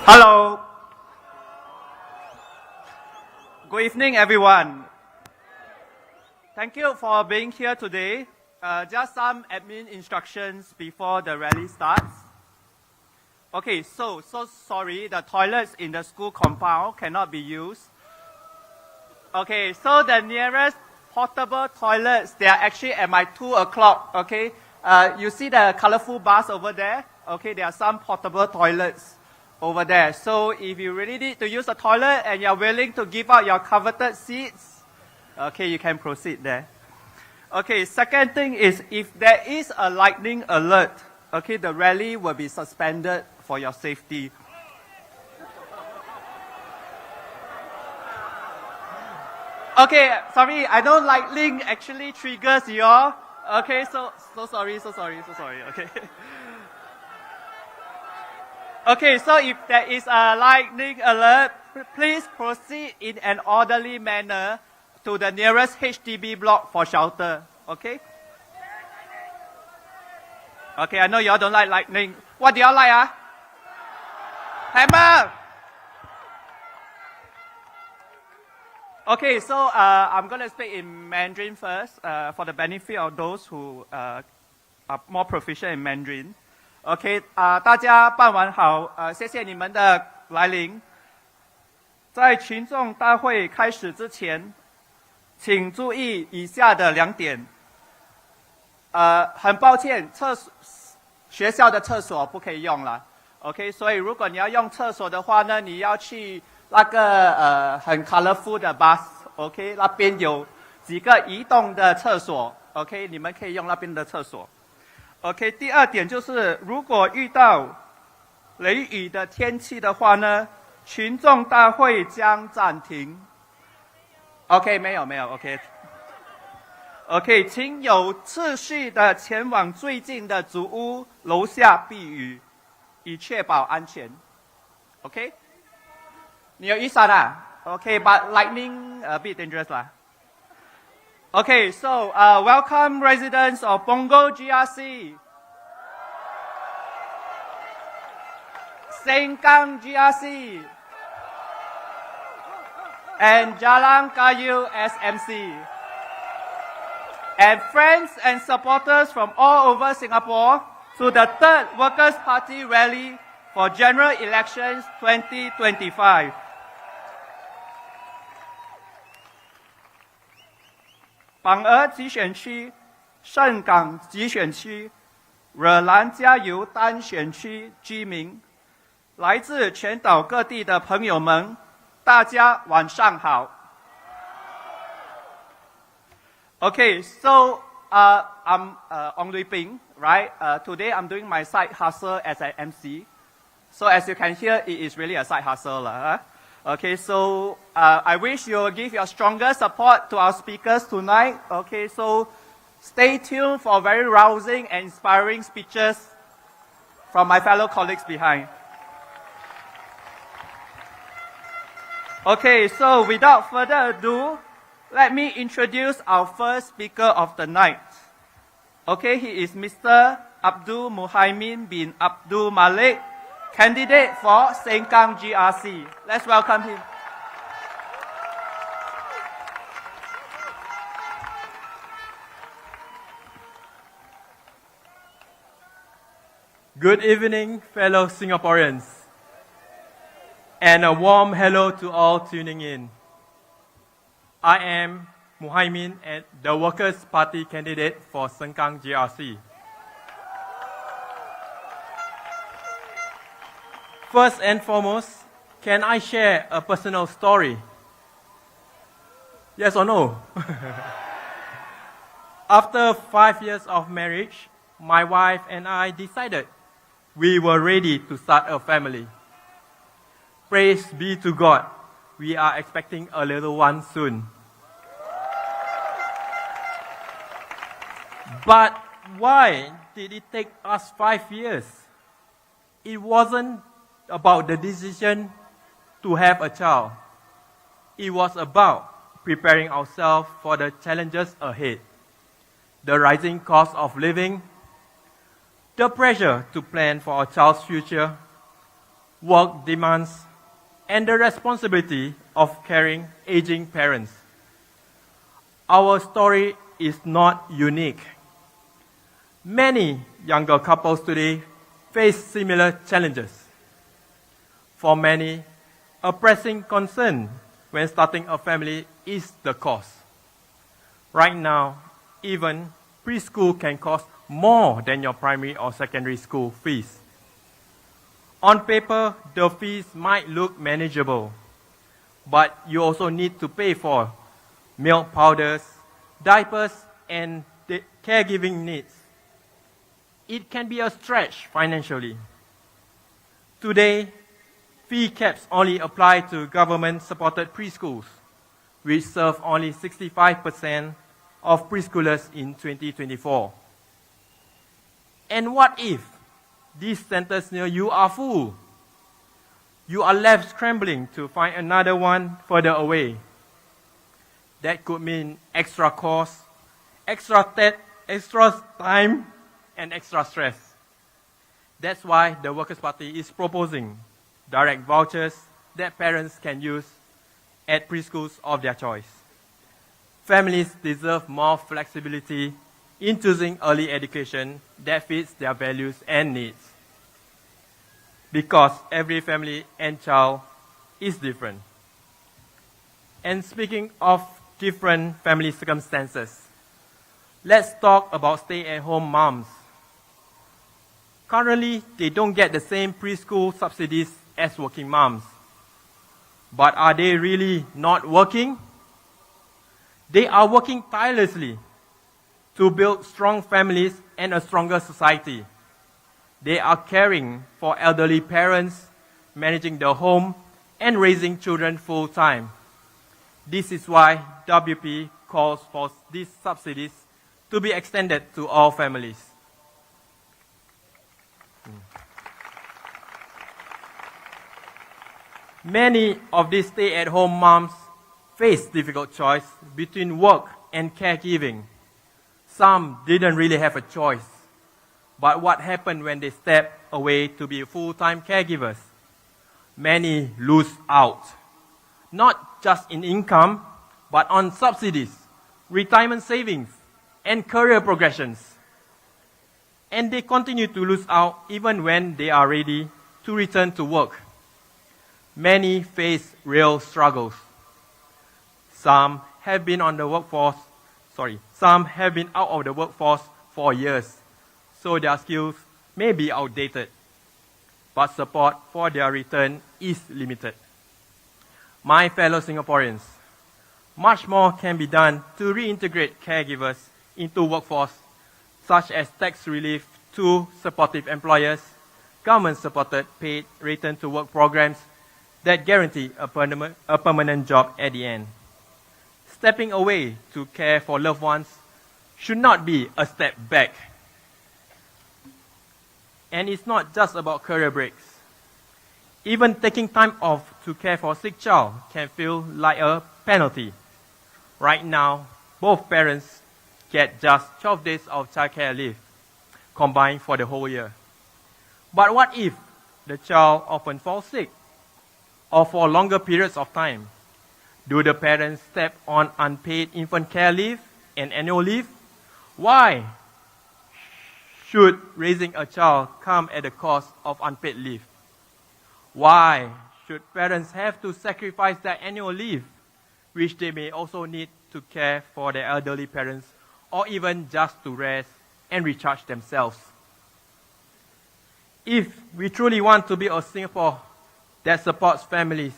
Hello. Good evening, everyone. Thank you for being here today. Just some admin instructions before the rally starts. Okay, so sorry, the toilets in the school compound cannot be used. Okay, so the nearest portable toilets, they are actually at my 2 o'clock, okay? You see the colorful bars over there? Okay, there are some portable toilets over there. So if you really need to use a toilet and you're willing to give out your coveted seats, okay, you can proceed there. Okay, second thing is if there is a lightning alert, okay, the rally will be suspended for your safety. Okay, sorry, I know lightning actually triggers your, okay, so sorry, okay. Okay, so if there is a lightning alert, please proceed in an orderly manner to the nearest HDB block for shelter, okay? Okay, I know y'all don't like lightning. What do y'all like, Hammer! Okay, so I'm going to speak in Mandarin first for the benefit of those who are more proficient in Mandarin. OK， 大家傍晚好，谢谢你们的来临。在群众大会开始之前，请注意以下的2点。很抱歉，学校的厕所不可以用了。OK， 所以如果你要用厕所的话呢，你要去那个很 colorful 的 bus，OK， 那边有几个移动的厕所 ，OK， 你们可以用那边的厕所。OK， 第2点就是，如果遇到雷雨的天气的话呢，群众大会将暂停。OK， 没有 ，OK， 请有秩序的前往最近的竹屋楼下避雨，以确保安全。OK， 你有雨伞啊 ？OK，but lightning a bit dangerous 啦。Okay, so welcome residents of Punggol GRC, Sengkang GRC, and Jalan Kayu SMC, and friends and supporters from all over Singapore to the 3rd Workers' Party Rally for General Elections 2025. 榜鹅集选区、盛港集选区、惹兰加油单选区居民，来自全岛各地的朋友们，大家晚上好。Okay, so I'm Ong Lui Ping, right? Today I'm doing my side hustle as an MC. So as you can hear, it is really a side hustle, huh? Okay, so I wish you will give your strongest support to our speakers tonight. Okay, so stay tuned for very rousing and inspiring speeches from my fellow colleagues behind. Okay, so without further ado, let me introduce our first speaker of the night. Okay, he is Mr. Abdul Muhaimin bin Abdul Malik, candidate for Sengkang GRC. Let's welcome him. Good evening, fellow Singaporeans, and a warm hello to all tuning in. I am Muhaimin, the Workers' Party candidate for Sengkang GRC. First and foremost, can I share a personal story? Yes or no? After 5 years of marriage, my wife and I decided we were ready to start a family. Praise be to God, we are expecting a little one soon. But why did it take us 5 years? It wasn't about the decision to have a child. It was about preparing ourselves for the challenges ahead. The rising cost of living, the pressure to plan for our child's future, work demands, and the responsibility of caring aging parents. Our story is not unique. Many younger couples today face similar challenges. For many, a pressing concern when starting a family is the cost. Right now, even preschool can cost more than your primary or secondary school fees. On paper, the fees might look manageable, but you also need to pay for milk powders, diapers, and the caregiving needs. It can be a stretch financially. Today, fee caps only apply to government-supported preschools, which serve only 65% of preschoolers in 2024. And what if these centers near you are full? You are left scrambling to find another one further away. That could mean extra cost, extra time, and extra stress. That's why the Workers' Party is proposing direct vouchers that parents can use at preschools of their choice. Families deserve more flexibility in choosing early education that fits their values and needs. Because every family and child is different. And speaking of different family circumstances, let's talk about stay-at-home moms. Currently, they don't get the same preschool subsidies as working moms. But are they really not working? They are working tirelessly to build strong families and a stronger society. They are caring for elderly parents, managing the home, and raising children full-time. This is why WP calls for these subsidies to be extended to all families. Many of these stay-at-home moms face difficult choice between work and caregiving. Some didn't really have a choice. But what happened when they step away to be full-time caregivers? Many lose out, not just in income, but on subsidies, retirement savings, and career progressions. And they continue to lose out even when they are ready to return to work. Many face real struggles. Some have been out of the workforce for years, so their skills may be outdated, but support for their return is limited. My fellow Singaporeans, much more can be done to reintegrate caregivers into workforce, such as tax relief to supportive employers, government-supported paid return-to-work programs that guarantee a permanent job at the end. Stepping away to care for loved ones should not be a step back. And it's not just about career breaks. Even taking time off to care for a sick child can feel like a penalty. Right now, both parents get just 12 days of childcare leave, combined for the whole year. But what if the child often falls sick, or for longer periods of time? Do the parents step on unpaid infant care leave and annual leave? Why should raising a child come at the cost of unpaid leave? Why should parents have to sacrifice their annual leave, which they may also need to care for their elderly parents, or even just to rest and recharge themselves? If we truly want to build a Singapore that supports families,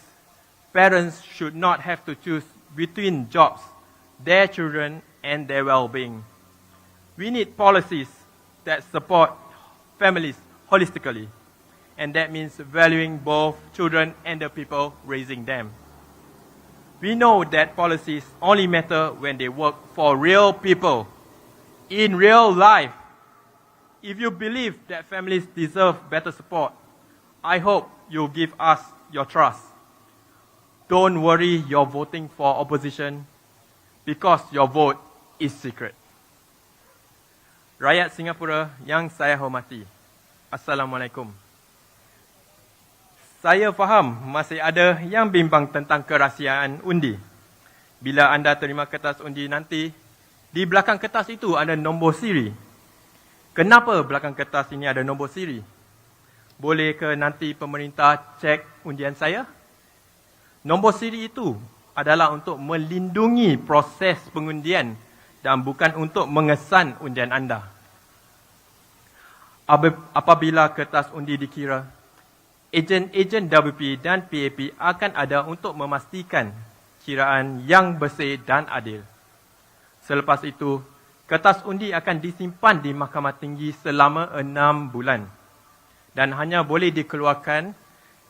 parents should not have to choose between jobs, their children, and their well-being. We need policies that support families holistically, and that means valuing both children and the people raising them. We know that policies only matter when they work for real people, in real life. If you believe that families deserve better support, I hope you'll give us your trust. Don't worry you're voting for opposition, because your vote is secret. Rakyat Singapura yang saya hormati, Assalamualaikum. Saya faham masih ada yang bimbang tentang kerahsiaan undi. Bila anda terima kertas undi nanti, di belakang kertas itu ada nombor siri. Kenapa belakang kertas ini ada nombor siri? Boleh ke nanti pemerintah cek undian saya? Nombor siri itu adalah untuk melindungi proses pengundian dan bukan untuk mengesan undian anda. Apabila kertas undi dikira, ejen-ejen WP dan PAP akan ada untuk memastikan kiraan yang bersih dan adil. Selepas itu, kertas undi akan disimpan di Mahkamah Tinggi selama 6 bulan dan hanya boleh dikeluarkan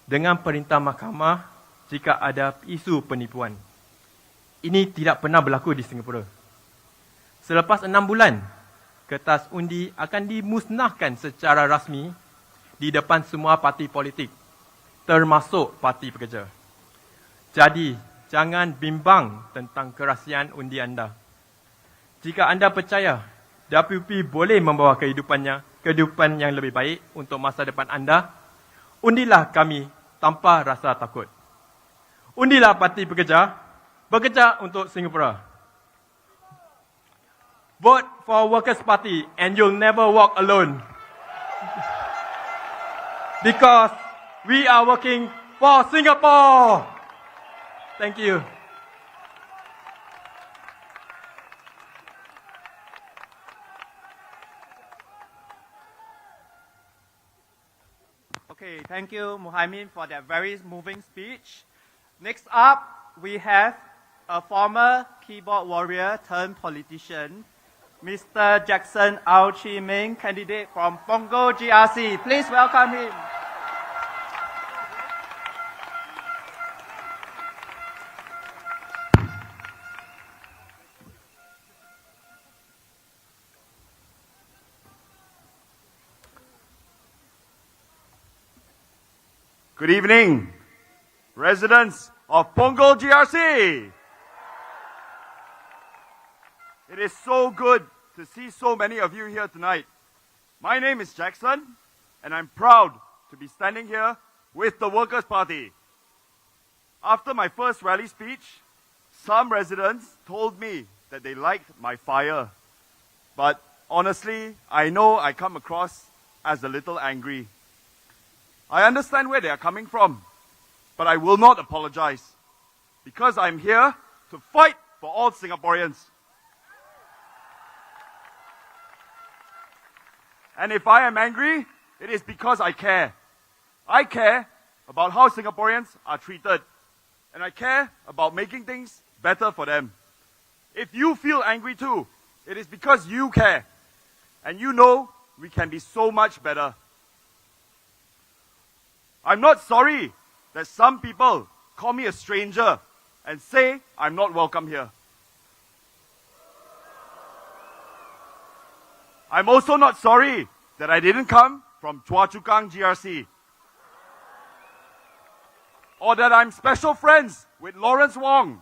dengan perintah mahkamah jika ada isu penipuan. Ini tidak pernah berlaku di Singapura. Selepas 6 bulan, kertas undi akan dimusnahkan secara rasmi di depan semua parti politik, termasuk Parti Pekerja. Jadi, jangan bimbang tentang kerahsiaan undi anda. Jika anda percaya WP boleh membawa kehidupan yang lebih baik untuk masa depan anda, undilah kami tanpa rasa takut. Undilah Parti Pekerja, bekerja untuk Singapura. Vote for Workers' Party and you'll never walk alone. Because we are working for Singapore. Thank you. Okay, thank you, Muhaimin, for that very moving speech. Next up, we have a former keyboard warrior turned politician, Mr. Jackson Ao Chi Ming, candidate from Punggol GRC. Please welcome him. Good evening, residents of Punggol GRC. It is so good to see so many of you here tonight. My name is Jackson, and I'm proud to be standing here with the Workers' Party. After my first rally speech, some residents told me that they liked my fire. But honestly, I know I come across as a little angry. I understand where they are coming from, but I will not apologize, because I'm here to fight for all Singaporeans. And if I am angry, it is because I care. I care about how Singaporeans are treated, and I care about making things better for them. If you feel angry too, it is because you care, and you know we can be so much better. I'm not sorry that some people call me a stranger and say I'm not welcome here. I'm also not sorry that I didn't come from Choa Chu Kang GRC, or that I'm special friends with Lawrence Wong.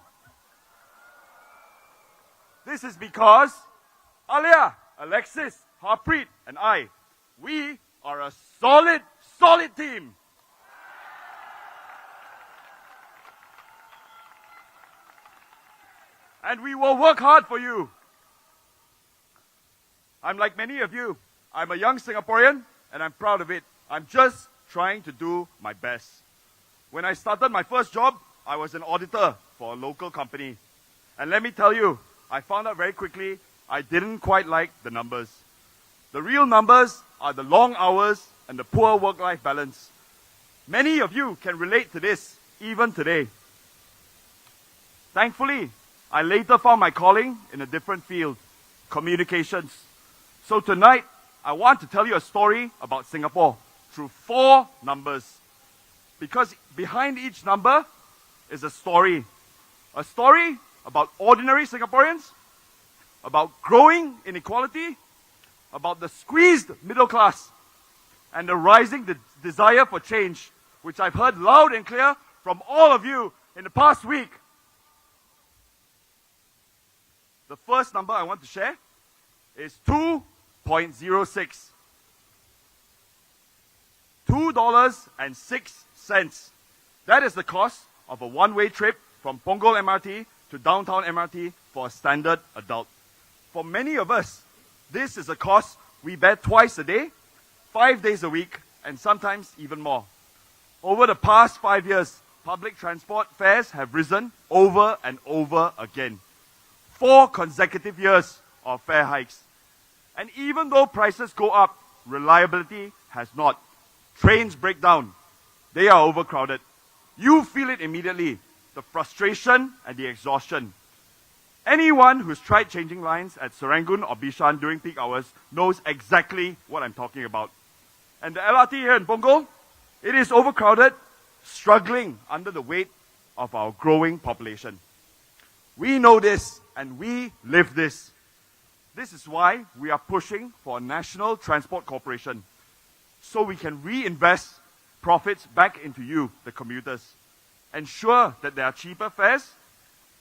This is because Alia, Alexis, Harpreet and I, we are a solid team. And we will work hard for you. I'm like many of you. I'm a young Singaporean, and I'm proud of it. I'm just trying to do my best. When I started my first job, I was an auditor for a local company. And let me tell you, I found out very quickly I didn't quite like the numbers. The real numbers are the long hours and the poor work-life balance. Many of you can relate to this, even today. Thankfully, I later found my calling in a different field, communications. So tonight, I want to tell you a story about Singapore through 4 numbers. Because behind each number is a story. A story about ordinary Singaporeans, about growing inequality, about the squeezed middle class, and the rising desire for change, which I've heard loud and clear from all of you in the past week. The first number I want to share is 2.06. $2.06 cents. That is the cost of a one-way trip from Punggol MRT to downtown MRT for a standard adult. For many of us, this is a cost we bear twice a day, 5 days a week, and sometimes even more. Over the past 5 years, public transport fares have risen over and over again. 4 consecutive years of fare hikes. And even though prices go up, reliability has not. Trains break down. They are overcrowded. You feel it immediately, the frustration and the exhaustion. Anyone who's tried changing lines at Serangoon or Bishan during peak hours knows exactly what I'm talking about. And the LRT here in Punggol, it is overcrowded, struggling under the weight of our growing population. We know this and we live this. This is why we are pushing for a national transport corporation, so we can reinvest profits back into you, the commuters. Ensure that there are cheaper fares,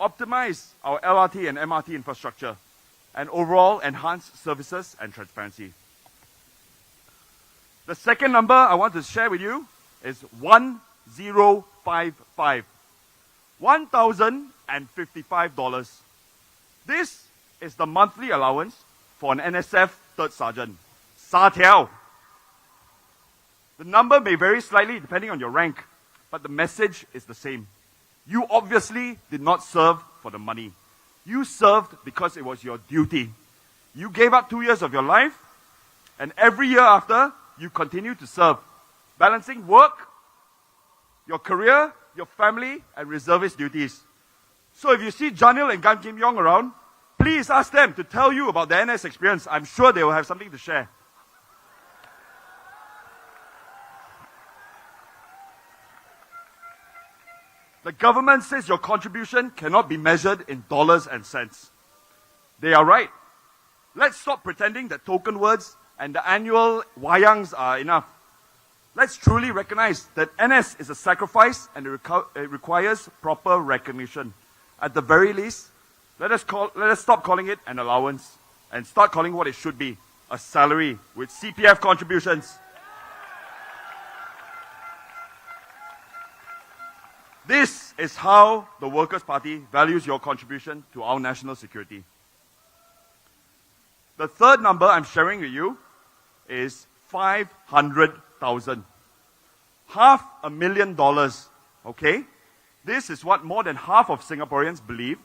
optimize our LRT and MRT infrastructure, and overall enhance services and transparency. The second number I want to share with you is 1055. $1,055. This is the monthly allowance for an NSF third sergeant. 沙条. The number may vary slightly depending on your rank, but the message is the same. You obviously did not serve for the money. You served because it was your duty. You gave up 2 years of your life, and every year after, you continue to serve, balancing work, your career, your family, and reservist duties. So if you see Janil and Gan Kim Yong around, please ask them to tell you about their NS experience. I'm sure they will have something to share. The government says your contribution cannot be measured in dollars and cents. They are right. Let's stop pretending that token words and the annual wayangs are enough. Let's truly recognize that NS is a sacrifice and it requires proper recognition. At the very least, let us stop calling it an allowance and start calling what it should be, a salary with CPF contributions. This is how the Workers' Party values your contribution to our national security. The third number I'm sharing with you is 500,000. $500,000, okay? This is what more than half of Singaporeans believe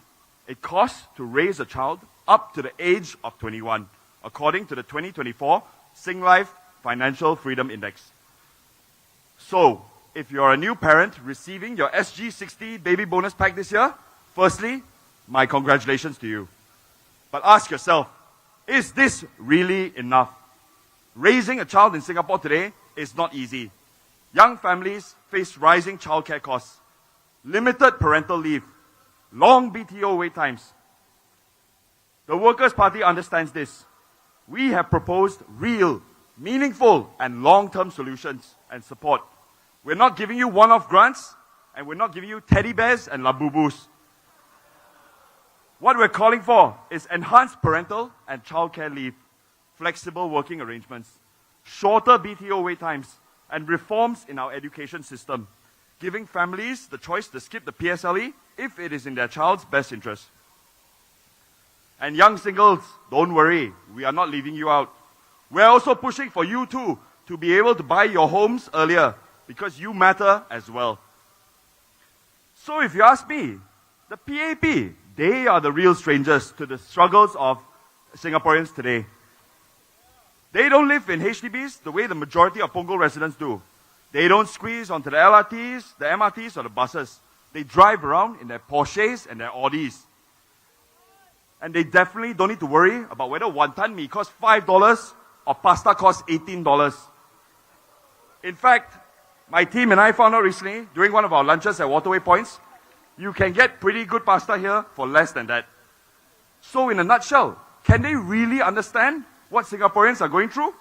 it costs to raise a child up to the age of 21, according to the 2024 Singlife Financial Freedom Index. So, if you're a new parent receiving your SG60 baby bonus pack this year, firstly, my congratulations to you. But ask yourself, is this really enough? Raising a child in Singapore today is not easy. Young families face rising childcare costs, limited parental leave, long BTO wait times. The Workers' Party understands this. We have proposed real, meaningful, and long-term solutions and support. We're not giving you one-off grants, and we're not giving you teddy bears and labubus. What we're calling for is enhanced parental and childcare leave, flexible working arrangements, shorter BTO wait times, and reforms in our education system, giving families the choice to skip the PSLE if it is in their child's best interest. And young singles, don't worry, we are not leaving you out. We're also pushing for you too to be able to buy your homes earlier, because you matter as well. So if you ask me, the PAP, they are the real strangers to the struggles of Singaporeans today. They don't live in HDBs the way the majority of Punggol residents do. They don't squeeze onto the LRTs, the MRTs, or the buses. They drive around in their Porsches and their Audis. And they definitely don't need to worry about whether wonton mee costs $5 or pasta costs $18. In fact, my team and I found out recently, during one of our lunches at Waterway Points, you can get pretty good pasta here for less than that. So in a nutshell, can they really understand what Singaporeans are going through?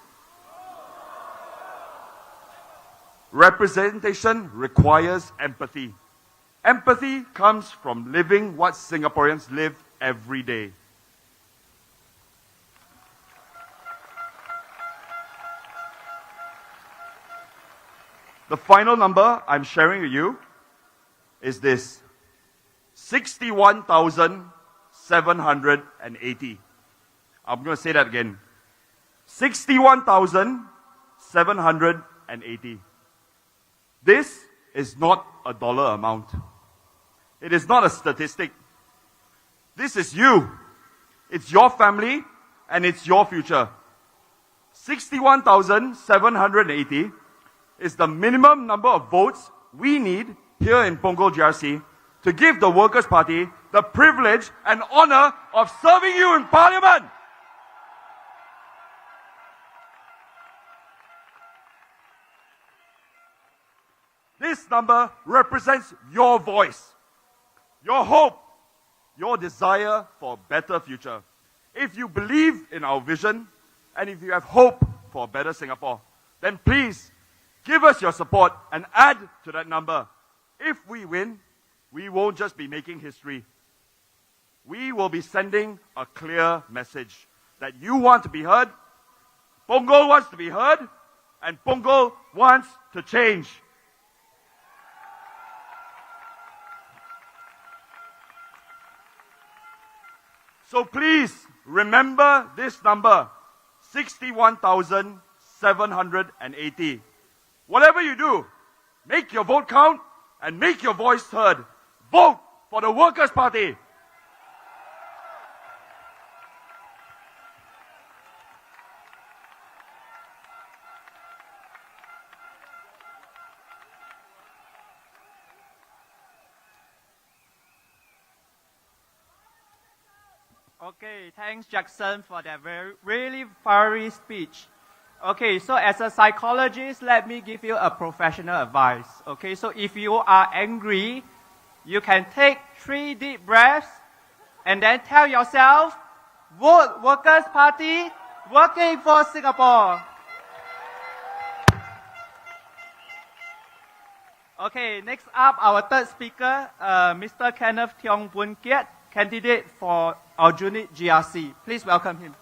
Representation requires empathy. Empathy comes from living what Singaporeans live every day. The final number I'm sharing with you is this: 61,780. I'm going to say that again. 61,780. This is not a dollar amount. It is not a statistic. This is you. It's your family and it's your future. 61,780 is the minimum number of votes we need here in Punggol GRC to give the Workers' Party the privilege and honor of serving you in Parliament. This number represents your voice, your hope, your desire for a better future. If you believe in our vision, and if you have hope for a better Singapore, then please give us your support and add to that number. If we win, we won't just be making history. We will be sending a clear message that you want to be heard, Punggol wants to be heard, and Punggol wants to change. So please remember this number, 61,780. Whatever you do, make your vote count and make your voice heard. Vote for the Workers' Party. Okay, thanks Jackson for that really fiery speech. Okay, so as a psychologist, let me give you a professional advice. Okay, so if you are angry, you can take 3 deep breaths and then tell yourself, vote Workers' Party, working for Singapore. Okay, next up, our third speaker, Mr. Kenneth Tiong Boon Kiat, candidate for Aljunied GRC. Please welcome him.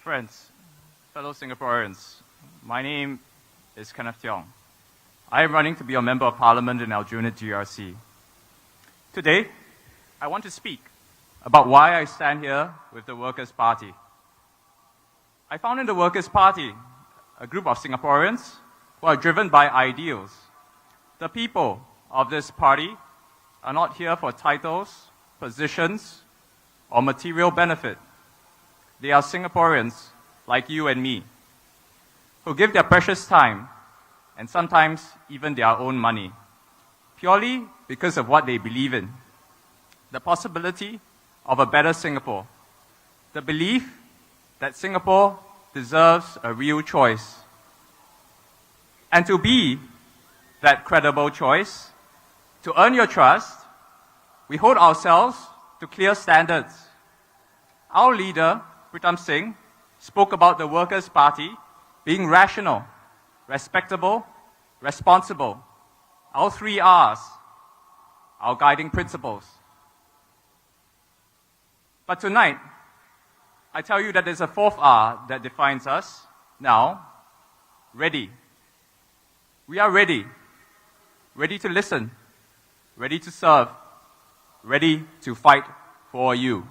Friends, fellow Singaporeans, my name is Kenneth Tiong. I am running to be a Member of Parliament in Aljunied GRC. Today, I want to speak about why I stand here with the Workers' Party. I found in the Workers' Party a group of Singaporeans who are driven by ideals. The people of this party are not here for titles, positions, or material benefit. They are Singaporeans like you and me, who give their precious time and sometimes even their own money, purely because of what they believe in. The possibility of a better Singapore. The belief that Singapore deserves a real choice. And to be that credible choice, to earn your trust, we hold ourselves to clear standards. Our leader, Pritam Singh, spoke about the Workers' Party being rational, respectable, responsible. Our 3 R's, our guiding principles. But tonight, I tell you that there's a 4th R that defines us. Now, ready. We are ready. Ready to listen. Ready to serve. Ready to fight for you.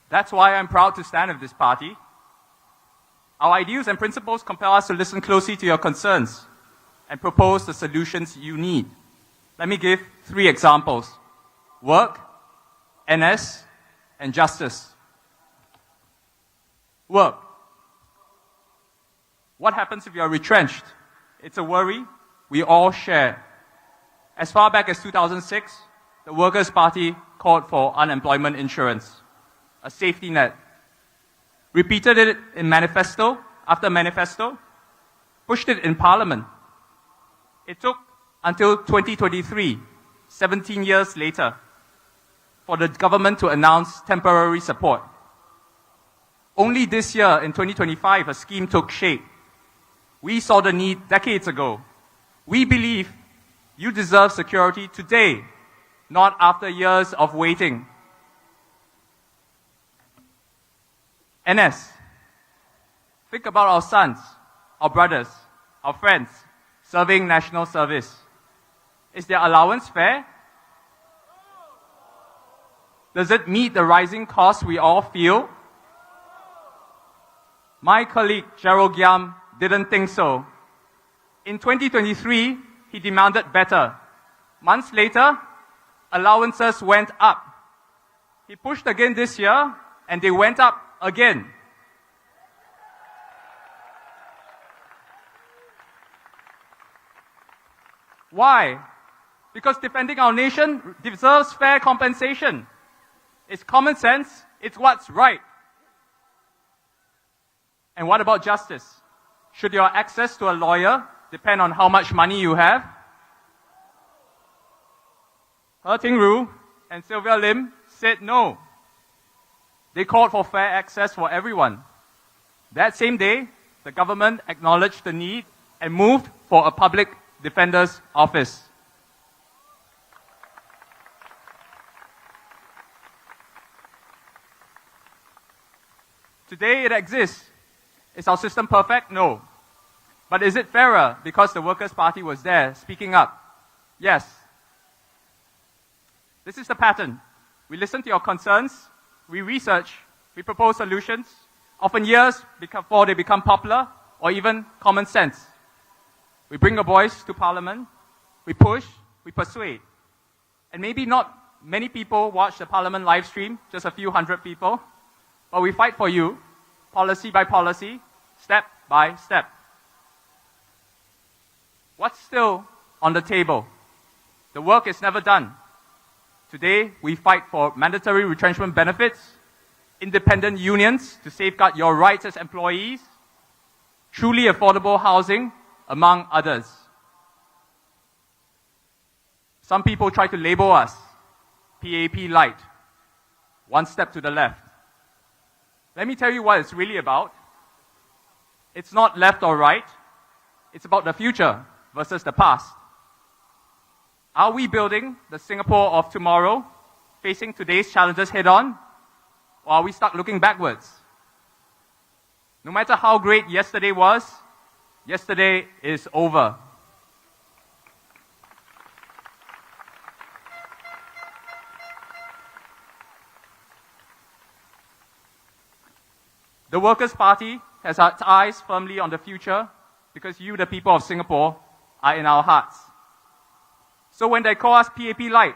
That's why I'm proud to stand with this party. Our ideals and principles compel us to listen closely to your concerns and propose the solutions you need. Let me give 3 examples: work, NS, and justice. Work. What happens if you are retrenched? It's a worry we all share. As far back as 2006, the Workers' Party called for unemployment insurance, a safety net. Repeated it in manifesto after manifesto, pushed it in Parliament. It took until 2023, 17 years later, for the government to announce temporary support. Only this year, in 2025, a scheme took shape. We saw the need decades ago. We believe you deserve security today, not after years of waiting. NS, think about our sons, our brothers, our friends serving national service. Is their allowance fair? Does it meet the rising costs we all feel? My colleague Gerald Giam didn't think so. In 2023, he demanded better. Months later, allowances went up. He pushed again this year, and they went up again. Why? Because defending our nation deserves fair compensation. It's common sense, it's what's right. And what about justice? Should your access to a lawyer depend on how much money you have? He Ting-ru and Sylvia Lim said no. They called for fair access for everyone. That same day, the government acknowledged the need and moved for a public defender's office. Today it exists. Is our system perfect? No. But is it fairer because the Workers' Party was there speaking up? Yes. This is the pattern. We listen to your concerns, we research, we propose solutions, often years before they become popular or even common sense. We bring a voice to Parliament, we push, we persuade. And maybe not many people watch the Parliament live stream, just a few hundred people, but we fight for you, policy by policy, step by step. What's still on the table? The work is never done. Today, we fight for mandatory retrenchment benefits, independent unions to safeguard your rights as employees, truly affordable housing, among others. Some people try to label us PAP light, one step to the left. Let me tell you what it's really about. It's not left or right. It's about the future versus the past. Are we building the Singapore of tomorrow, facing today's challenges head on? Or are we stuck looking backwards? No matter how great yesterday was, yesterday is over. The Workers' Party has its eyes firmly on the future because you, the people of Singapore, are in our hearts. So when they call us PAP light,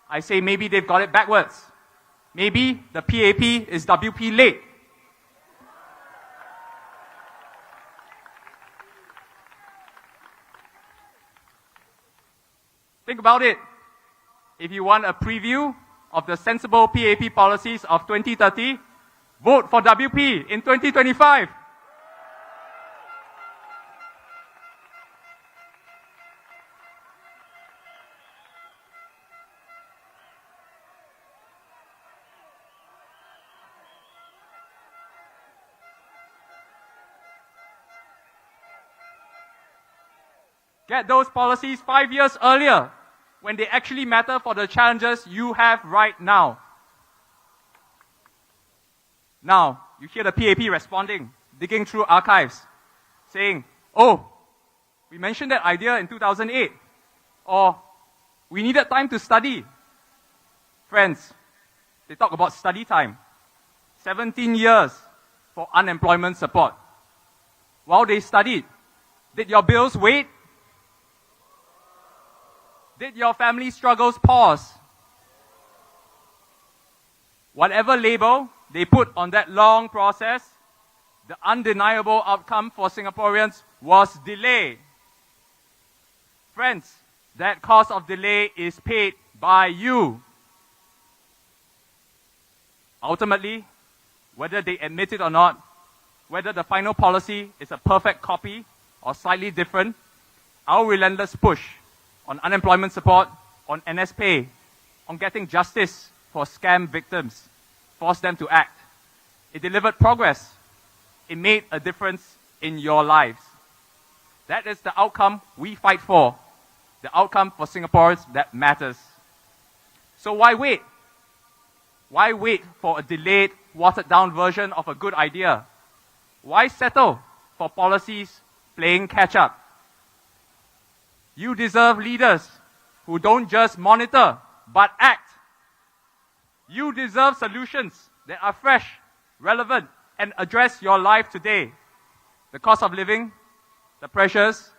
I say maybe they've got it backwards. Maybe the PAP is WP late. Think about it. If you want a preview of the sensible PAP policies of 2030, vote for WP in 2025. Get those policies 5 years earlier, when they actually matter for the challenges you have right now. Now, you hear the PAP responding, digging through archives, saying, oh, we mentioned that idea in 2008, or we needed time to study. Friends, they talk about study time. 17 years for unemployment support. While they studied, did your bills wait? Did your family struggles pause? Whatever label they put on that long process, the undeniable outcome for Singaporeans was delay. Friends, that cost of delay is paid by you. Ultimately, whether they admit it or not, whether the final policy is a perfect copy or slightly different, our relentless push on unemployment support, on NS pay, on getting justice for scam victims, forced them to act. It delivered progress. It made a difference in your lives. That is the outcome we fight for, the outcome for Singaporeans that matters. So why wait? Why wait for a delayed, watered-down version of a good idea? Why settle for policies playing catch-up? You deserve leaders who don't just monitor, but act. You deserve solutions that are fresh, relevant, and address your life today. The cost of living, the pressures,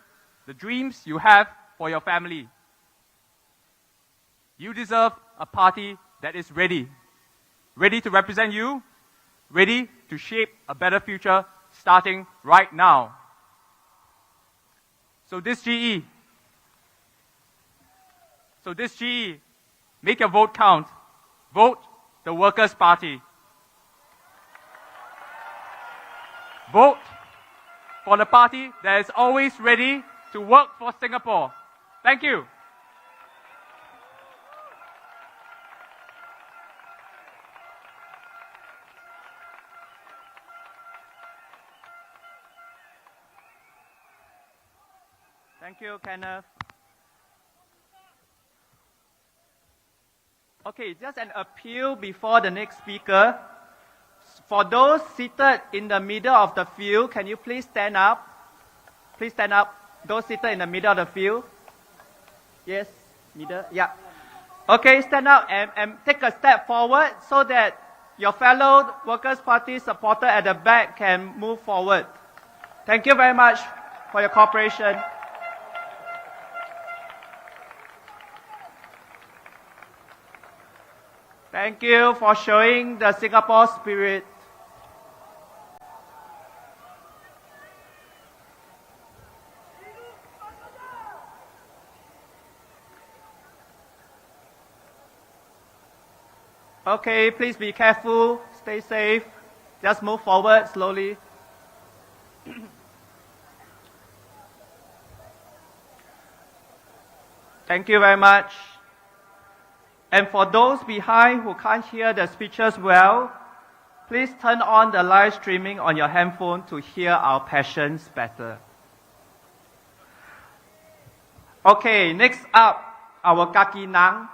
the dreams you have for your family. You deserve a party that is ready to represent you, ready to shape a better future starting right now. So this GE, make your vote count. Vote the Workers' Party. Vote for the party that is always ready to work for Singapore. Thank you. Thank you, Kenneth. Okay, just an appeal before the next speaker. For those seated in the middle of the field, can you please stand up? Please stand up. Those seated in the middle of the field. Yes, middle, yeah. Okay, stand up and take a step forward so that your fellow Workers' Party supporter at the back can move forward. Thank you very much for your cooperation. Thank you for showing the Singapore spirit. Okay, please be careful, stay safe. Just move forward slowly. Thank you very much. And for those behind who can't hear the speeches well, please turn on the live streaming on your handphone to hear our passions better. Okay, next up, our Kaki Nang,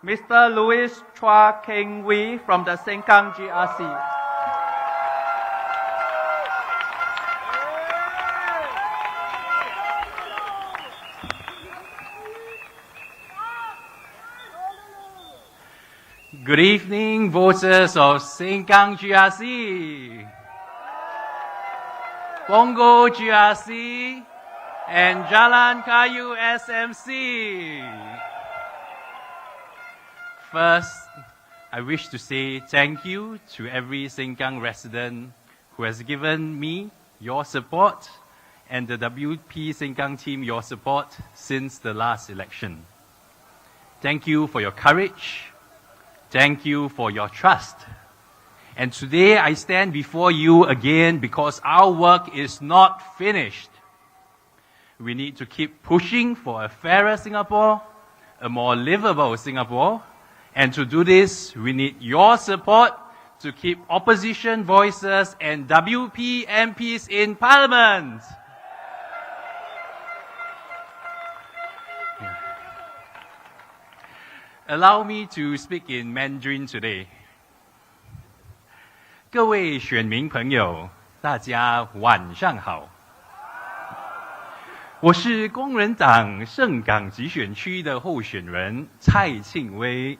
Mr. Louis Chua Keng Wee from the Sengkang GRC. Good evening, voters of Sengkang GRC, Punggol GRC, and Jalan Kayu SMC. First, I wish to say thank you to every Sengkang resident who has given me your support and the WP Sengkang team your support since the last election. Thank you for your courage. Thank you for your trust. And today I stand before you again because our work is not finished. We need to keep pushing for a fairer Singapore, a more livable Singapore, and to do this, we need your support to keep opposition voices and WP MPs in Parliament. Allow me to speak in Mandarin today. 各位选民朋友，大家晚上好。我是工人党盛港集选区的候选人蔡庆威。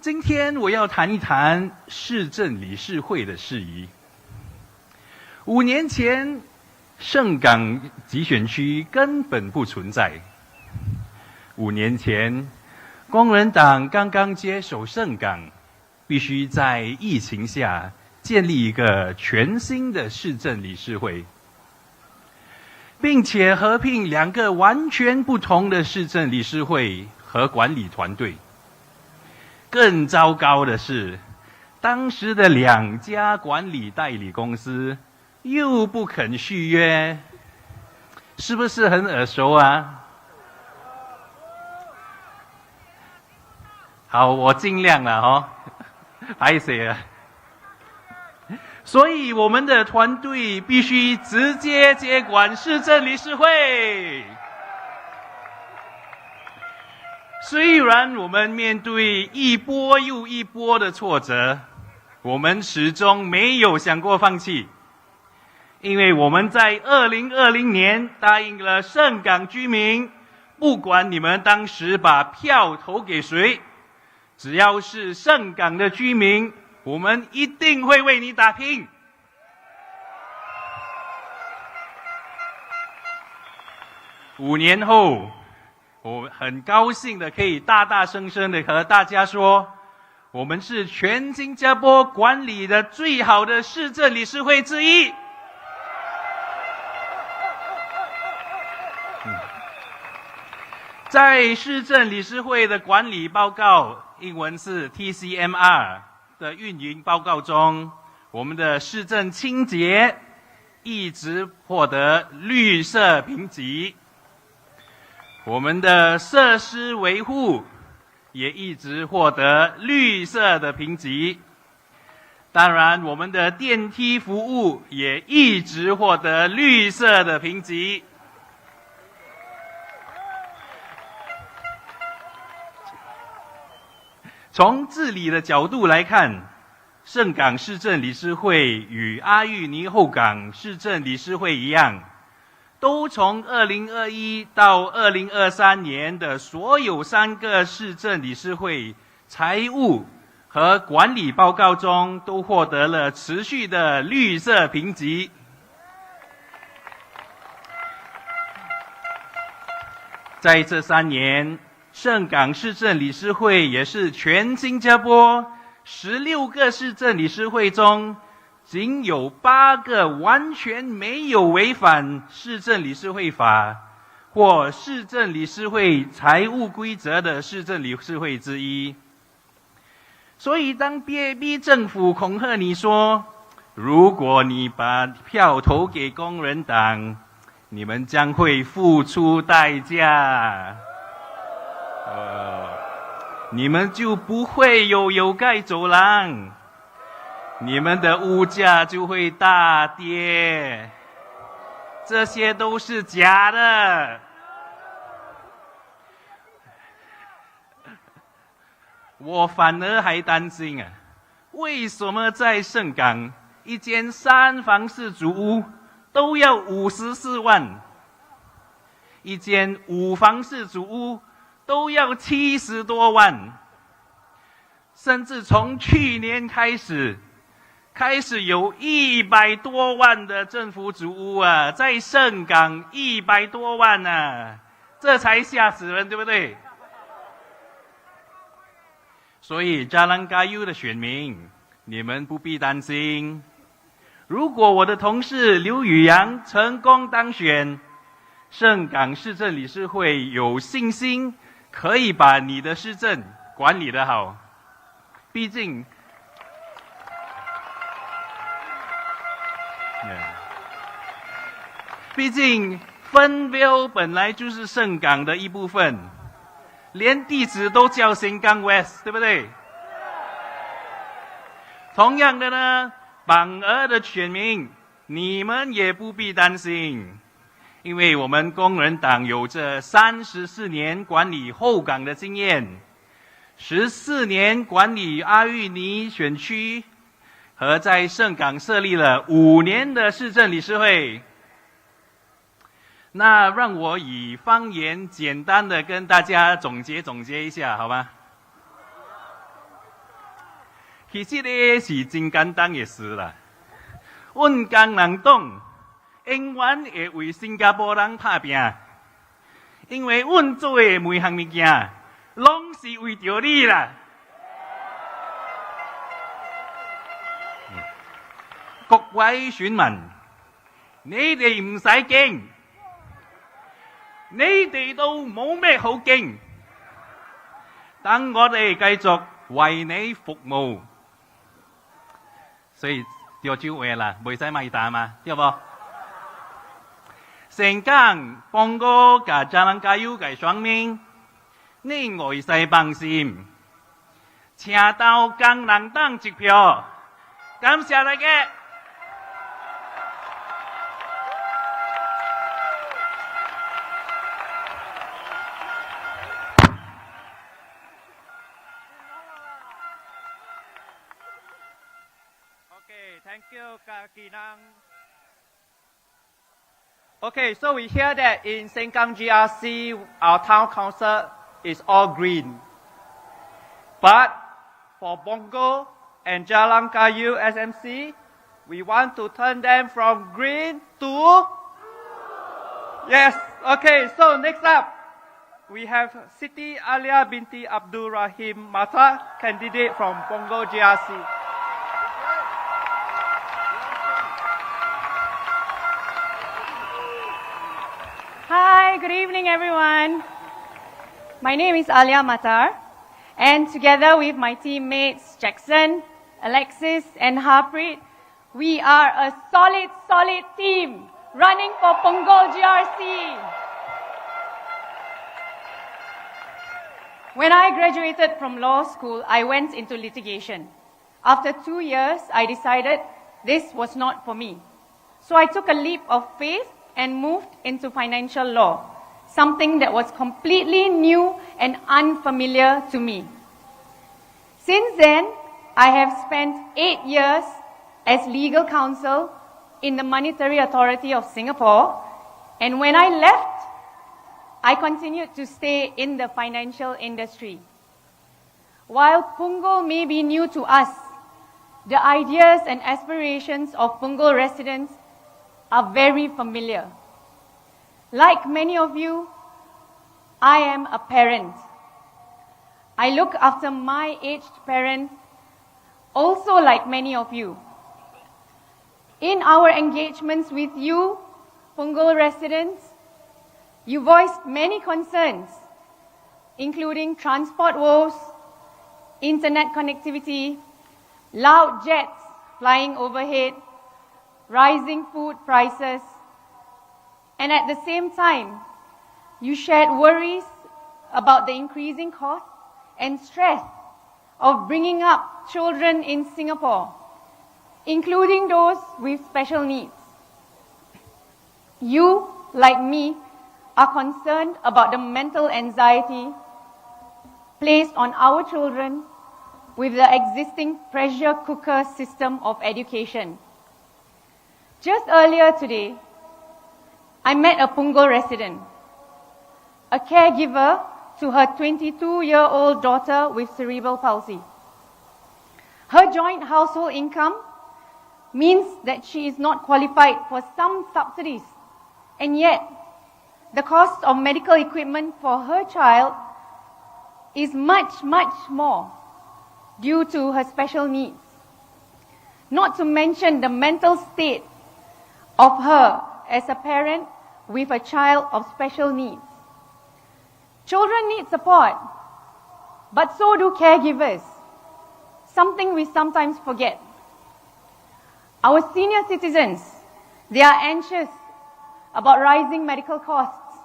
今天我要谈一谈市政理事会的事宜。5年前，盛港集选区根本不存在。5年前，工人党刚刚接手盛港，必须在疫情下建立一个全新的市政理事会，并且合并2个完全不同的市政理事会和管理团队。更糟糕的是，当时的2家管理代理公司又不肯续约，是不是很耳熟啊？好，我尽量了哦，不好意思啊。所以我们的团队必须直接接管市政理事会。虽然我们面对一波又一波的挫折，我们始终没有想过放弃，因为我们在2020年答应了盛港居民，不管你们当时把票投给谁，只要是盛港的居民，我们一定会为你打拼。5年后，我很高兴的可以大大声声的和大家说，我们是全新加坡管理的最好的市政理事会之一。在市政理事会的管理报告，英文是 TCMR 的运营报告中，我们的市政清洁一直获得绿色评级，我们的设施维护也一直获得绿色的评级。当然，我们的电梯服务也一直获得绿色的评级。从治理的角度来看，盛港市政理事会与阿育尼后港市政理事会一样，都从2021到2023年的所有3个市政理事会财务和管理报告中都获得了持续的绿色评级。在这3年，盛港市政理事会也是全新加坡16个市政理事会中，仅有8个完全没有违反市政理事会法或市政理事会财务规则的市政理事会之一。所以当 BAB 政府恐吓你说，如果你把票投给工人党，你们将会付出代价，你们就不会有盖走廊，你们的物价就会大跌，这些都是假的。我反而还担心啊，为什么在盛港一间3房式主屋都要54万，一间5房式主屋都要70多万，甚至从去年开始有100多万的政府主屋啊，在盛港100多万啊，这才吓死人，对不对？所以Jalan Kayu的选民，你们不必担心，如果我的同事刘宇阳成功当选，盛港市政理事会有信心可以把你的市政管理得好。毕竟分标本来就是盛港的一部分，连地址都叫新港 West， 对不对？同样的呢，榜鹅的选民，你们也不必担心，因为我们工人党有着34年管理后港的经验，14年管理阿育尼选区，和在盛港设立了5年的市政理事会。那让我以方言简单的跟大家总结一下，好吗？其实呢是真简单的事啦。阮工人党永远会为新加坡人打拼，因为阮做的每项物件，拢是为着你啦。各位選民，你哋唔使驚，你哋都冇咩好驚。等我哋繼續為你服務。所以調招話啦，唔使買單嘛，對不？成間幫個嘅Jalan Kayu嘅雙面，你外勢放心，請到工人黨一票，感謝大家。you, Kak Kinang. Okay, so we hear that in Sengkang GRC, our town council is all green. But for Punggol and Jalan Kayu SMC, we want to turn them from green to... Yes, okay, so next up, we have Siti Alia binti Abdul Rahim Mata, candidate from Punggol GRC. Hi, good evening everyone. My name is Alia Matar, and together with my teammates Jackson, Alexis and Harpreet, we are a solid team running for Punggol GRC. When I graduated from law school, I went into litigation. After 2 years, I decided this was not for me. So I took a leap of faith and moved into financial law, something that was completely new and unfamiliar to me. Since then, I have spent 8 years as legal counsel in the Monetary Authority of Singapore, and when I left, I continued to stay in the financial industry. While Punggol may be new to us, the ideas and aspirations of Punggol residents are very familiar. Like many of you, I am a parent. I look after my aged parents, also like many of you. In our engagements with you, Punggol residents, you voiced many concerns, including transport woes, internet connectivity, loud jets flying overhead, rising food prices, and at the same time, you shared worries about the increasing costs and stress of bringing up children in Singapore, including those with special needs. You, like me, are concerned about the mental anxiety placed on our children with the existing pressure cooker system of education. Just earlier today, I met a Punggol resident, a caregiver to her 22-year-old daughter with cerebral palsy. Her joint household income means that she is not qualified for some subsidies, and yet the cost of medical equipment for her child is much more due to her special needs. Not to mention the mental state of her as a parent with a child of special needs. Children need support, but so do caregivers, something we sometimes forget. Our senior citizens, they are anxious about rising medical costs.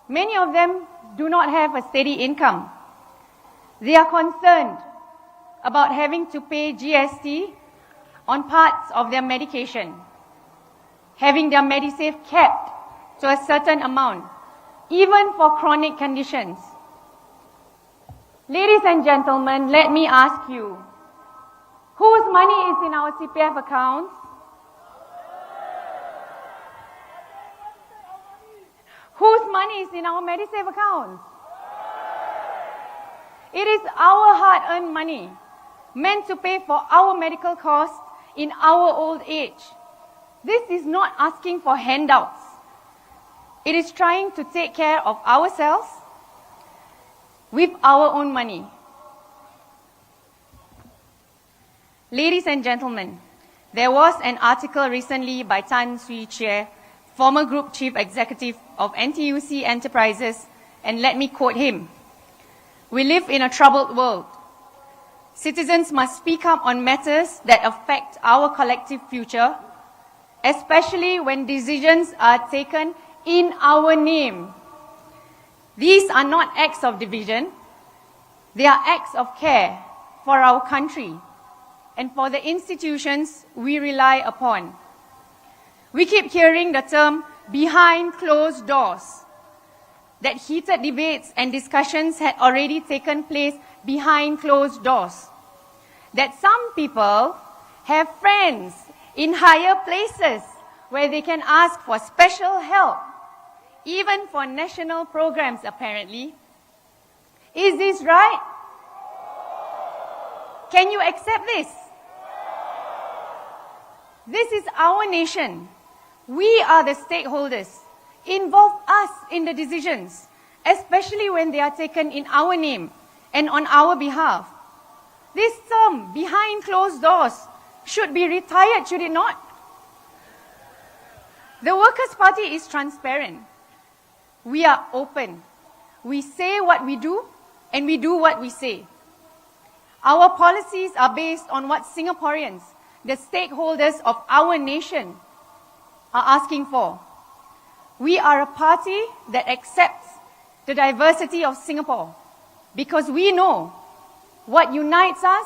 Many of them do not have a steady income. They are concerned about having to pay GST on parts of their medication, having their Medisave capped to a certain amount, even for chronic conditions. Ladies and gentlemen, let me ask you, whose money is in our CPF accounts? Whose money is in our Medisave accounts? It is our hard-earned money, meant to pay for our medical costs in our old age. This is not asking for handouts. It is trying to take care of ourselves with our own money. Ladies and gentlemen, there was an article recently by Tan Swee Chie, former Group Chief Executive of NTUC Enterprises, and let me quote him. "We live in a troubled world. Citizens must speak up on matters that affect our collective future, especially when decisions are taken in our name. These are not acts of division. They are acts of care for our country and for the institutions we rely upon." We keep hearing the term behind closed doors, that heated debates and discussions had already taken place behind closed doors, that some people have friends in higher places where they can ask for special help, even for national programs apparently. Is this right? Can you accept this? This is our nation. We are the stakeholders. Involve us in the decisions, especially when they are taken in our name and on our behalf. This term, behind closed doors, should be retired, should it not? The Workers' Party is transparent. We are open. We say what we do, and we do what we say. Our policies are based on what Singaporeans, the stakeholders of our nation, are asking for. We are a party that accepts the diversity of Singapore because we know what unites us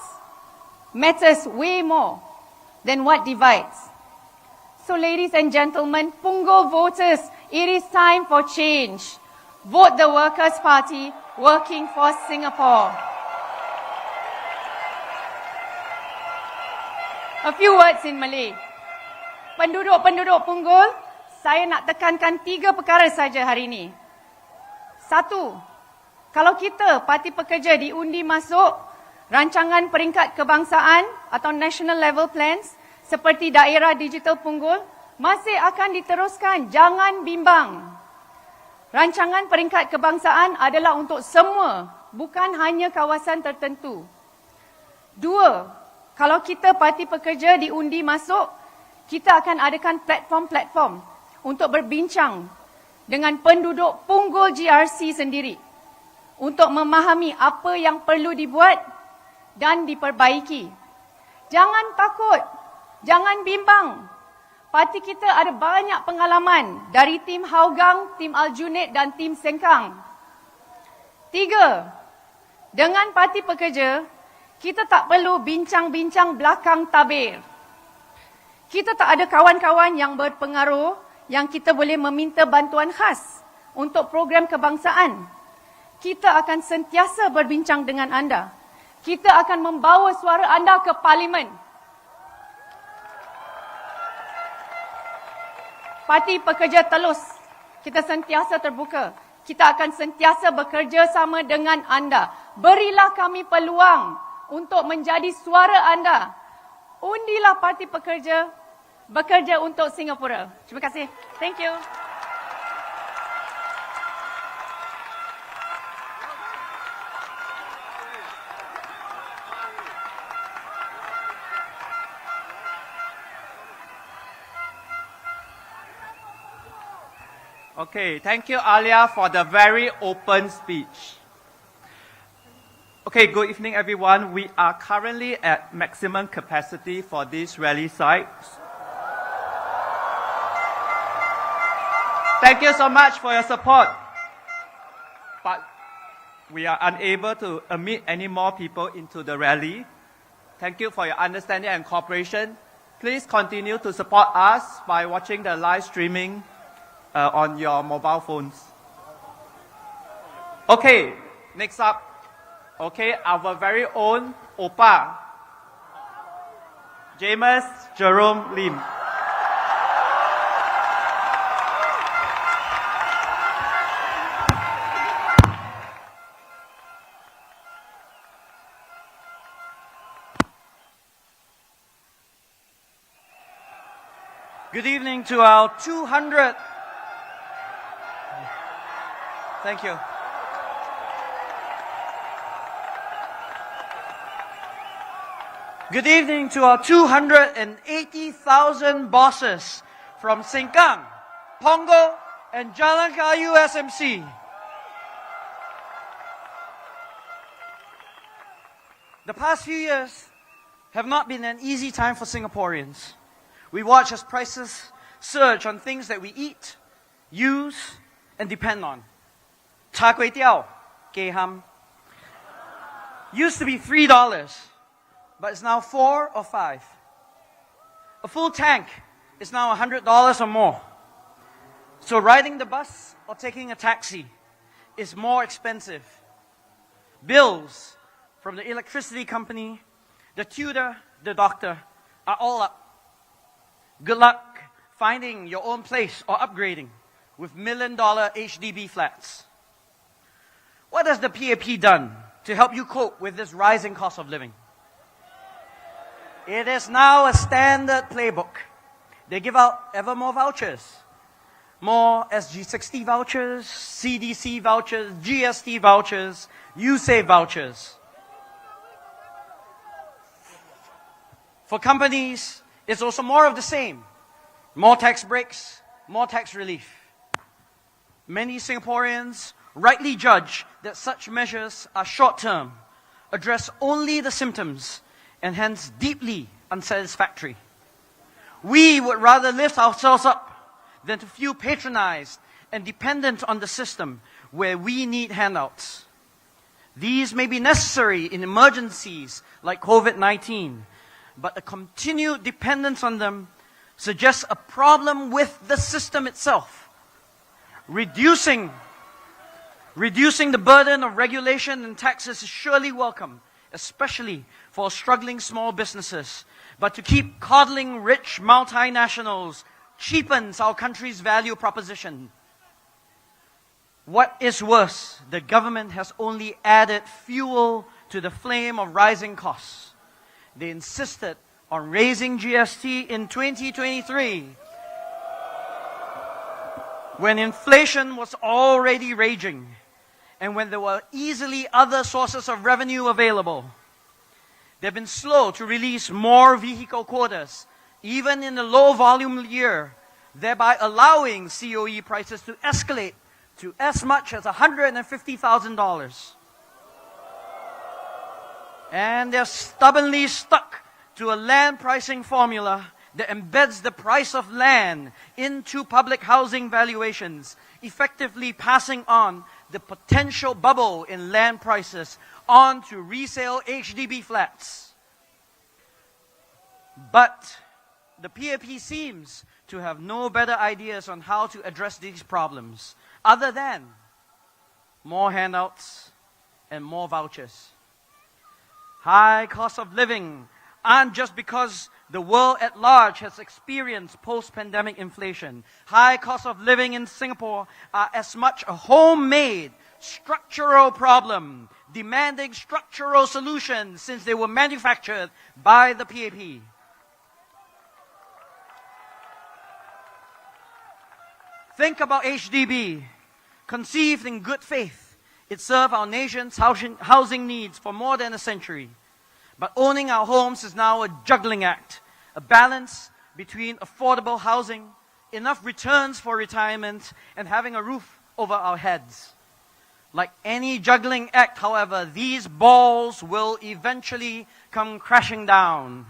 matters way more than what divides. So ladies and gentlemen, Punggol voters, it is time for change. Vote the Workers' Party, working for Singapore. A few words in Malay. Penduduk-penduduk Punggol, saya nak tekankan 3 perkara saja hari ini. 1, kalau kita Parti Pekerja diundi masuk rancangan peringkat kebangsaan atau national level plans seperti daerah digital Punggol, masih akan diteruskan. Jangan bimbang. Rancangan peringkat kebangsaan adalah untuk semua, bukan hanya kawasan tertentu. 2, kalau kita Parti Pekerja diundi masuk, kita akan adakan platform-platform untuk berbincang dengan penduduk Punggol GRC sendiri untuk memahami apa yang perlu dibuat dan diperbaiki. Jangan takut, jangan bimbang. Parti kita ada banyak pengalaman dari tim Hougang, tim Aljunied dan tim Sengkang. 3, dengan Parti Pekerja, kita tak perlu bincang-bincang belakang tabir. Kita tak ada kawan-kawan yang berpengaruh yang kita boleh meminta bantuan khas untuk program kebangsaan. Kita akan sentiasa berbincang dengan anda. Kita akan membawa suara anda ke Parlimen. Parti Pekerja Telus, kita sentiasa terbuka. Kita akan sentiasa bekerja sama dengan anda. Berilah kami peluang untuk menjadi suara anda. Undilah Parti Pekerja, bekerja untuk Singapura. Terima kasih. Thank you. Okay, thank you, Alia, for the very open speech. Okay, good evening, everyone. We are currently at maximum capacity for this rally site. Thank you so much for your support. But we are unable to admit any more people into the rally. Thank you for your understanding and cooperation. Please continue to support us by watching the live streaming on your mobile phones. Okay, next up. Okay, our very own Opa, James Jerome Lim. Good evening to our 200. Thank you. Good evening to our 280,000 bosses from Sengkang, Punggol, and Jalan Kayu SMC. The past few years have not been an easy time for Singaporeans. We watch as prices surge on things that we eat, use, and depend on. Char kway teow, kay ham, used to be $3, but it's now $4 or $5. A full tank is now $100 or more. So riding the bus or taking a taxi is more expensive. Bills from the electricity company, the tutor, the doctor are all up. Good luck finding your own place or upgrading with $1 million HDB flats. What has the PAP done to help you cope with this rising cost of living? It is now a standard playbook. They give out ever more vouchers. More SG60 vouchers, CDC vouchers, GST vouchers, USAVE vouchers. For companies, it's also more of the same. More tax breaks, more tax relief. Many Singaporeans rightly judge that such measures are short-term, address only the symptoms, and hence deeply unsatisfactory. We would rather lift ourselves up than to feel patronized and dependent on the system where we need handouts. These may be necessary in emergencies like COVID-19, but a continued dependence on them suggests a problem with the system itself. Reducing the burden of regulation and taxes is surely welcome, especially for struggling small businesses. But to keep coddling rich multinationals cheapens our country's value proposition. What is worse, the government has only added fuel to the flame of rising costs. They insisted on raising GST in 2023 when inflation was already raging and when there were easily other sources of revenue available. They've been slow to release more vehicle quotas, even in a low-volume year, thereby allowing COE prices to escalate to as much as $150,000. And they're stubbornly stuck to a land pricing formula that embeds the price of land into public housing valuations, effectively passing on the potential bubble in land prices onto resale HDB flats. But the PAP seems to have no better ideas on how to address these problems other than more handouts and more vouchers. High cost of living aren't just because the world at large has experienced post-pandemic inflation. High cost of living in Singapore are as much a homemade structural problem, demanding structural solutions since they were manufactured by the PAP. Think about HDB. Conceived in good faith, it served our nation's housing needs for more than a century. But owning our homes is now a juggling act, a balance between affordable housing, enough returns for retirement, and having a roof over our heads. Like any juggling act, however, these balls will eventually come crashing down.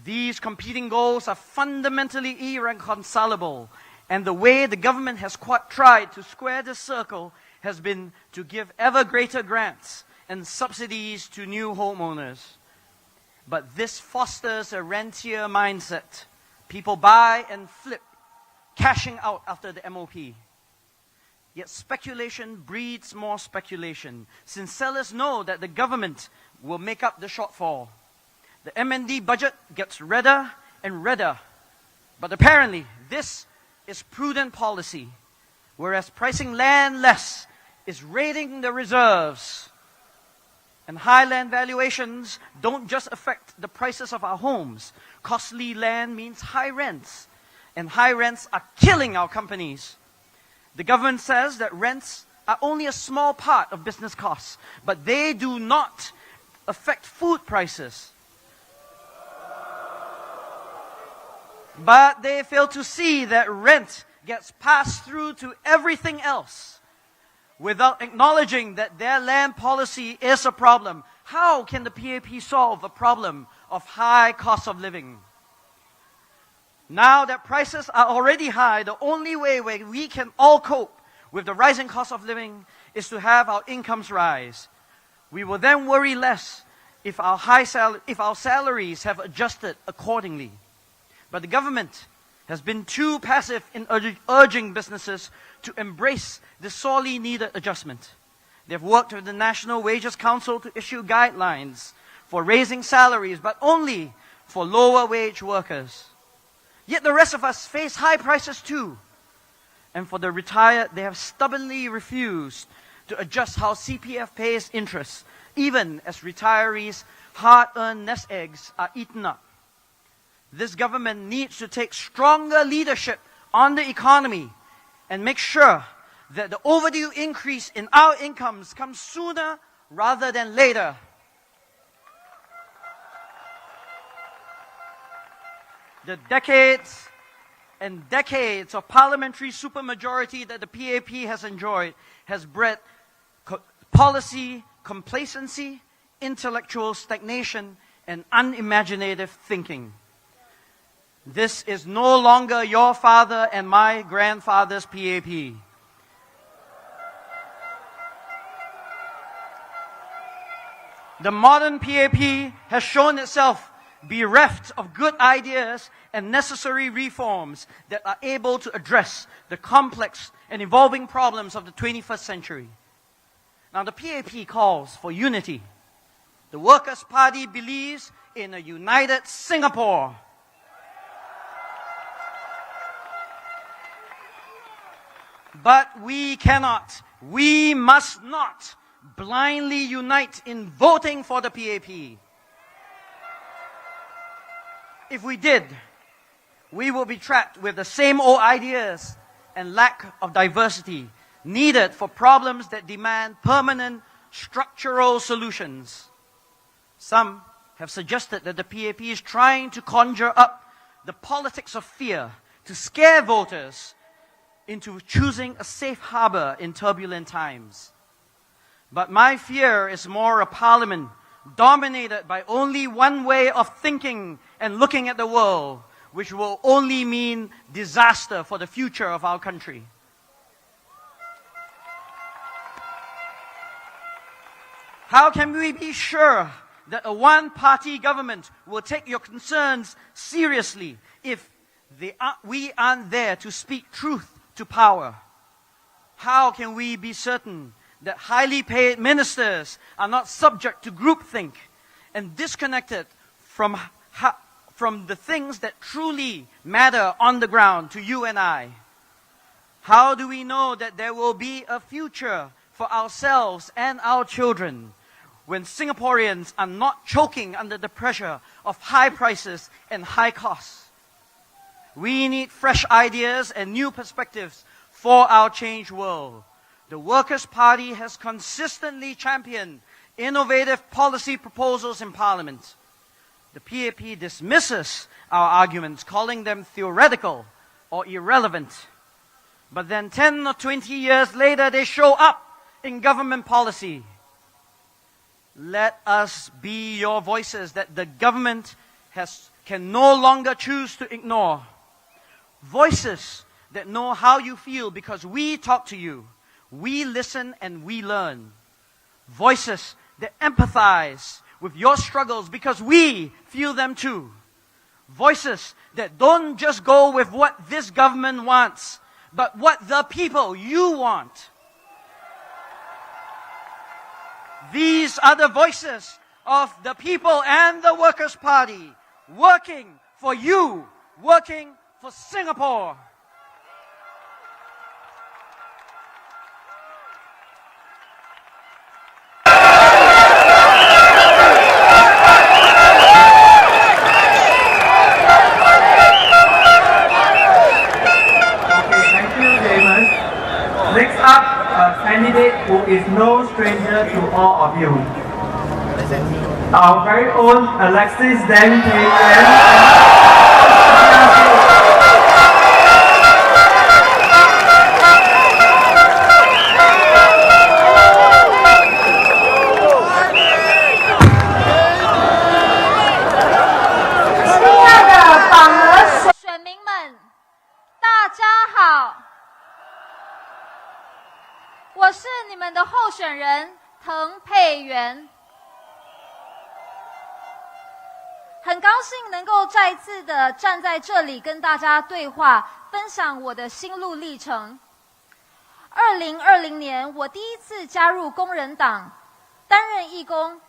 These competing goals are fundamentally irreconcilable, and the way the government has tried to square this circle has been to give ever greater grants and subsidies to new homeowners. But this fosters a rentier mindset. People buy and flip, cashing out after the MOP. Yet speculation breeds more speculation, since sellers know that the government will make up the shortfall. The MND budget gets redder and redder. But apparently, this is prudent policy, whereas pricing land less is raiding the reserves. And high land valuations don't just affect the prices of our homes. Costly land means high rents, and high rents are killing our companies. The government says that rents are only a small part of business costs, but they do not affect food prices. But they fail to see that rent gets passed through to everything else without acknowledging that their land policy is a problem. How can the PAP solve the problem of high cost of living? Now that prices are already high, the only way we can all cope with the rising cost of living is to have our incomes rise. We will then worry less if our salaries have adjusted accordingly. But the government has been too passive in urging businesses to embrace the sorely needed adjustment. They've worked with the National Wages Council to issue guidelines for raising salaries, but only for lower wage workers. Yet the rest of us face high prices too. And for the retired, they have stubbornly refused to adjust how CPF pays interest, even as retirees' hard-earned nest eggs are eaten up. This government needs to take stronger leadership on the economy and make sure that the overdue increase in our incomes comes sooner rather than later. The decades and decades of parliamentary supermajority that the PAP has enjoyed has bred policy complacency, intellectual stagnation, and unimaginative thinking. This is no longer your father and my grandfather's PAP. The modern PAP has shown itself bereft of good ideas and necessary reforms that are able to address the complex and evolving problems of the 21st century. Now, the PAP calls for unity. The Workers' Party believes in a united Singapore. But we cannot, we must not blindly unite in voting for the PAP. If we did, we will be trapped with the same old ideas and lack of diversity needed for problems that demand permanent structural solutions. Some have suggested that the PAP is trying to conjure up the politics of fear to scare voters into choosing a safe harbor in turbulent times. But my fear is more a parliament dominated by only one way of thinking and looking at the world, which will only mean disaster for the future of our country. How can we be sure that a one-party government will take your concerns seriously if we aren't there to speak truth to power? How can we be certain that highly paid ministers are not subject to groupthink and disconnected from the things that truly matter on the ground to you and I? How do we know that there will be a future for ourselves and our children when Singaporeans are not choking under the pressure of high prices and high costs? We need fresh ideas and new perspectives for our changed world. The Workers' Party has consistently championed innovative policy proposals in Parliament. The PAP dismisses our arguments, calling them theoretical or irrelevant. But then 10 or 20 years later, they show up in government policy. Let us be your voices that the government can no longer choose to ignore. Voices that know how you feel because we talk to you. We listen and we learn. Voices that empathize with your struggles because we feel them too. Voices that don't just go with what this government wants, but what the people you want. These are the voices of the people and the Workers' Party, working for you, working for Singapore. Next up, a candidate who is no stranger to all of you. Our very own Alexis Deng Pei.候选人滕佩元，很高兴能够再一次的站在这里跟大家对话，分享我的心路历程。2020年，我第一次加入工人党，担任义工，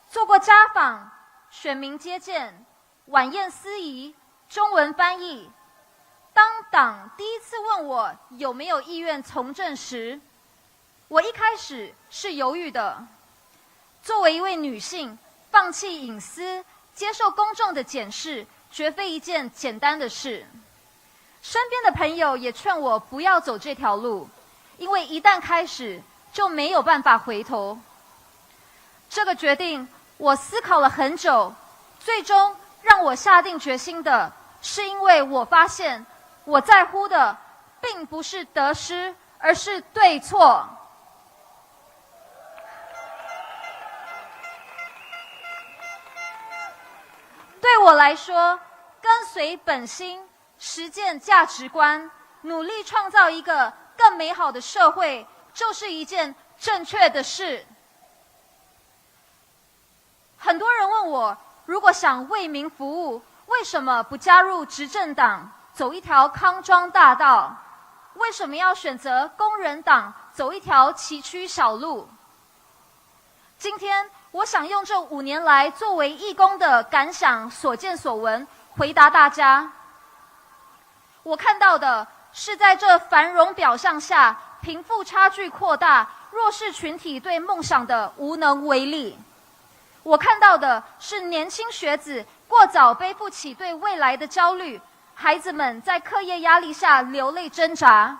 做过家访、选民接见、晚宴司仪、中文翻译、当党第一次问我有没有意愿从政时，我一开始是犹豫的。作为一位女性，放弃隐私，接受公众的检视，绝非一件简单的事。身边的朋友也劝我不要走这条路，因为一旦开始，就没有办法回头。这个决定，我思考了很久，最终让我下定决心的，是因为我发现，我在乎的并不是得失，而是对错。对我来说，跟随本心，实践价值观，努力创造一个更美好的社会，就是一件正确的事。很多人问我，如果想为民服务，为什么不加入执政党，走一条康庄大道？为什么要选择工人党，走一条崎岖小路？今天，我想用这5年来作为义工的感想、所见所闻，回答大家。我看到的是，在这繁荣表象下，贫富差距扩大，弱势群体对梦想的无能为力。我看到的是年轻学子过早背负起对未来的焦虑，孩子们在课业压力下流泪挣扎。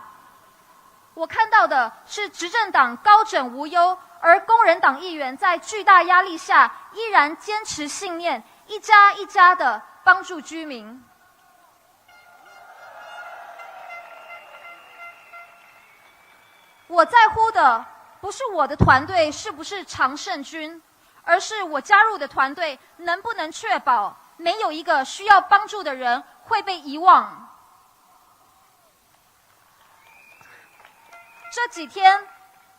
我看到的是执政党高枕无忧，而工人党议员在巨大压力下依然坚持信念，一家一家的帮助居民。我在乎的不是我的团队是不是常胜军，而是我加入的团队能不能确保没有一个需要帮助的人会被遗忘。这几天，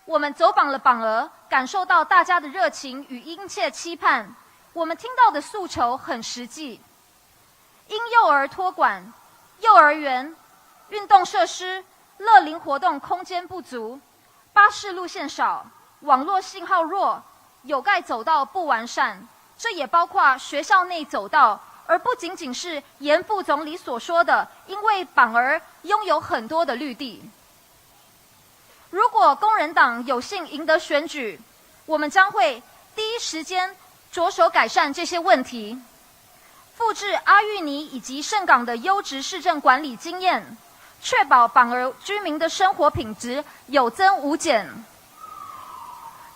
我们走访了榜鹅，感受到大家的热情与殷切期盼。我们听到的诉求很实际：婴幼儿托管、幼儿园、运动设施、乐龄活动空间不足，巴士路线少，网络信号弱，有盖走道不完善，这也包括学校内走道，而不仅仅是严副总理所说的，因为榜鹅拥有很多的绿地。如果工人党有幸赢得选举，我们将会第一时间着手改善这些问题，复制阿育尼以及盛港的优质市政管理经验，确保榜鹅居民的生活品质有增无减，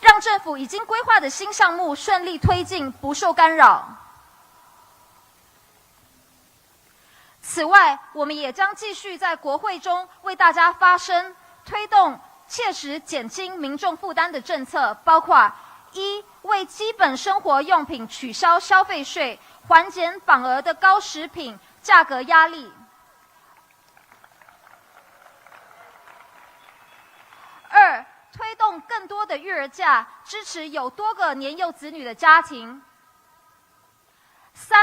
让政府已经规划的新项目顺利推进，不受干扰。此外，我们也将继续在国会中为大家发声，推动切实减轻民众负担的政策，包括1. 为基本生活用品取消消费税，缓解榜鹅的高食品价格压力； 2. 推动更多的育儿假，支持有多个年幼子女的家庭； 3.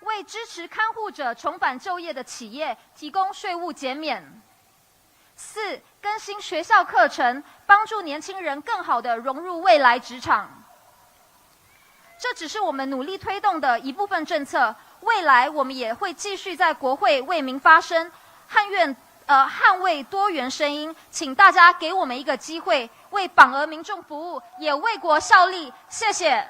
为支持看护者重返就业的企业提供税务减免； 4. 更新学校课程，帮助年轻人更好地融入未来职场。这只是我们努力推动的一部分政策，未来我们也会继续在国会为民发声，捍卫多元声音，请大家给我们一个机会，为榜鹅民众服务，也为国效力。谢谢。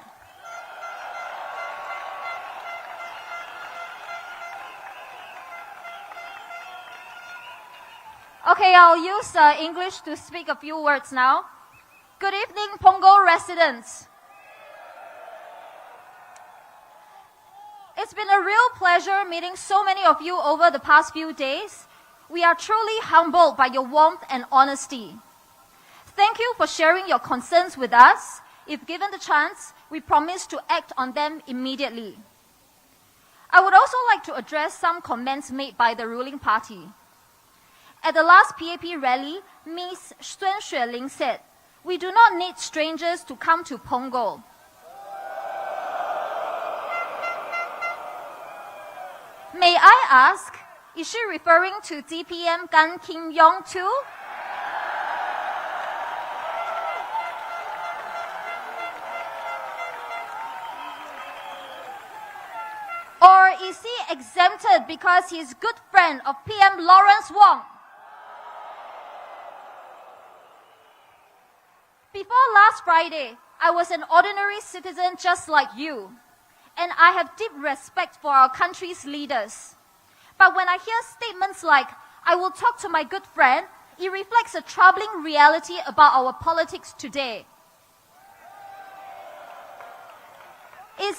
Okay, I'll use English to speak a few words now. Good evening, Punggol residents. It's been a real pleasure meeting so many of you over the past few days. We are truly humbled by your warmth and honesty. Thank you for sharing your concerns with us. If given the chance, we promise to act on them immediately. I would also like to address some comments made by the ruling party. At the last PAP rally, Ms. Sun Xueling said, "We do not need strangers to come to Punggol." May I ask, is she referring to DPM Gan Kim Yong too? Or is he exempted because he's good friends friend of PM Lawrence Wong. Before last Friday, I was an ordinary citizen just like you, and I have deep respect for our country's leaders. But when I hear statements like, I will talk to my good friend, it reflects a troubling reality about our politics today. Is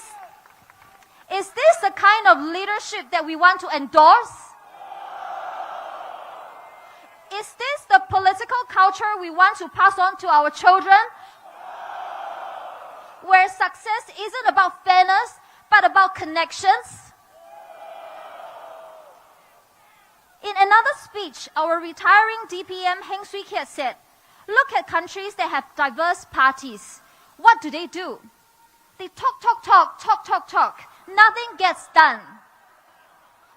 this the kind of leadership that we want to endorse? Is this the political culture we want to pass on to our children? Where success isn't about fairness, but about connections? In another speech, our retiring DPM Heng Swee Keat said, look at countries that have diverse parties. What do? They talk. Nothing gets done.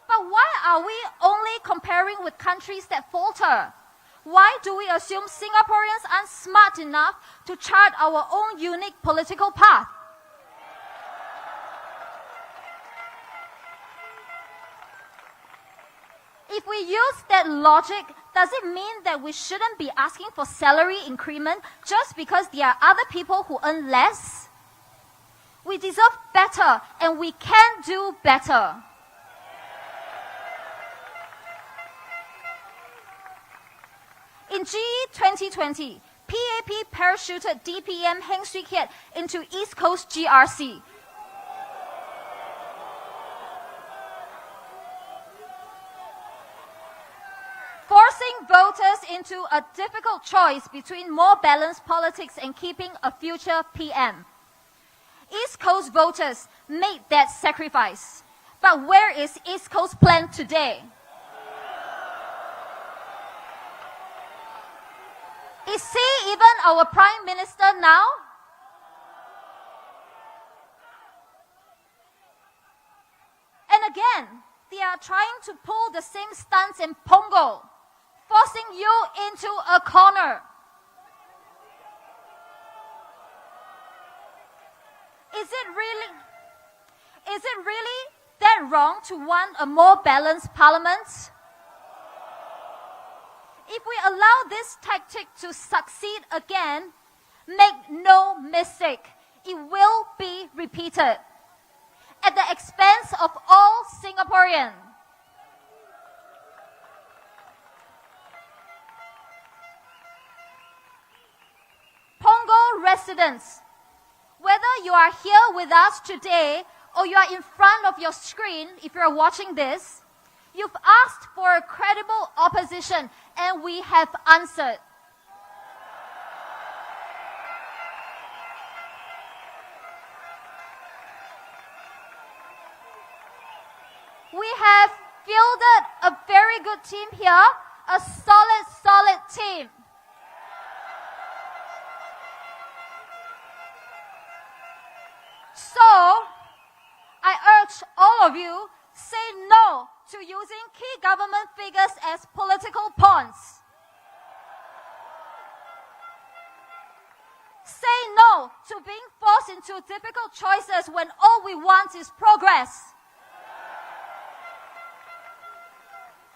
But why are we only comparing with countries that falter? Why do we assume Singaporeans aren't smart enough to chart our own unique political path? If we use that logic, does it mean that we shouldn't be asking for salary increment just because there are other people who earn less? We deserve better, and we can do better. In GE2020, PAP parachuted DPM Heng Swee Keat into East Coast GRC. Forcing voters into a difficult choice between more balanced politics and keeping a future PM. East Coast voters made that sacrifice. But where is East Coast plan today? Is he even our Prime Minister now? And again, they are trying to pull the same stunts in Punggol, forcing you into a corner. Is it really that wrong to want a more balanced parliament? If we allow this tactic to succeed again, make no mistake, it will be repeated at the expense of all Singaporeans. Punggol residents, whether you are here with us today or you are in front of your screen, if you are watching this, you've asked for a credible opposition, and we have answered. We have fielded a very good team here, a solid team. So, I urge all of you, say no to using key government figures as political pawns. Say no to being forced into difficult choices when all we want is progress.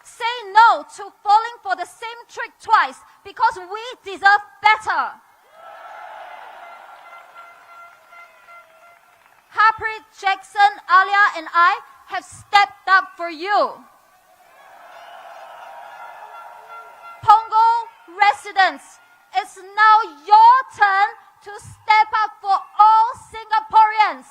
Say no to falling for the same trick twice because we deserve better. Harpreet, Jackson, Alia, and I have stepped up for you. Punggol residents, it's now your turn to step up for all Singaporeans.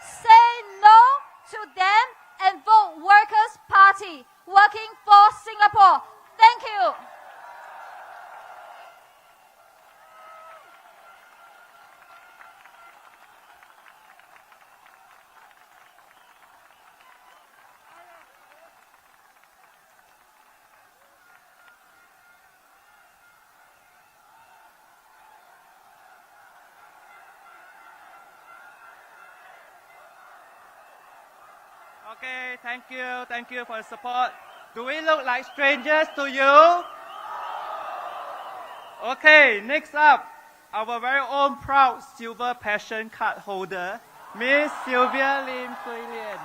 Say no to them and vote Workers' Party, working for Singapore. Thank you. Okay, thank you for the support. Do we look like strangers to you? Okay, next up, our very own proud silver passion card holder, Miss Sylvia Lim Kui Lian.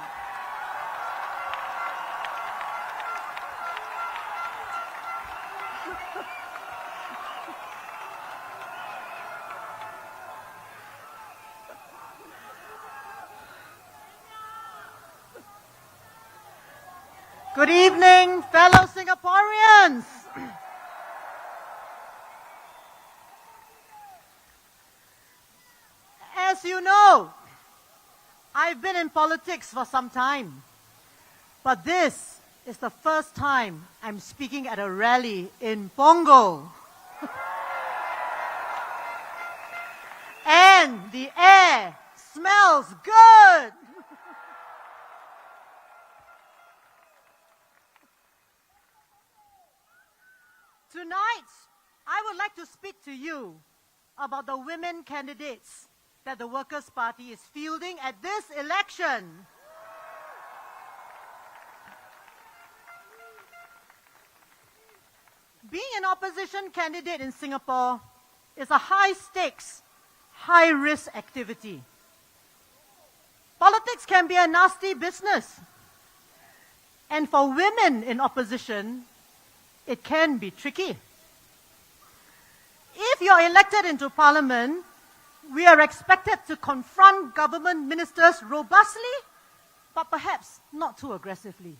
Good evening, fellow Singaporeans. As you know, I've been in politics for some time, but this is the first time I'm speaking at a rally in Punggol. And the air smells good. Tonight, I would like to speak to you about the women candidates that the Workers' Party is fielding at this election. Being an opposition candidate in Singapore is a high-stakes, high-risk activity. Politics can be a nasty business. And for women in opposition, it can be tricky. If you're elected into parliament, we are expected to confront government ministers robustly, but perhaps not too aggressively.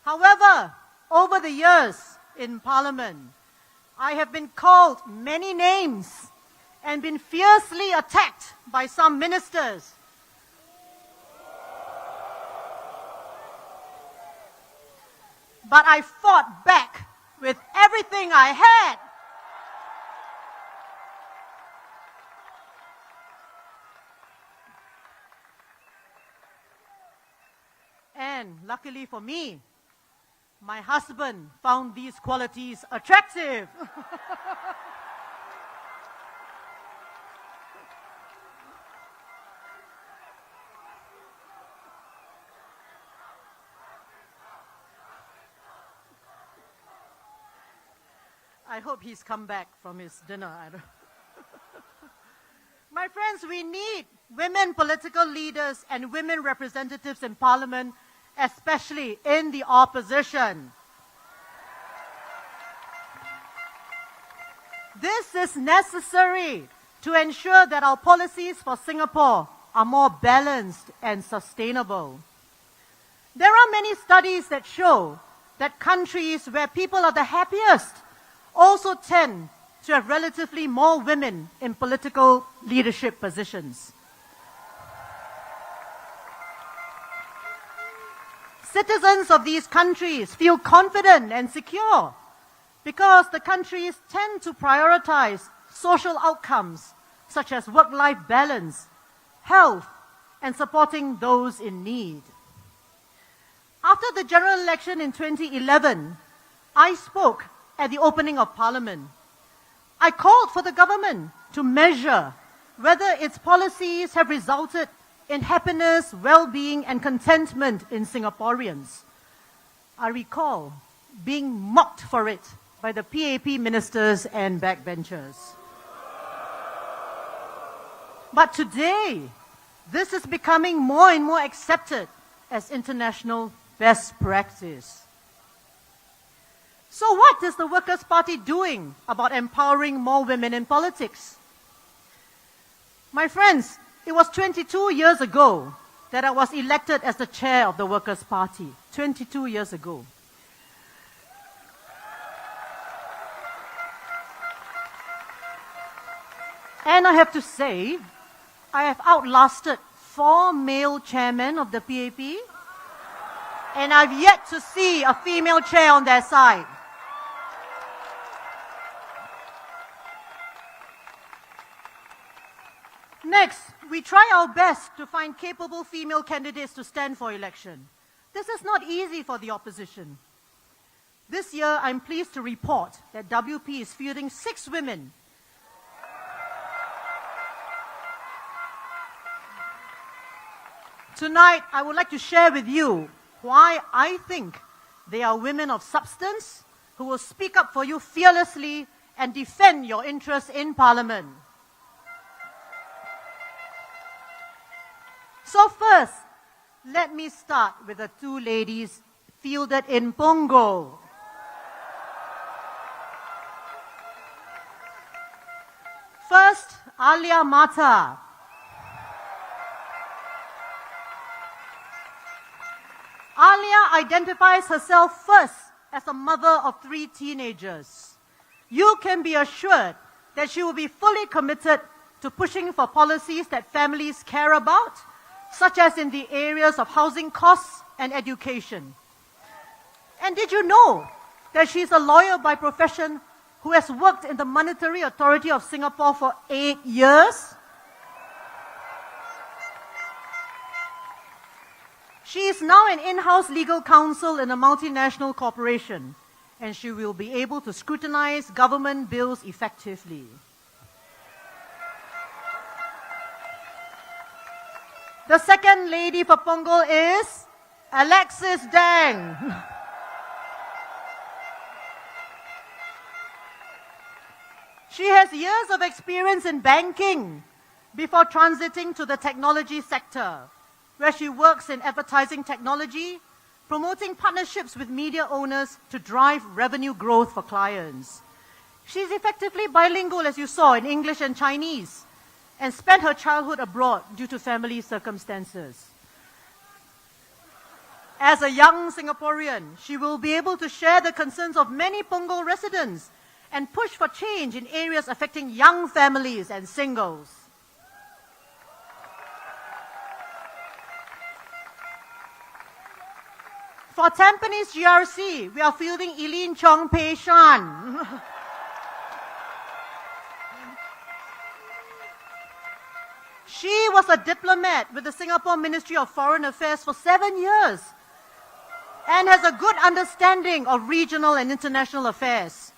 However, over the years in parliament, I have been called many names and been fiercely attacked by some ministers. But I fought back with everything I had. And luckily for me, my husband found these qualities attractive. I hope he's come back from his dinner. My friends, we need women political leaders and women representatives in parliament, especially in the opposition. This is necessary to ensure that our policies for Singapore are more balanced and sustainable. There are many studies that show that countries where people are the happiest also tend to have relatively more women in political leadership positions. Citizens of these countries feel confident and secure because the countries tend to prioritize social outcomes such as work-life balance, health, and supporting those in need. After the general election in 2011, I spoke at the opening of Parliament. I called for the government to measure whether its policies have resulted in happiness, well-being, and contentment in Singaporeans. I recall being mocked for it by the PAP ministers and backbenchers. But today, this is becoming more and more accepted as international best practice. So what is the Workers' Party doing about empowering more women in politics? My friends, it was 22 years ago that I was elected as the chair of the Workers' Party. 22 years ago. And I have to say, I have outlasted 4 male chairmen of the PAP, and I've yet to see a female chair on their side. Next, we try our best to find capable female candidates to stand for election. This is not easy for the opposition. This year, I'm pleased to report that WP is fielding 6 women. Tonight, I would like to share with you why I think they are women of substance who will speak up for you fearlessly and defend your interests in Parliament. So first, let me start with the two ladies fielded in Punggol. First, Alia Mata. Alia identifies herself first as a mother of 3 teenagers. You can be assured that she will be fully committed to pushing for policies that families care about, such as in the areas of housing costs and education. And did you know that she's a lawyer by profession who has worked in the Monetary Authority of Singapore for 8 years? She is now an in-house legal counsel in a multinational corporation, and she will be able to scrutinize government bills effectively. The second lady for Punggol is Alexis Dang. She has years of experience in banking before transiting to the technology sector, where she works in advertising technology, promoting partnerships with media owners to drive revenue growth for clients. She's effectively bilingual, as you saw, in English and Chinese, and spent her childhood abroad due to family circumstances. As a young Singaporean, she will be able to share the concerns of many Punggol residents and push for change in areas affecting young families and singles. For Tampines GRC, we are fielding Eileen Chong Pei Shan. She was a diplomat with the Singapore Ministry of Foreign Affairs for 7 years and has a good understanding of regional and international affairs.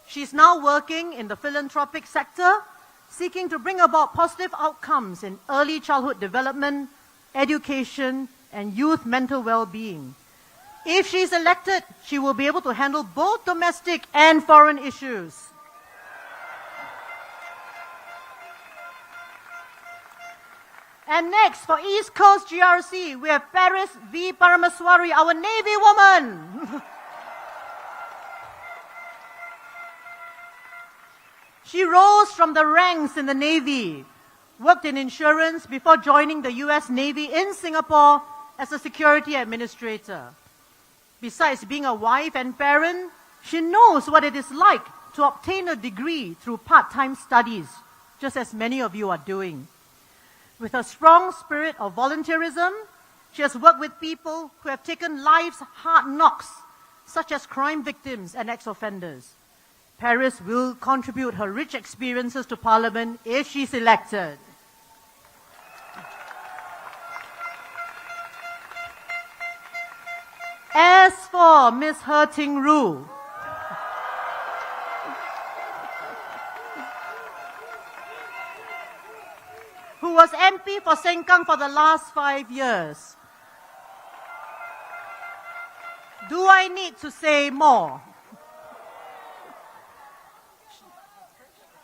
She's now working in the philanthropic sector, seeking to bring about positive outcomes in early childhood development, education, and youth mental well-being. If she's elected, she will be able to handle both domestic and foreign issues. And next, for East Coast GRC, we have Paris V. Paramaswari, our Navy woman. She rose from the ranks in the Navy, worked in insurance before joining the US Navy in Singapore as a security administrator. Besides being a wife and parent, she knows what it is like to obtain a degree through part-time studies, just as many of you are doing. With a strong spirit of volunteerism, she has worked with people who have taken life's hard knocks, such as crime victims and ex-offenders. Paris will contribute her rich experiences to Parliament if she's elected. As for Ms. He Ting Ru, who was MP for Sengkang for the last 5 years, do I need to say more?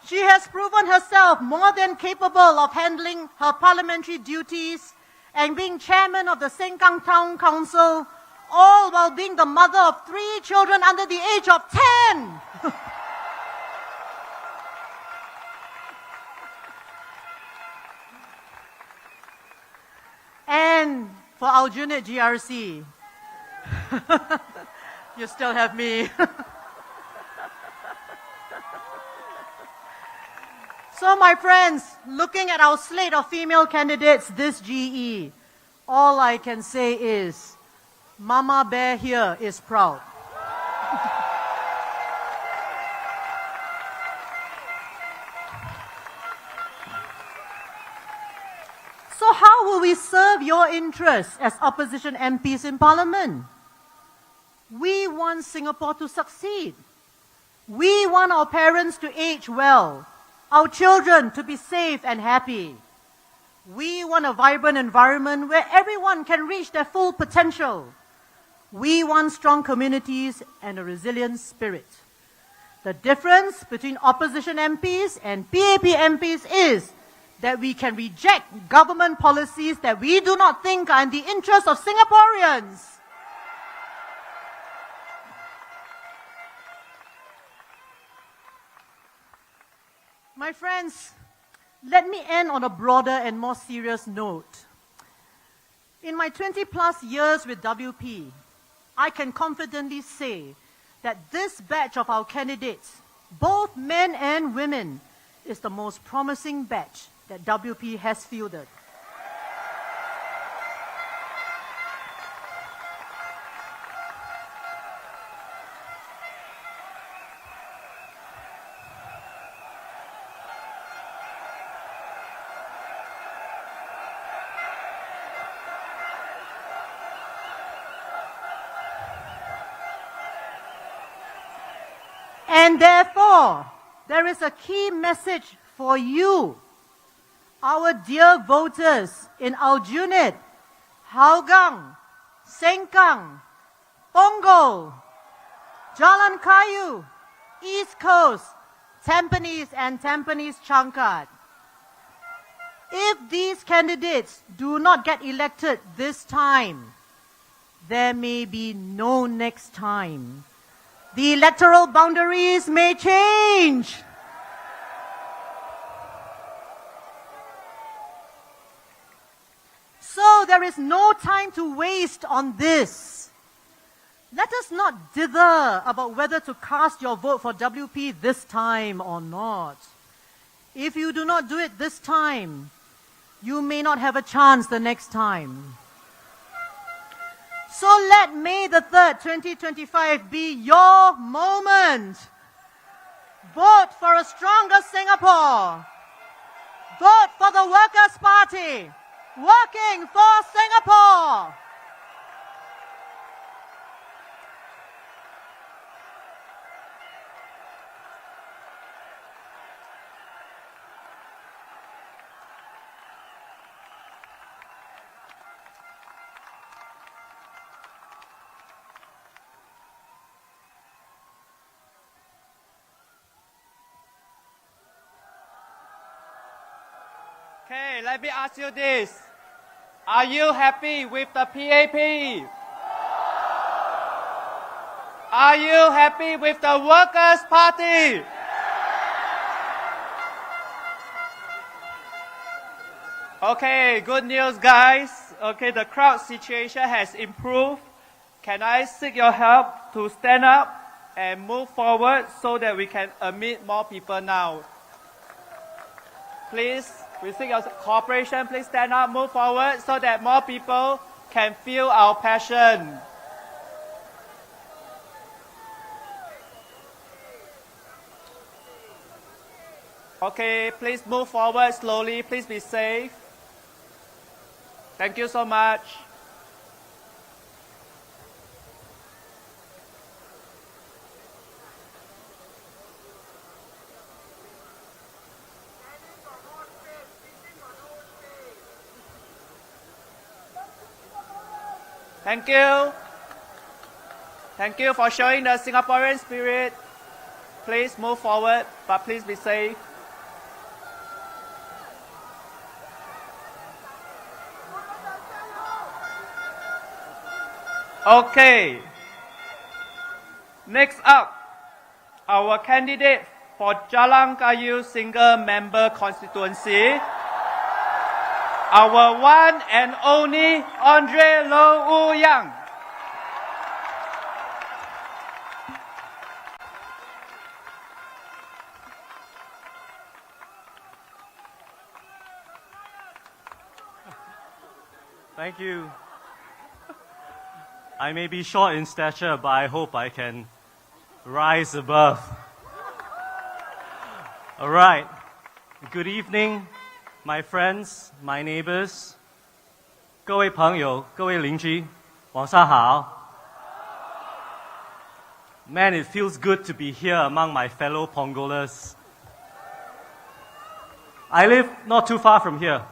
She has proven herself more than capable of handling her parliamentary duties and being chairman of the Sengkang Town Council, all while being the mother of 3 children under the age of 10. And for Aljunied GRC, you still have me. So my friends, looking at our slate of female candidates this GE, all I can say is, Mama Bear here is proud. So how will we serve your interests as opposition MPs in Parliament? We want Singapore to succeed. We want our parents to age well, our children to be safe and happy. We want a vibrant environment where everyone can reach their full potential. We want strong communities and a resilient spirit. The difference between opposition MPs and PAP MPs is that we can reject government policies that we do not think are in the interest of Singaporeans. My friends, let me end on a broader and more serious note. In my 20+ years with WP, I can confidently say that this batch of our candidates, both men and women, is the most promising batch that WP has fielded. And therefore, there is a key message for you, our dear voters in Aljunied, Hougang, Sengkang, Punggol, Jalan Kayu, East Coast, Tampines and Tampines Changkat. If these candidates do not get elected this time, there may be no next time. The electoral boundaries may change. So there is no time to waste on this. Let us not dither about whether to cast your vote for WP this time or not. If you do not do it this time, you may not have a chance the next time. So let May the 3rd, 2025 be your moment. Vote for a stronger Singapore. Vote for the Workers' Party, working for Singapore. Okay, let me ask you this. Are you happy with the PAP? Are you happy with the Workers' Party? Okay, good news, guys. Okay, the crowd situation has improved. Can I seek your help to stand up and move forward so that we can admit more people now? Please, we seek your cooperation. Please stand up, move forward so that more people can feel our passion. Okay, please move forward slowly. Please be safe. Thank you so much. Thank you. Thank you for showing the Singaporean spirit. Please move forward, but please be safe. Okay. Next up, our candidate for Jalan Kayu single member constituency, our one and only Andre Low Yang. Thank you. I may be short in stature, but I hope I can rise above. All right. Good evening, my friends, my neighbors. 各位朋友，各位邻居，晚上好。Man, it feels good to be here among my fellow Pongolers. I live not too far from here,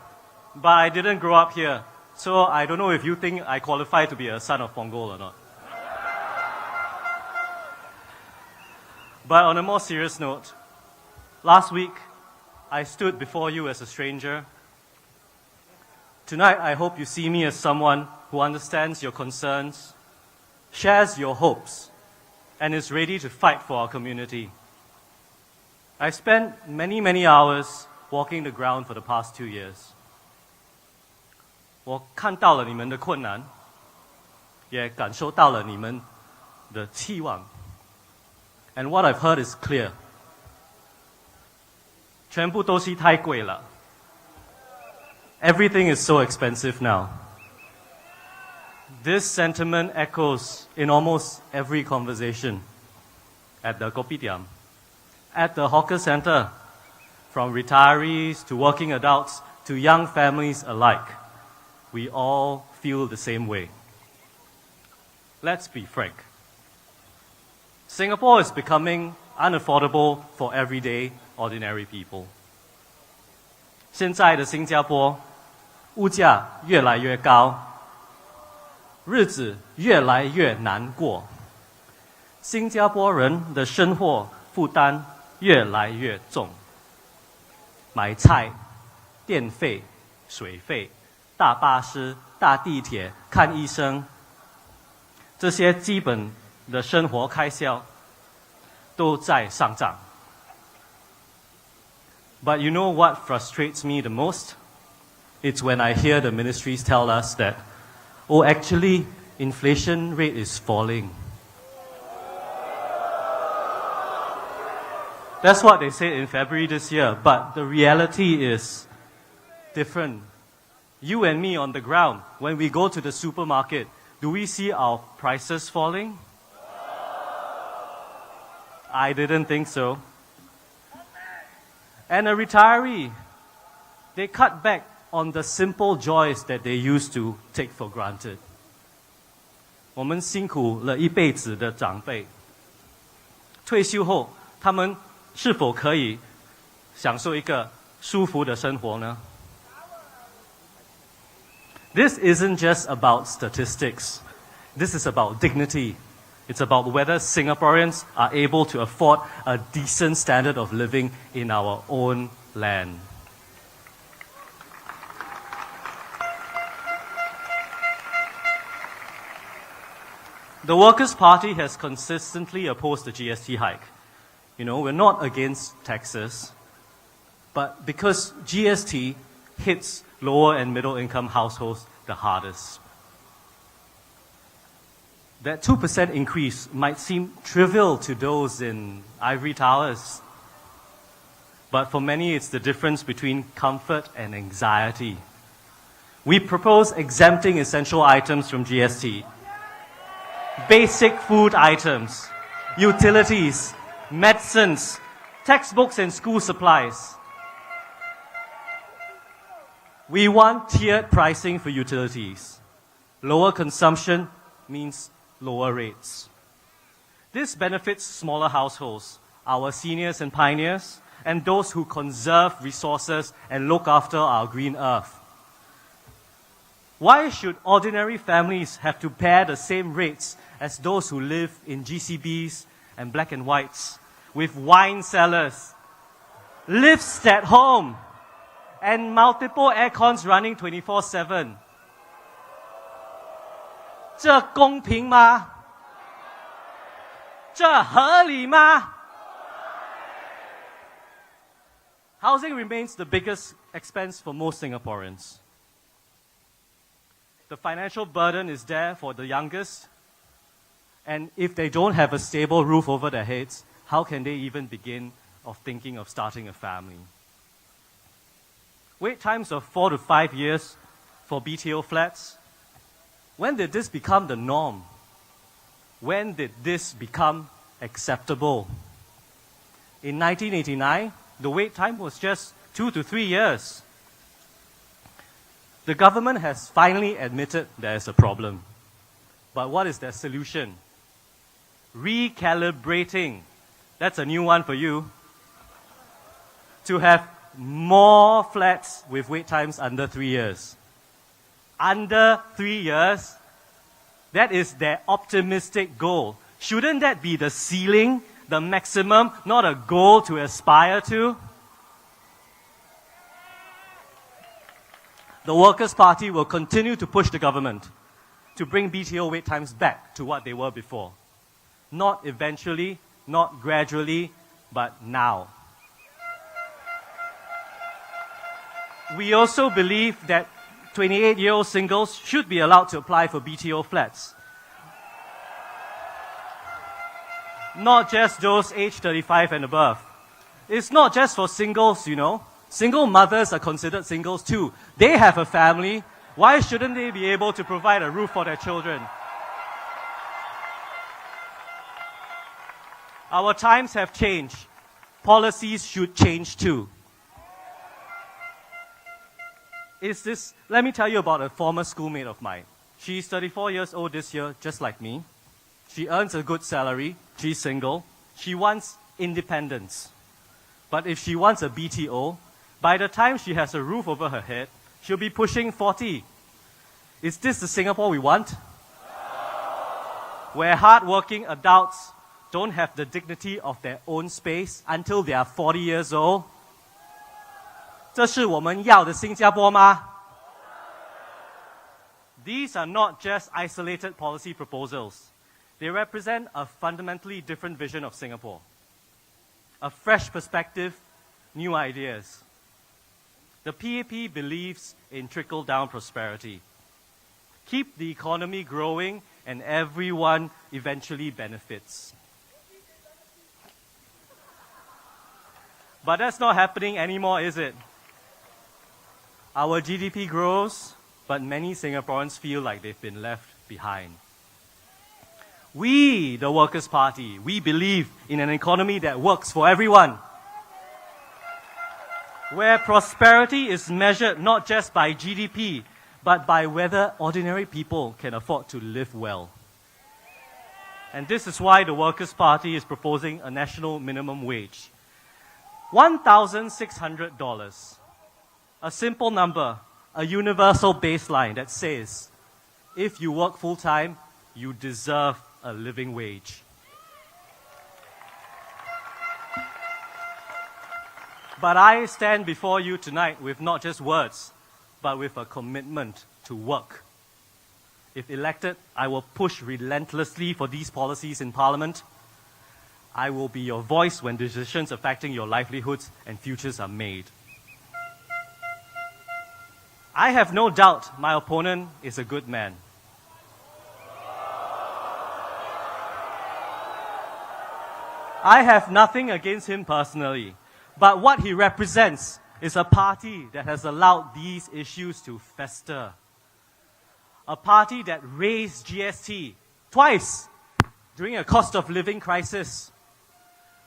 but I didn't grow up here. So I don't know if you think I qualify to be a son of Punggol or not. But on a more serious note, last week I stood before you as a stranger. Tonight I hope you see me as someone who understands your concerns, shares your hopes, and is ready to fight for our community. I spent many hours walking the ground for the past 2 years. 我看到了你们的困难，也感受到了你们的期望。And what I've heard is clear. 全部东西太贵了。Everything is so expensive now. This sentiment echoes in almost every conversation. At the kopitiam, at the hawker center, from retirees to working adults to young families alike, we all feel the same way. Let's be frank. Singapore is becoming unaffordable for everyday, ordinary people. 现在的新加坡，物价越来越高，日子越来越难过，新加坡人的生活负担越来越重。买菜、电费、水费、大巴士、大地铁、看医生，这些基本的生活开销都在上涨。But you know what frustrates me the most? It's when I hear the ministries tell us that, oh, actually, inflation rate is falling. That's what they said in February this year, but the reality is different. You and me on the ground, when we go to the supermarket, do we see our prices falling? I didn't think so. And a retiree, they cut back on the simple joys that they used to take for granted. 我们辛苦了一辈子的长辈，退休后，他们是否可以享受一个舒服的生活呢？ This isn't just about statistics. This is about dignity. It's about whether Singaporeans are able to afford a decent standard of living in our own land. The Workers' Party has consistently opposed the GST hike. You know, we're not against taxes, but because GST hits lower and middle income households the hardest. That 2% increase might seem trivial to those in ivory towers, but for many it's the difference between comfort and anxiety. We propose exempting essential items from GST. Basic food items, utilities, medicines, textbooks and school supplies. We want tiered pricing for utilities. Lower consumption means lower rates. This benefits smaller households, our seniors and pioneers, and those who conserve resources and look after our green earth. Why should ordinary families have to bear the same rates as those who live in GCBs and black and whites, with wine cellars, lifts at home, and multiple aircons running 24/7? 这公平吗？这合理吗？ Housing remains the biggest expense for most Singaporeans. The financial burden is there for the youngest, and if they don't have a stable roof over their heads, how can they even begin of thinking of starting a family? Wait times of 4 to 5 years for BTO flats. When did this become the norm? When did this become acceptable? In 1989, the wait time was just 2 to 3 years. The government has finally admitted there is a problem. But what is their solution? Recalibrating. That's a new one for you. To have more flats with wait times under 3 years. Under 3 years, that is their optimistic goal. Shouldn't that be the ceiling, the maximum, not a goal to aspire to? The Workers' Party will continue to push the government to bring BTO wait times back to what they were before. Not eventually, not gradually, but now. We also believe that 28-year-old singles should be allowed to apply for BTO flats. Not just those aged 35 and above. It's not just for singles, you know. Single mothers are considered singles too. They have a family. Why shouldn't they be able to provide a roof for their children? Our times have changed. Policies should change too. Let me tell you about a former schoolmate of mine. She's 34 years old this year, just like me. She earns a good salary. She's single. She wants independence. But if she wants a BTO, by the time she has a roof over her head, she'll be pushing 40. Is this the Singapore we want? Where hardworking adults don't have the dignity of their own space until they are 40 years old? 这是我们要的新加坡吗? These are not just isolated policy proposals. They represent a fundamentally different vision of Singapore. A fresh perspective, new ideas. The PAP believes in trickle-down prosperity. Keep the economy growing and everyone eventually benefits. But that's not happening anymore, is it? Our GDP grows, but many Singaporeans feel like they've been left behind. We, the Workers' Party, we believe in an economy that works for everyone, where prosperity is measured not just by GDP, but by whether ordinary people can afford to live well. And this is why the Workers' Party is proposing a national minimum wage. $1,600. A simple number, a universal baseline that says, if you work full-time, you deserve a living wage. But I stand before you tonight with not just words, but with a commitment to work. If elected, I will push relentlessly for these policies in Parliament. I will be your voice when decisions affecting your livelihoods and futures are made. I have no doubt my opponent is a good man. I have nothing against him personally, but what he represents is a party that has allowed these issues to fester. A party that raised GST twice during a cost of living crisis.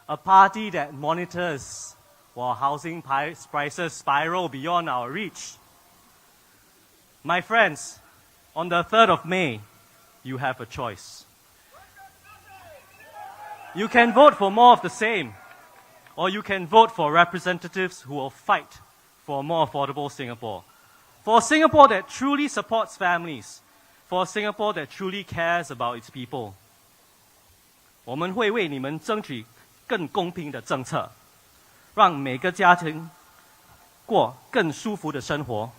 A party that monitors while housing prices spiral beyond our reach. My friends, on the 3rd of May, you have a choice. You can vote for more of the same, or you can vote for representatives who will fight for a more affordable Singapore. For a Singapore that truly supports families, for a Singapore that truly cares about its people. 我们会为你们争取更公平的政策，让每个家庭过更舒服的生活。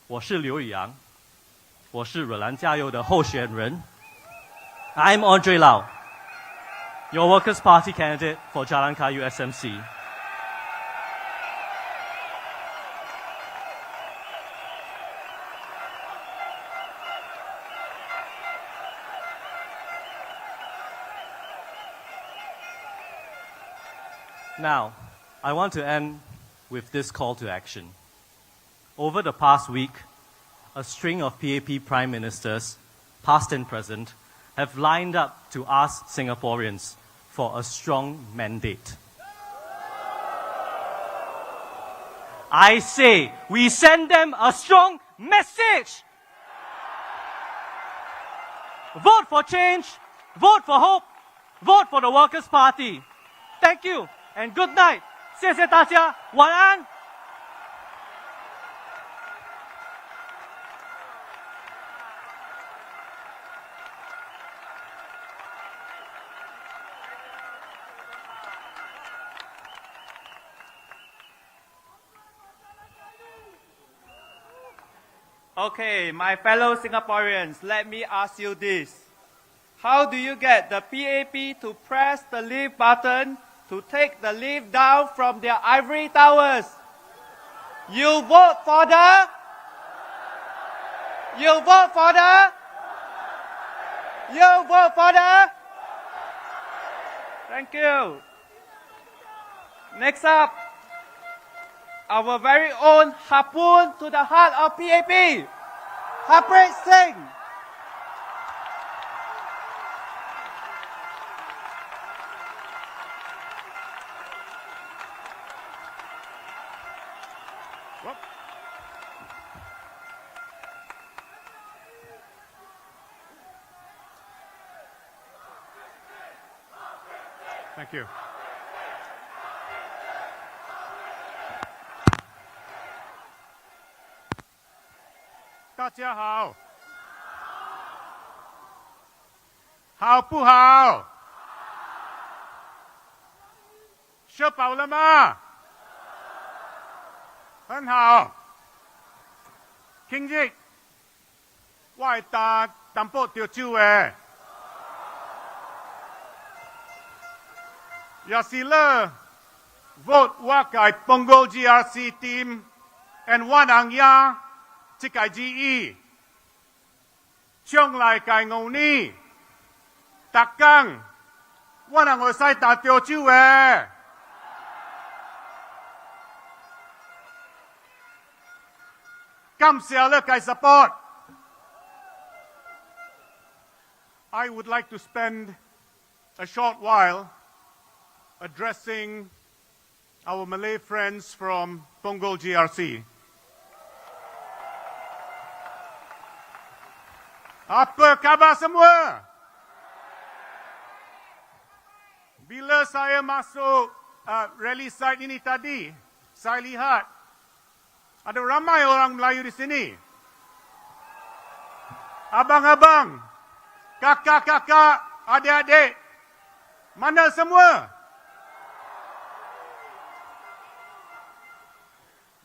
我是刘宇阳，我是惹兰加油的候选人。I'm Andre Lau, your Workers' Party candidate for Jalan Kayu SMC. Now, I want to end with this call to action. Over the past week, a string of PAP prime ministers, past and present, have lined up to ask Singaporeans for a strong mandate. I say, we send them a strong message. Vote for change, vote for hope, vote for the Workers' Party. Thank you and good night 谢谢大家，晚安。Okay, my fellow Singaporeans, let me ask you this. How do you get the PAP to press the leave button to take the leave down from their ivory towers? You vote for the? You vote for the? You vote for the? Thank you. Next up, our very own harpoon to the heart of PAP, Harpreet Singh. Thank you. Hao. 好不好？吃饱了吗？很好。今日我係打淡薄條蕉嘅，也是了 vote 我嘅 Punggol GRC team and 我能呀。即係 GE 將來嘅牛呢，特更我能我使打掉招嘅，感謝你嘅 support。I would like to spend a short while addressing our Malay friends from Punggol GRC. Apa khabar semua? Bila saya masuk rally site ini tadi, saya lihat ada ramai orang Melayu di sini. Abang-abang, kakak-kakak, adik-adik, mana semua?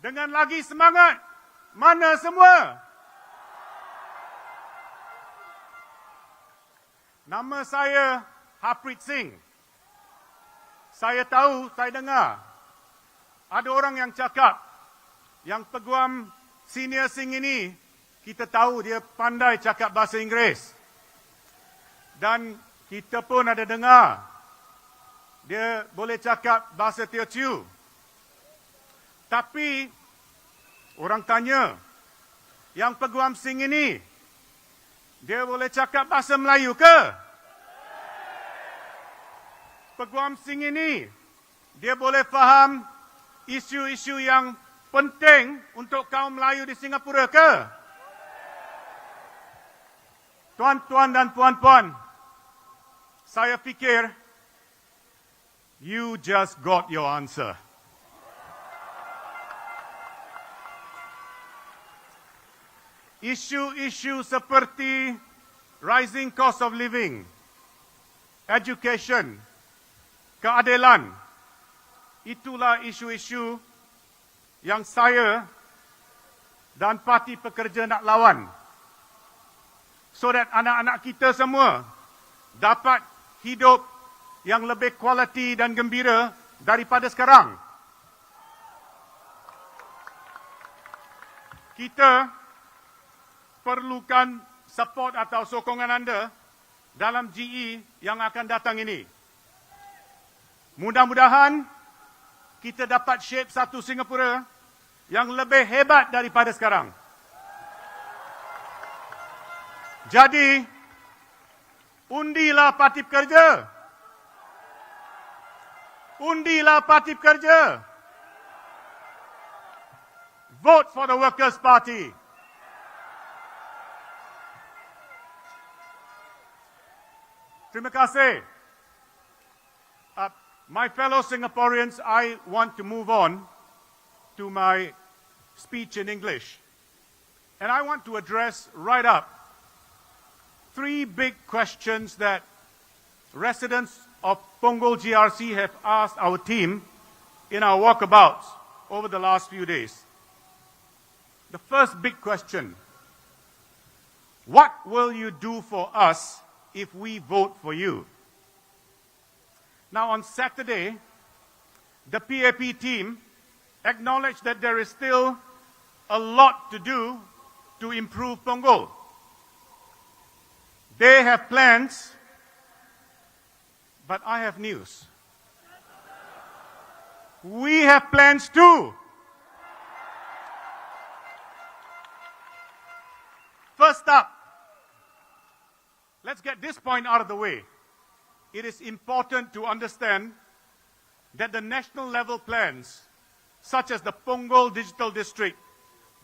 Dengan lagi semangat, mana semua? Nama saya Harpreet Singh. Saya tahu, saya dengar ada orang yang cakap yang peguam senior Singh ini, kita tahu dia pandai cakap bahasa Inggeris. Dan kita pun ada dengar dia boleh cakap bahasa Teochew. Tapi orang tanya, yang peguam Singh ini dia boleh cakap bahasa Melayu ke? Peguam Singh ini, dia boleh faham isu-isu yang penting untuk kaum Melayu di Singapura ke? Tuan-tuan dan puan-puan, saya fikir, you just got your answer. Isu-isu seperti rising cost of living, education, keadilan, itulah isu-isu yang saya dan Parti Pekerja nak lawan. So that anak-anak kita semua dapat hidup yang lebih kualiti dan gembira daripada sekarang. Kita perlukan support atau sokongan anda dalam GE yang akan datang ini. Mudah-mudahan kita dapat shape satu Singapura yang lebih hebat daripada sekarang. Jadi, undilah Parti Pekerja. Undilah Parti Pekerja. Vote for the Workers' Party. Terima kasih. My fellow Singaporeans, I want to move on to my speech in English. And I want to address right up 3 big questions that residents of Punggol GRC have asked our team in our walkabouts over the last few days. The first big question: what will you do for us if we vote for you? Now, on Saturday, the PAP team acknowledged that there is still a lot to do to improve Punggol. They have plans, but I have news. We have plans too. First up, let's get this point out of the way. It is important to understand that the national level plans, such as the Punggol Digital District,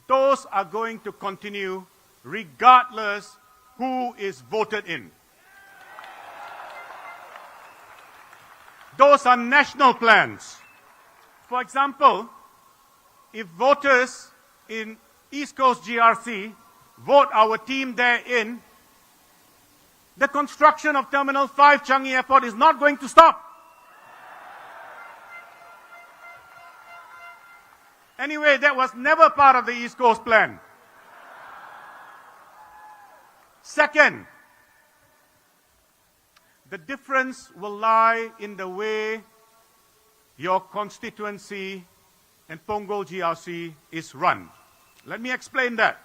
those are going to continue regardless who is voted in. Those are national plans. For example, if voters in East Coast GRC vote our team there in, the construction of Terminal 5 Changi Airport is not going to stop. Anyway, that was never part of the East Coast plan. Second, the difference will lie in the way your constituency and Punggol GRC is run. Let me explain that.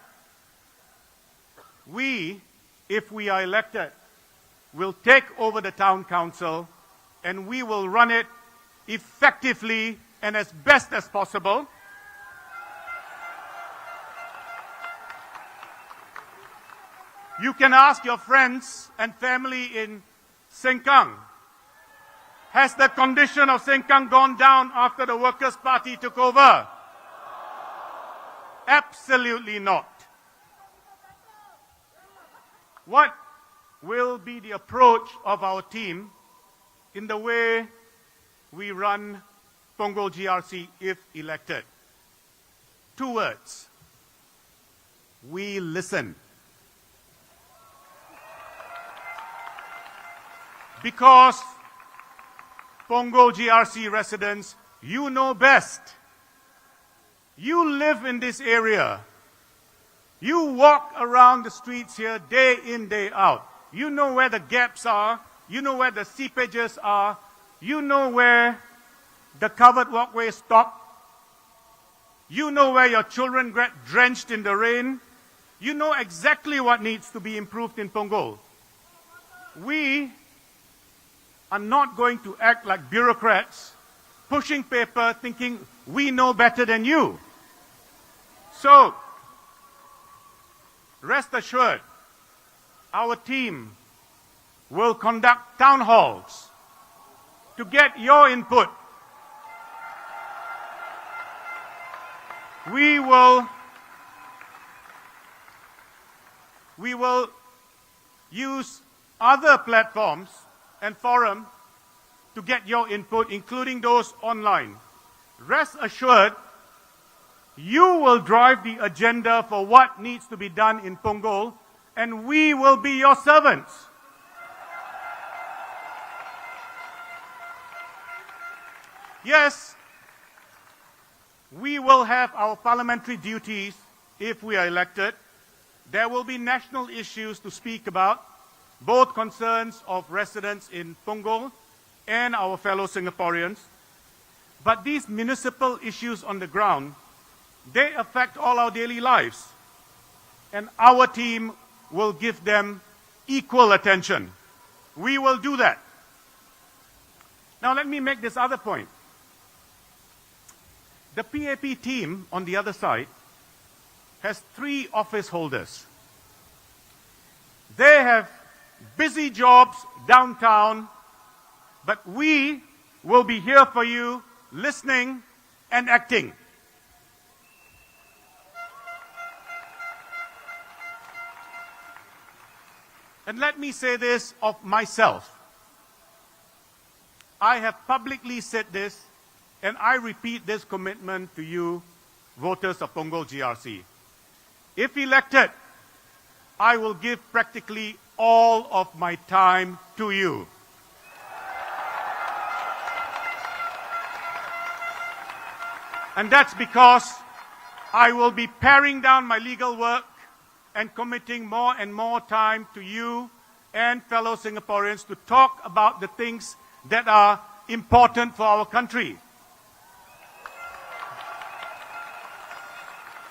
We, if we are elected, will take over the town council and we will run it effectively and as best as possible. You can ask your friends and family in Sengkang. Has the condition of Sengkang gone down after the Workers' Party took over? Absolutely not. What will be the approach of our team in the way we run Punggol GRC if elected? 2 words. We listen. Because Punggol GRC residents, you know best. You live in this area. You walk around the streets here day in, day out. You know where the gaps are. You know where the seepages are. You know where the covered walkways stop. You know where your children get drenched in the rain. You know exactly what needs to be improved in Punggol. We are not going to act like bureaucrats, pushing paper, thinking we know better than you. So, rest assured, our team will conduct town halls to get your input. We will use other platforms and forums to get your input, including those online. Rest assured, you will drive the agenda for what needs to be done in Punggol, and we will be your servants. Yes, we will have our parliamentary duties if we are elected. There will be national issues to speak about, both concerns of residents in Punggol and our fellow Singaporeans. But these municipal issues on the ground, they affect all our daily lives. And our team will give them equal attention. We will do that. Now let me make this other point. The PAP team on the other side has 3 office holders. They have busy jobs downtown, but we will be here for you, listening and acting. And let me say this of myself. I have publicly said this, and I repeat this commitment to you, voters of Punggol GRC. If elected, I will give practically all of my time to you. And that's because I will be paring down my legal work and committing more and more time to you and fellow Singaporeans to talk about the things that are important for our country.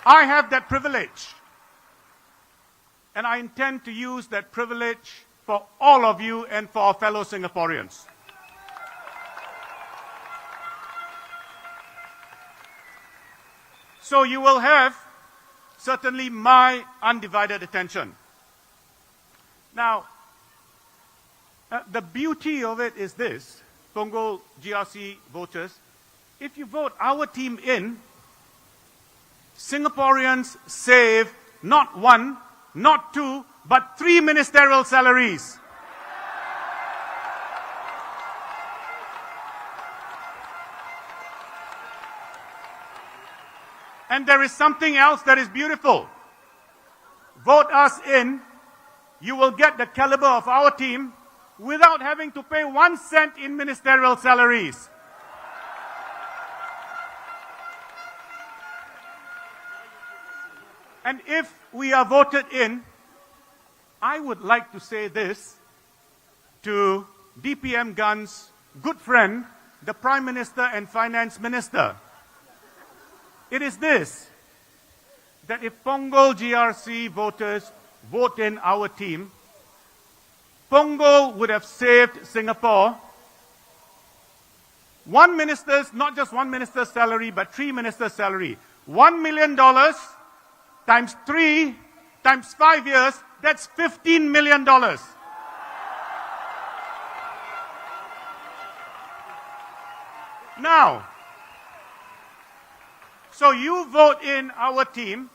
I have that privilege, and I intend to use that privilege for all of you and for our fellow Singaporeans. So you will have certainly my undivided attention. Now, the beauty of it is this, Punggol GRC voters, if you vote our team in, Singaporeans save not one, not two, but 3 ministerial salaries. And there is something else that is beautiful. Vote us in, you will get the caliber of our team without having to pay 1 cent in ministerial salaries. And if we are voted in, I would like to say this to DPM Gun's good friend, the Prime Minister and Finance Minister. It is this, that if Punggol GRC voters vote in our team, Punggol would have saved Singapore one minister's, not just one minister's salary, but 3 ministers' salary. $1 million times 3 times 5 years, that's $15 million. Now, so you vote in our team,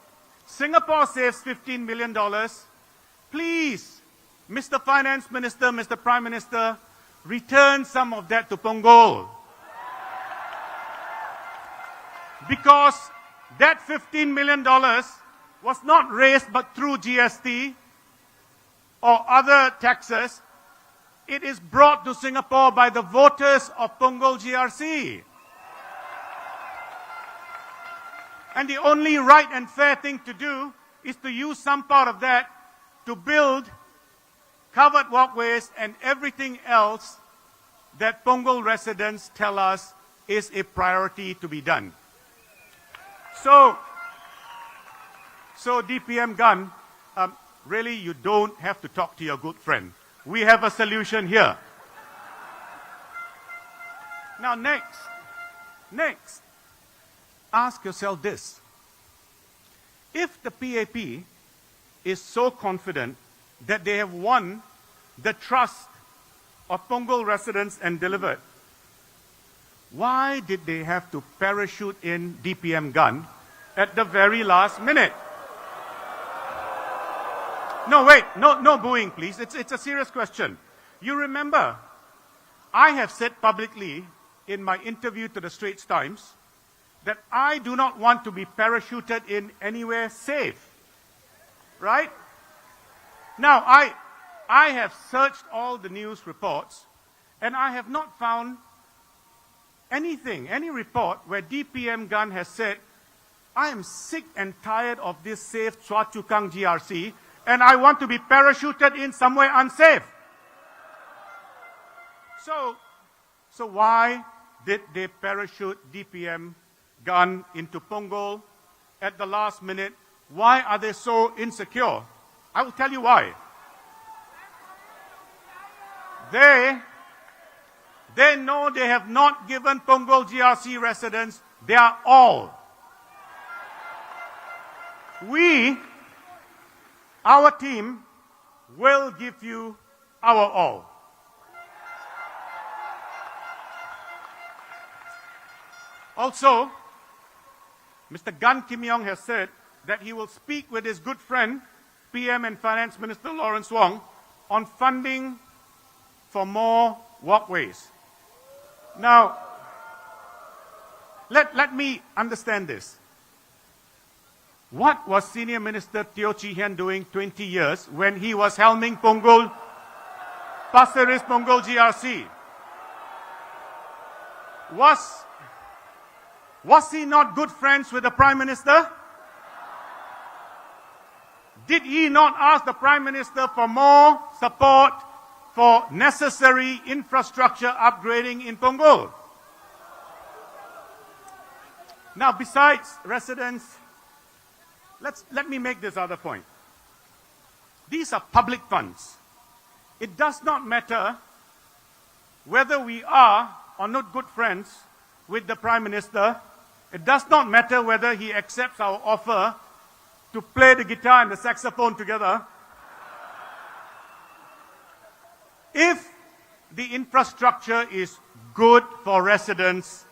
Singapore saves $15 million. Please, Mr. Finance Minister, Mr. Prime Minister, return some of that to Punggol. Because that $15 million was not raised but through GST or other taxes. It is brought to Singapore by the voters of Punggol GRC. And the only right and fair thing to do is to use some part of that to build covered walkways and everything else that Punggol residents tell us is a priority to be done. So DPM Gun, really you don't have to talk to your good friend. We have a solution here. Now next, ask yourself this. If the PAP is so confident that they have won the trust of Punggol residents and delivered, why did they have to parachute in DPM Gun at the very last minute? No, wait, no booing, please. It's a serious question. You remember, I have said publicly in my interview to the Straits Times that I do not want to be parachuted in anywhere safe. Right? Now, I have searched all the news reports, and I have not found anything, any report where DPM Gun has said, I am sick and tired of this safe Chua Chu Kang GRC, and I want to be parachuted in somewhere unsafe. So why did they parachute DPM Gun into Punggol at the last minute? Why are they so insecure? I will tell you why. They know they have not given Punggol GRC residents their all. We, our team, will give you our all. Also, Mr. Gan Kim Yong has said that he will speak with his good friend, PM and Finance Minister Lawrence Wong, on funding for more walkways. Now, let me understand this. What was Senior Minister Teo Chee Hean doing 20 years when he was helming Punggol, Pasir Ris Punggol GRC? Was he not good friends with the Prime Minister? Did he not ask the Prime Minister for more support for necessary infrastructure upgrading in Punggol? Now, besides residents, let me make this other point. These are public funds. It does not matter whether we are or not good friends with the Prime Minister. It does not matter whether he accepts our offer to play the guitar and the saxophone together. If the infrastructure is good for residents,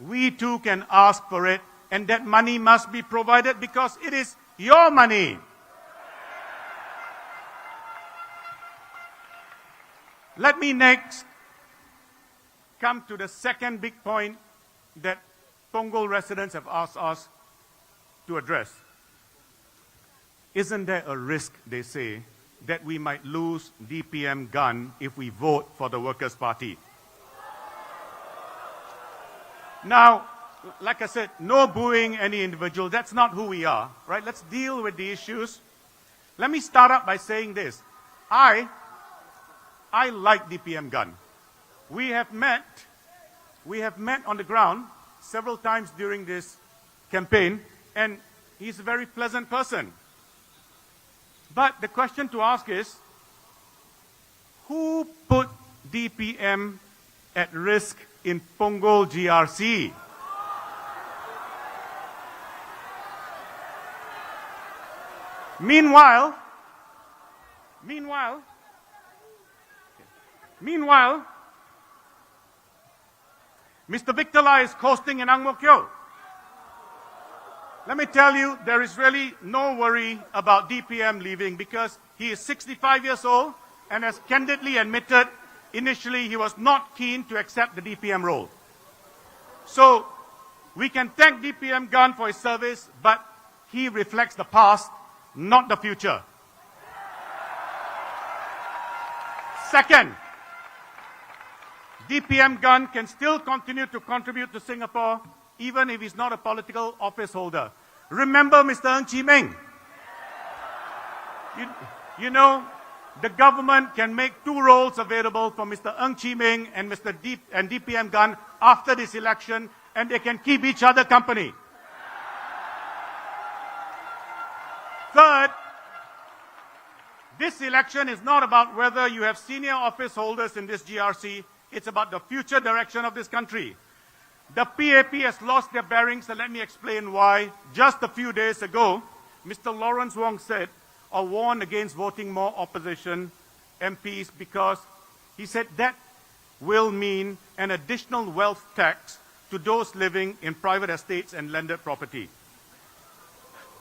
we too can ask for it, and that money must be provided because it is your money. Let me next come to the second big point that Punggol residents have asked us to address. Isn't there a risk, they say, that we might lose DPM gun if we vote for the Workers' Party? Now, like I said, no booing any individual. That's not who we are, right? Let's deal with the issues. Let me start up by saying this. I like DPM gun. We have met on the ground several times during this campaign, and he's a very pleasant person. But the question to ask is, who put DPM at risk in Punggol GRC? Meanwhile, Mr. Victor Lai is coasting in Ang Mo Kio. Let me tell you, there is really no worry about DPM leaving because he is 65 years old and has candidly admitted initially he was not keen to accept the DPM role. So we can thank DPM Gun for his service, but he reflects the past, not the future. Second, DPM Gun can still continue to contribute to Singapore even if he's not a political office holder. Remember Mr. Ng Chee Meng? You know, the government can make two roles available for Mr. Ng Chee Meng and DPM Gun after this election, and they can keep each other company. Third, this election is not about whether you have senior office holders in this GRC. It's about the future direction of this country. The PAP has lost their bearings, and let me explain why. Just a few days ago, Mr. Lawrence Wong said, or warned against voting more opposition MPs because he said that will mean an additional wealth tax to those living in private estates and landed property.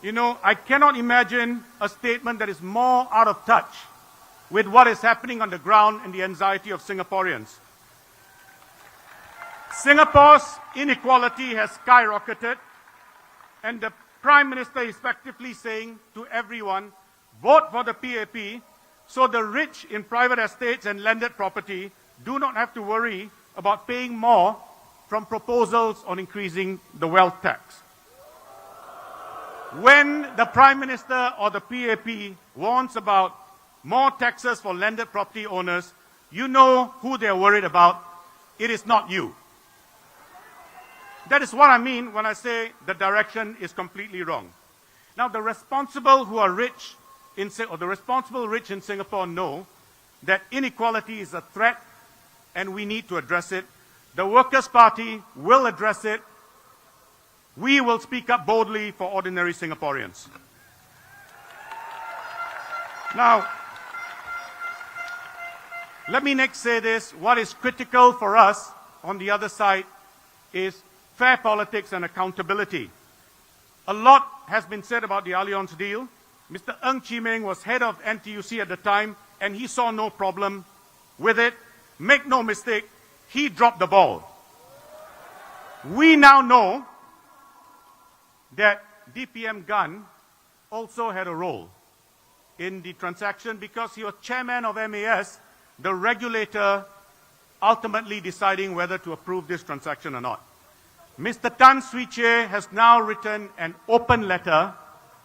You know, I cannot imagine a statement that is more out of touch with what is happening on the ground and the anxiety of Singaporeans. Singapore's inequality has skyrocketed, and the Prime Minister is effectively saying to everyone, vote for the PAP so the rich in private estates and landed property do not have to worry about paying more from proposals on increasing the wealth tax. When the Prime Minister or the PAP warns about more taxes for landed property owners, you know who they're worried about. It is not you. That is what I mean when I say the direction is completely wrong. Now, the responsible who are rich the responsible rich in Singapore know that inequality is a threat and we need to address it. The Workers' Party will address it. We will speak up boldly for ordinary Singaporeans. Now, let me next say this. What is critical for us on the other side is fair politics and accountability. A lot has been said about the Allianz deal. Mr. Ng Chee Meng was head of NTUC at the time, and he saw no problem with it. Make no mistake, he dropped the ball. We now know that DPM Gunn also had a role in the transaction because he was chairman of MAS, the regulator ultimately deciding whether to approve this transaction or not. Mr. Tan Swee Chee has now written an open letter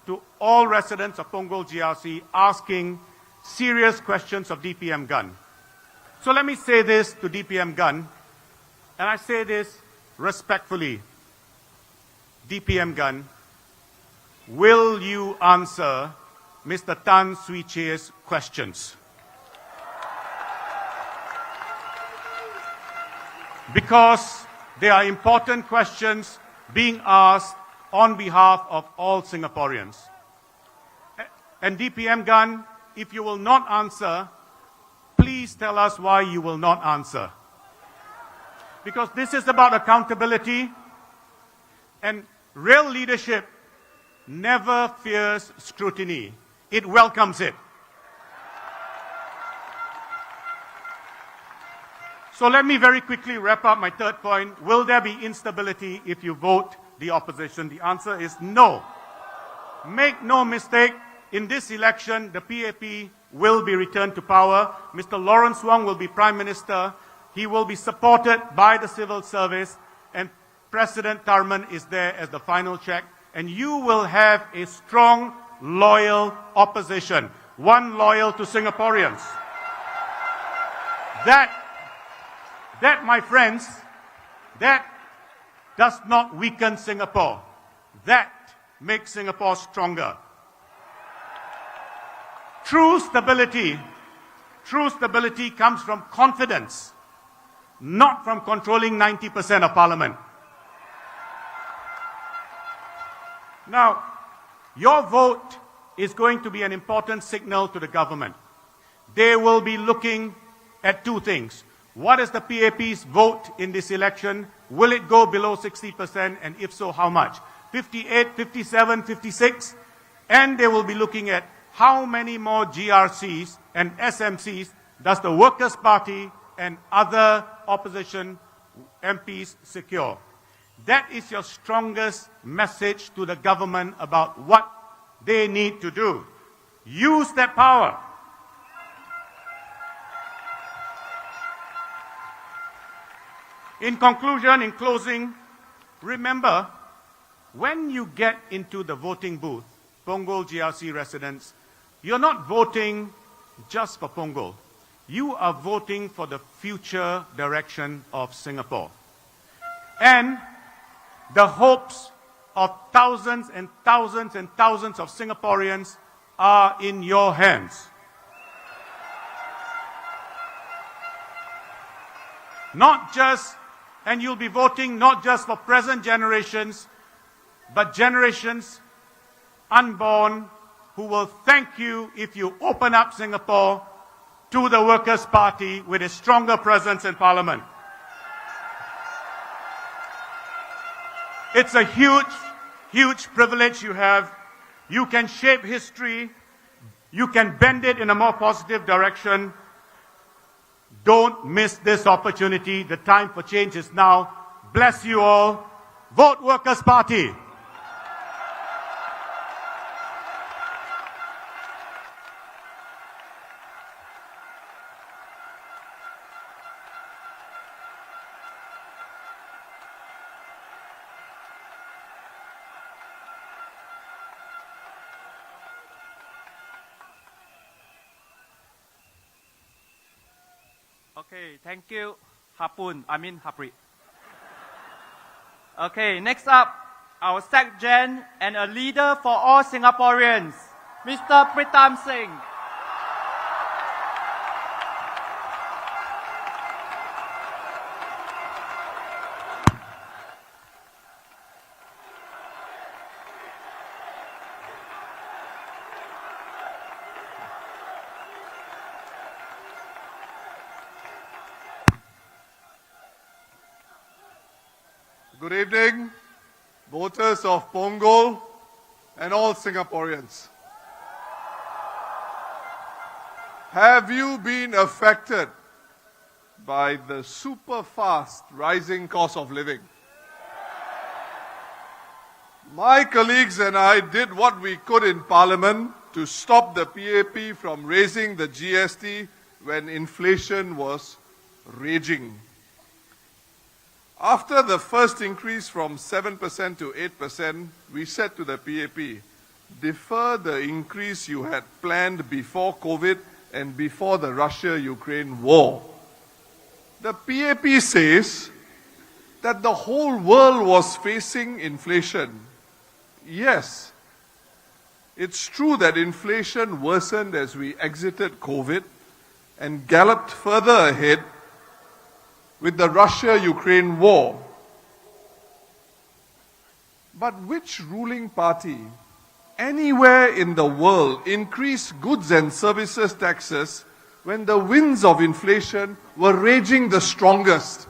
to all residents of Punggol GRC asking serious questions of DPM Gunn. So let me say this to DPM Gunn, and I say this respectfully. DPM Gunn, will you answer Mr. Tan Swee Chee's questions? Because they are important questions being asked on behalf of all Singaporeans. And DPM Gunn, if you will not answer, please tell us why you will not answer. Because this is about accountability, and real leadership never fears scrutiny. It welcomes it. So let me very quickly wrap up my third point. Will there be instability if you vote the opposition? The answer is no. Make no mistake, in this election, the PAP will be returned to power. Mr. Lawrence Wong will be Prime Minister. He will be supported by the civil service, and President Tharman is there as the final check. And you will have a strong, loyal opposition, one loyal to Singaporeans. That, my friends, that does not weaken Singapore. That makes Singapore stronger. True stability comes from confidence, not from controlling 90% of Parliament. Now, your vote is going to be an important signal to the government. They will be looking at two things. What is the PAP's vote in this election? Will it go below 60%? And if so, how much? 58, 57, 56? And they will be looking at how many more GRCs and SMCs does the Workers' Party and other opposition MPs secure. That is your strongest message to the government about what they need to do. Use that power. In conclusion, in closing, remember, when you get into the voting booth, Punggol GRC residents, you're not voting just for Punggol. You are voting for the future direction of Singapore. And the hopes of thousands and thousands and thousands of Singaporeans are in your hands. And you'll be voting not just for present generations, but generations unborn who will thank you if you open up Singapore to the Workers' Party with a stronger presence in Parliament. It's a huge, huge privilege you have. You can shape history. You can bend it in a more positive direction. Don't miss this opportunity. The time for change is now. Bless you all. Vote Workers' Party. Okay, thank you, Haprit. Okay, next up, our SecGen and a leader for all Singaporeans, Mr. Pritam Singh. Good evening, voters of Punggol and all Singaporeans. Have you been affected by the super fast rising cost of living. My colleagues and I did what we could in Parliament to stop the PAP from raising the GST when inflation was raging. After the first increase from 7% to 8%, we said to the PAP, defer the increase you had planned before COVID and before the Russia-Ukraine war. The PAP says that the whole world was facing inflation. Yes, it's true that inflation worsened as we exited COVID and galloped further ahead with the Russia-Ukraine war. But which ruling party anywhere in the world increased goods and services taxes when the winds of inflation were raging the strongest?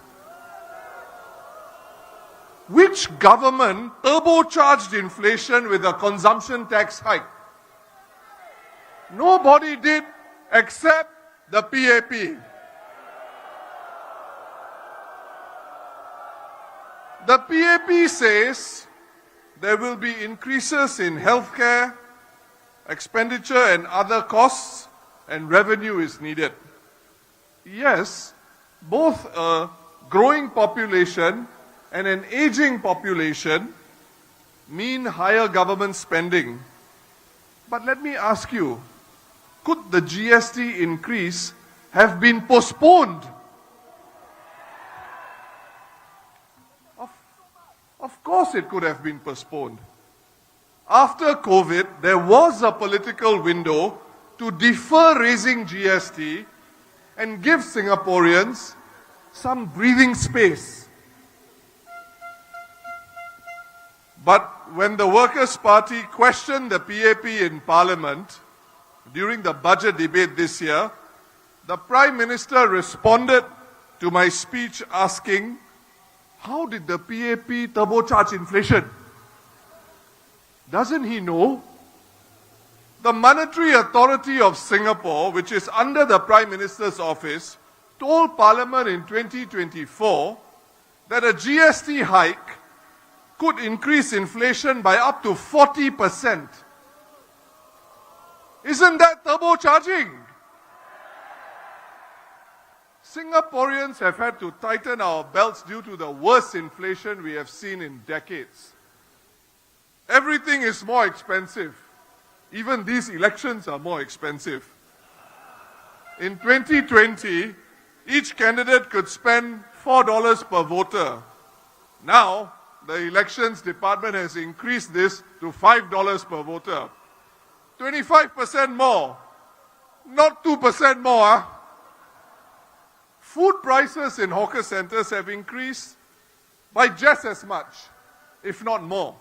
Which government turbocharged inflation with a consumption tax hike? Nobody did except the PAP. The PAP says there will be increases in healthcare, expenditure and other costs, and revenue is needed. Yes, both a growing population and an aging population mean higher government spending. But let me ask you, could the GST increase have been postponed? Of course it could have been postponed. After COVID, there was a political window to defer raising GST and give Singaporeans some breathing space. But when the Workers' Party questioned the PAP in Parliament during the budget debate this year, the Prime Minister responded to my speech asking, how did the PAP turbocharge inflation? Doesn't he know? The Monetary Authority of Singapore, which is under the Prime Minister's office, told Parliament in 2024 that a GST hike could increase inflation by up to 40%. Isn't that turbocharging? Singaporeans have had to tighten our belts due to the worst inflation we have seen in decades. Everything is more expensive. Even these elections are more expensive. In 2020, each candidate could spend $4 per voter. Now, the elections department has increased this to $5 per voter. 25% more. Not 2% more, huh? Food prices in hawker centers have increased by just as much, if not more.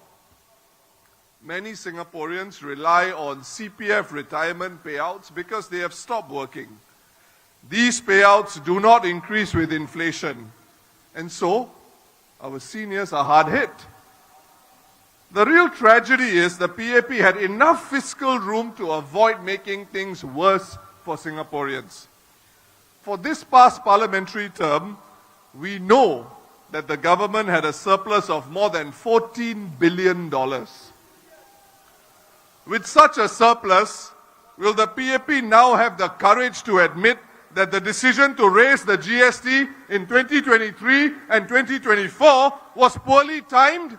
Many Singaporeans rely on CPF retirement payouts because they have stopped working. These payouts do not increase with inflation, and so our seniors are hard hit. The real tragedy is the PAP had enough fiscal room to avoid making things worse for Singaporeans. For this past parliamentary term, we know that the government had a surplus of more than $14 billion. With such a surplus, will the PAP now have the courage to admit that the decision to raise the GST in 2023 and 2024 was poorly timed?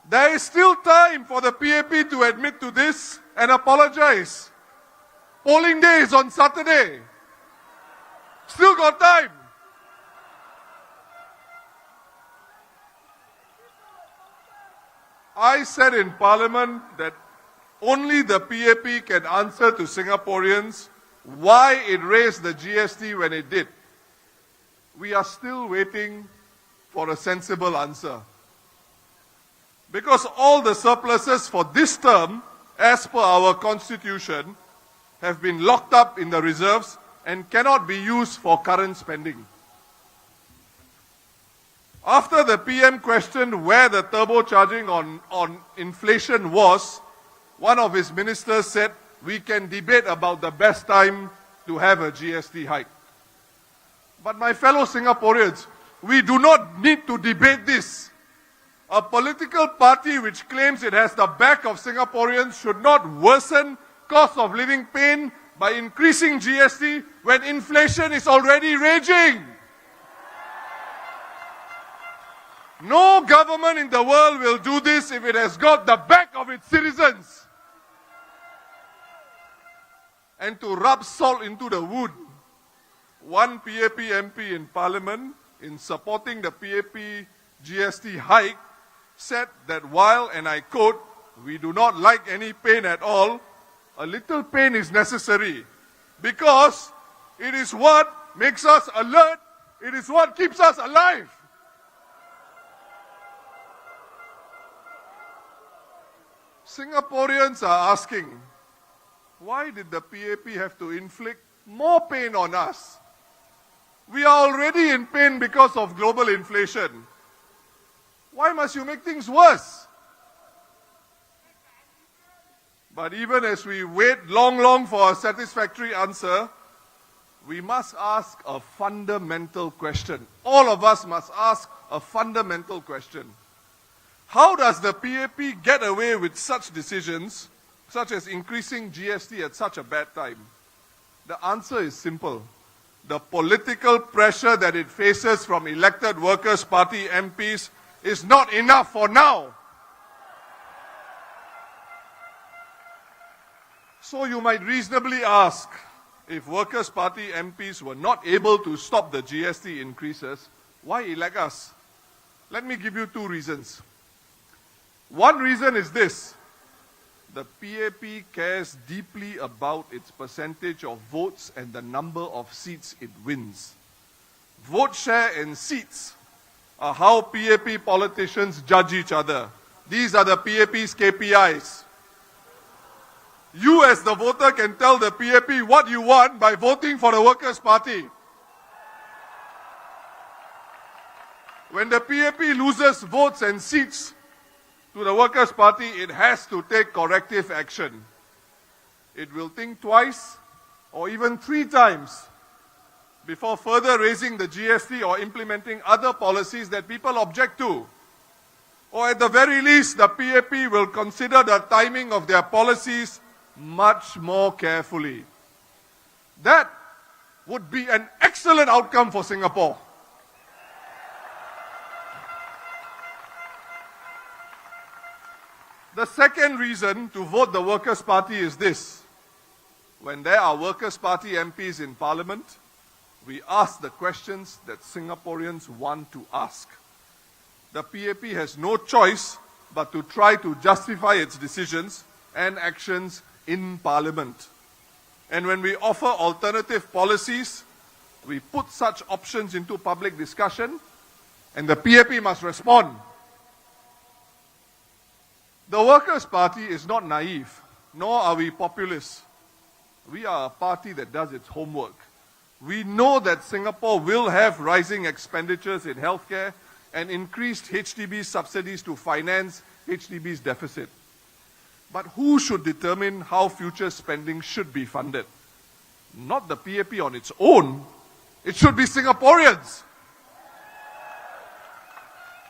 There is still time for the PAP to admit to this and apologize. Polling day is on Saturday. Still got time. I said in Parliament that only the PAP can answer to Singaporeans why it raised the GST when it did. We are still waiting for a sensible answer. Because all the surpluses for this term, as per our constitution, have been locked up in the reserves and cannot be used for current spending. After the PM questioned where the turbocharging on inflation was, one of his ministers said, we can debate about the best time to have a GST hike. But my fellow Singaporeans, we do not need to debate this. A political party which claims it has the back of Singaporeans should not worsen cost of living pain by increasing GST when inflation is already raging. No government in the world will do this if it has got the back of its citizens. And to rub salt into the wound, one PAP MP in Parliament, in supporting the PAP GST hike, said that while, and I quote, "we do not like any pain at all, a little pain is necessary because it is what makes us alert, it is what keeps us alive." Singaporeans are asking, why did the PAP have to inflict more pain on us? We are already in pain because of global inflation. Why must you make things worse? But even as we wait long for a satisfactory answer, we must ask a fundamental question. All of us must ask a fundamental question. How does the PAP get away with such decisions, such as increasing GST at such a bad time? The answer is simple. The political pressure that it faces from elected Workers' Party MPs is not enough for now. So you might reasonably ask, if Workers' Party MPs were not able to stop the GST increases, why elect us? Let me give you two reasons. One reason is this: the PAP cares deeply about its percentage of votes and the number of seats it wins. Vote share and seats are how PAP politicians judge each other. These are the PAP's KPIs. You as the voter can tell the PAP what you want by voting for the Workers' Party. When the PAP loses votes and seats to the Workers' Party, it has to take corrective action. It will think twice or even 3 times before further raising the GST or implementing other policies that people object to. Or at the very least, the PAP will consider the timing of their policies much more carefully. That would be an excellent outcome for Singapore. The second reason to vote the Workers' Party is this: when there are Workers' Party MPs in Parliament, we ask the questions that Singaporeans want to ask. The PAP has no choice but to try to justify its decisions and actions in Parliament. And when we offer alternative policies, we put such options into public discussion, and the PAP must respond. The Workers' Party is not naive, nor are we populist. We are a party that does its homework. We know that Singapore will have rising expenditures in healthcare and increased HDB subsidies to finance HDB's deficit. But who should determine how future spending should be funded? Not the PAP on its own. It should be Singaporeans.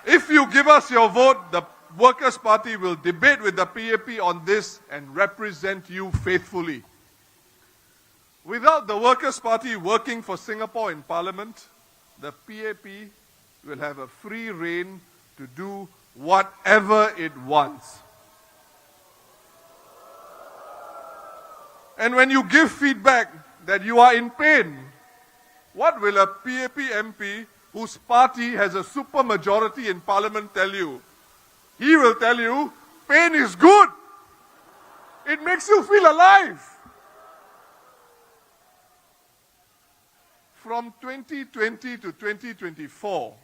If you give us your vote, the Workers' Party will debate with the PAP on this and represent you faithfully. Without the Workers' Party working for Singapore in Parliament, the PAP will have a free rein to do whatever it wants. And when you give feedback that you are in pain, what will a PAP MP whose party has a super majority in Parliament tell you? He will tell you, pain is good. It makes you feel alive. From 2020 to 2024,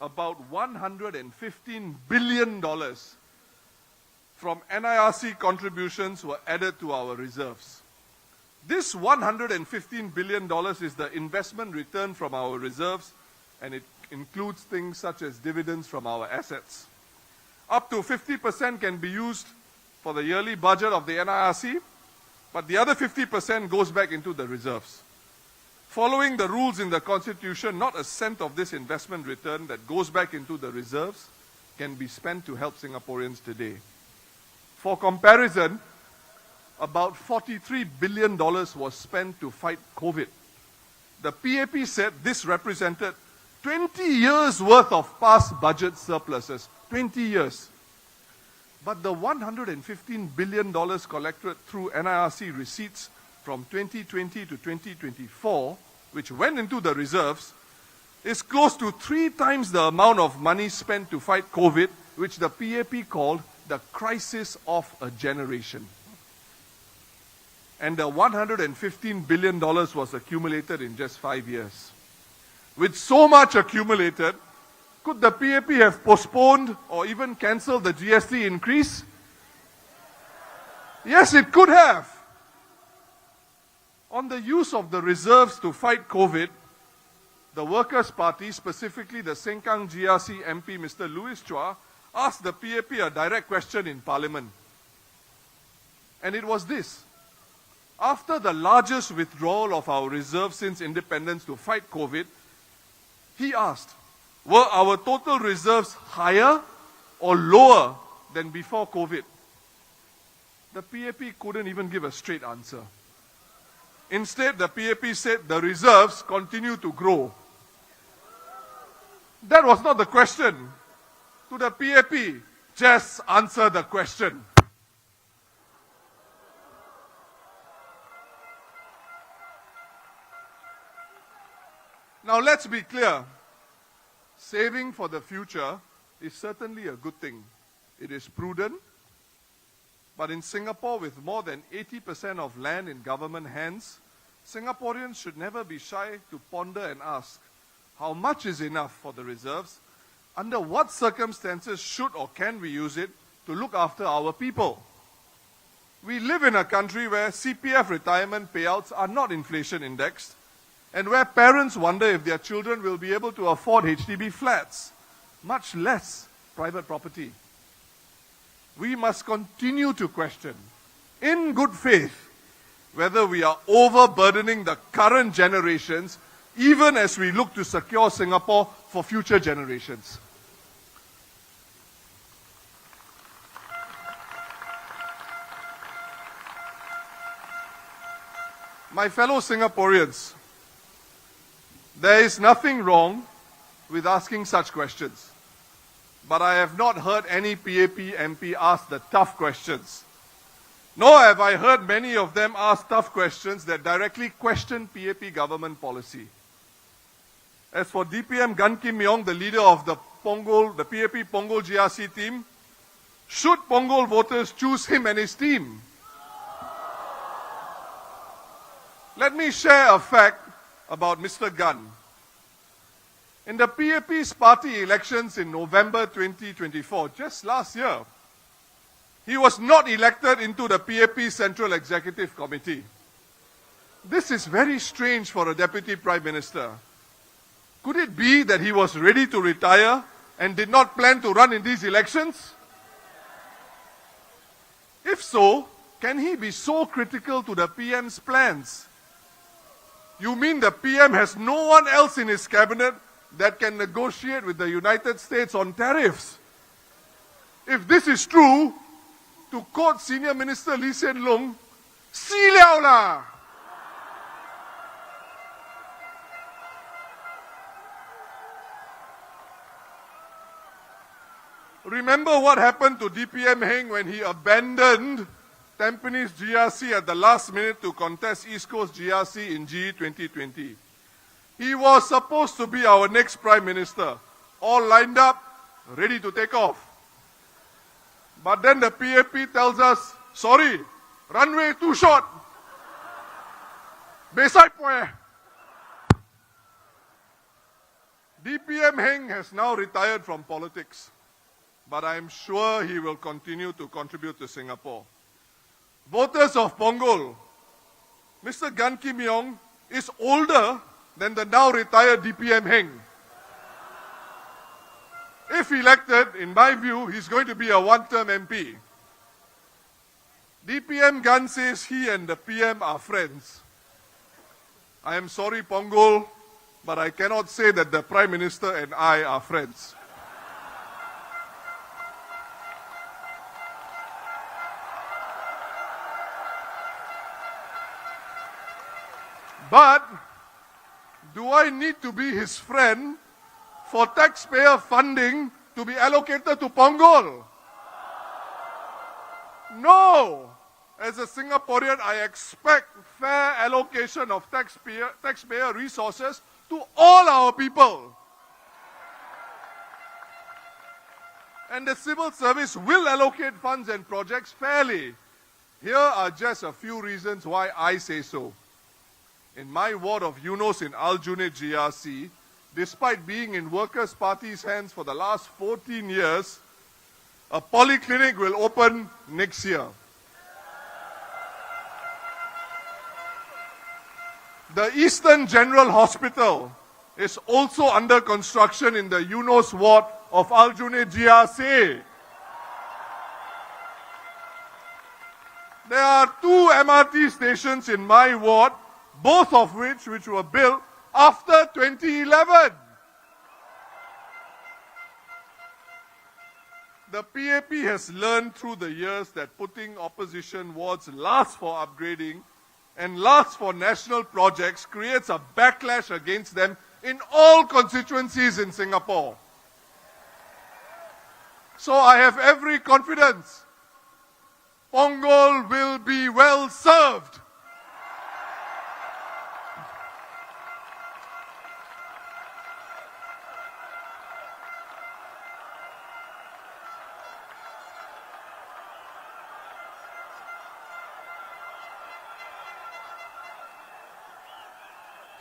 about $115 billion from NIRC contributions were added to our reserves. This $115 billion is the investment return from our reserves, and it includes things such as dividends from our assets. Up to 50% can be used for the yearly budget of the NIRC, but the other 50% goes back into the reserves. Following the rules in the Constitution, not a cent of this investment return that goes back into the reserves can be spent to help Singaporeans today. For comparison, about $43 billion was spent to fight COVID. The PAP said this represented 20 years worth of past budget surpluses. 20 years. But the $115 billion collected through NIRC receipts from 2020 to 2024, which went into the reserves, is close to 3 times the amount of money spent to fight COVID, which the PAP called the crisis of a generation. And the $115 billion was accumulated in just 5 years. With so much accumulated, could the PAP have postponed or even cancelled the GST increase? Yes, it could have. On the use of the reserves to fight COVID, the Workers' Party, specifically the Sengkang GRC MP, Mr. Louis Chua, asked the PAP a direct question in Parliament. And it was this. After the largest withdrawal of our reserves since independence to fight COVID, he asked, were our total reserves higher or lower than before COVID? The PAP couldn't even give a straight answer. Instead, the PAP said the reserves continue to grow. That was not the question. To the PAP, just answer the question. Now let's be clear. Saving for the future is certainly a good thing. It is prudent. But in Singapore, with more than 80% of land in government hands, Singaporeans should never be shy to ponder and ask, how much is enough for the reserves? Under what circumstances should or can we use it to look after our people? We live in a country where CPF retirement payouts are not inflation indexed, and where parents wonder if their children will be able to afford HDB flats, much less private property. We must continue to question, in good faith, whether we are overburdening the current generations, even as we look to secure Singapore for future generations. My fellow Singaporeans, there is nothing wrong with asking such questions. But I have not heard any PAP MP ask the tough questions. Nor have I heard many of them ask tough questions that directly question PAP government policy. As for DPM Gan Kim Yong, the leader of the PAP Punggol GRC team, should Punggol voters choose him and his team? Let me share a fact about Mr. Gan. In the PAP's party elections in November 2024, just last year, he was not elected into the PAP Central Executive Committee. This is very strange for a Deputy Prime Minister. Could it be that he was ready to retire and did not plan to run in these elections? If so, can he be so critical to the PM's plans? You mean the PM has no one else in his cabinet that can negotiate with the United States on tariffs? If this is true, to quote Senior Minister Lee Hsien Loong, "Si liao la." Remember what happened to DPM Heng when he abandoned Tampines GRC at the last minute to contest East Coast GRC in GE2020. He was supposed to be our next Prime Minister, all lined up, ready to take off. But then the PAP tells us, sorry, runway too short. Beside poe. DPM Heng has now retired from politics, but I am sure he will continue to contribute to Singapore. Voters of Punggol, Mr. Gan Kim Yong is older than the now retired DPM Heng. If elected, in my view, he's going to be a one-term MP. DPM Gun says he and the PM are friends. I am sorry, Punggol, but I cannot say that the Prime Minister and I are friends. But do I need to be his friend for taxpayer funding to be allocated to Punggol? No! As a Singaporean, I expect fair allocation of taxpayer resources to all our people. And the civil service will allocate funds and projects fairly. Here are just a few reasons why I say so. In my ward of Eunos in Aljunied GRC, despite being in Workers' Party's hands for the last 14 years, a polyclinic will open next year. The Eastern General Hospital is also under construction in the Eunos ward of Aljunied GRC. There are 2 MRT stations in my ward, both of which were built after 2011. The PAP has learned through the years that putting opposition wards last for upgrading and last for national projects creates a backlash against them in all constituencies in Singapore. So I have every confidence Punggol will be well served.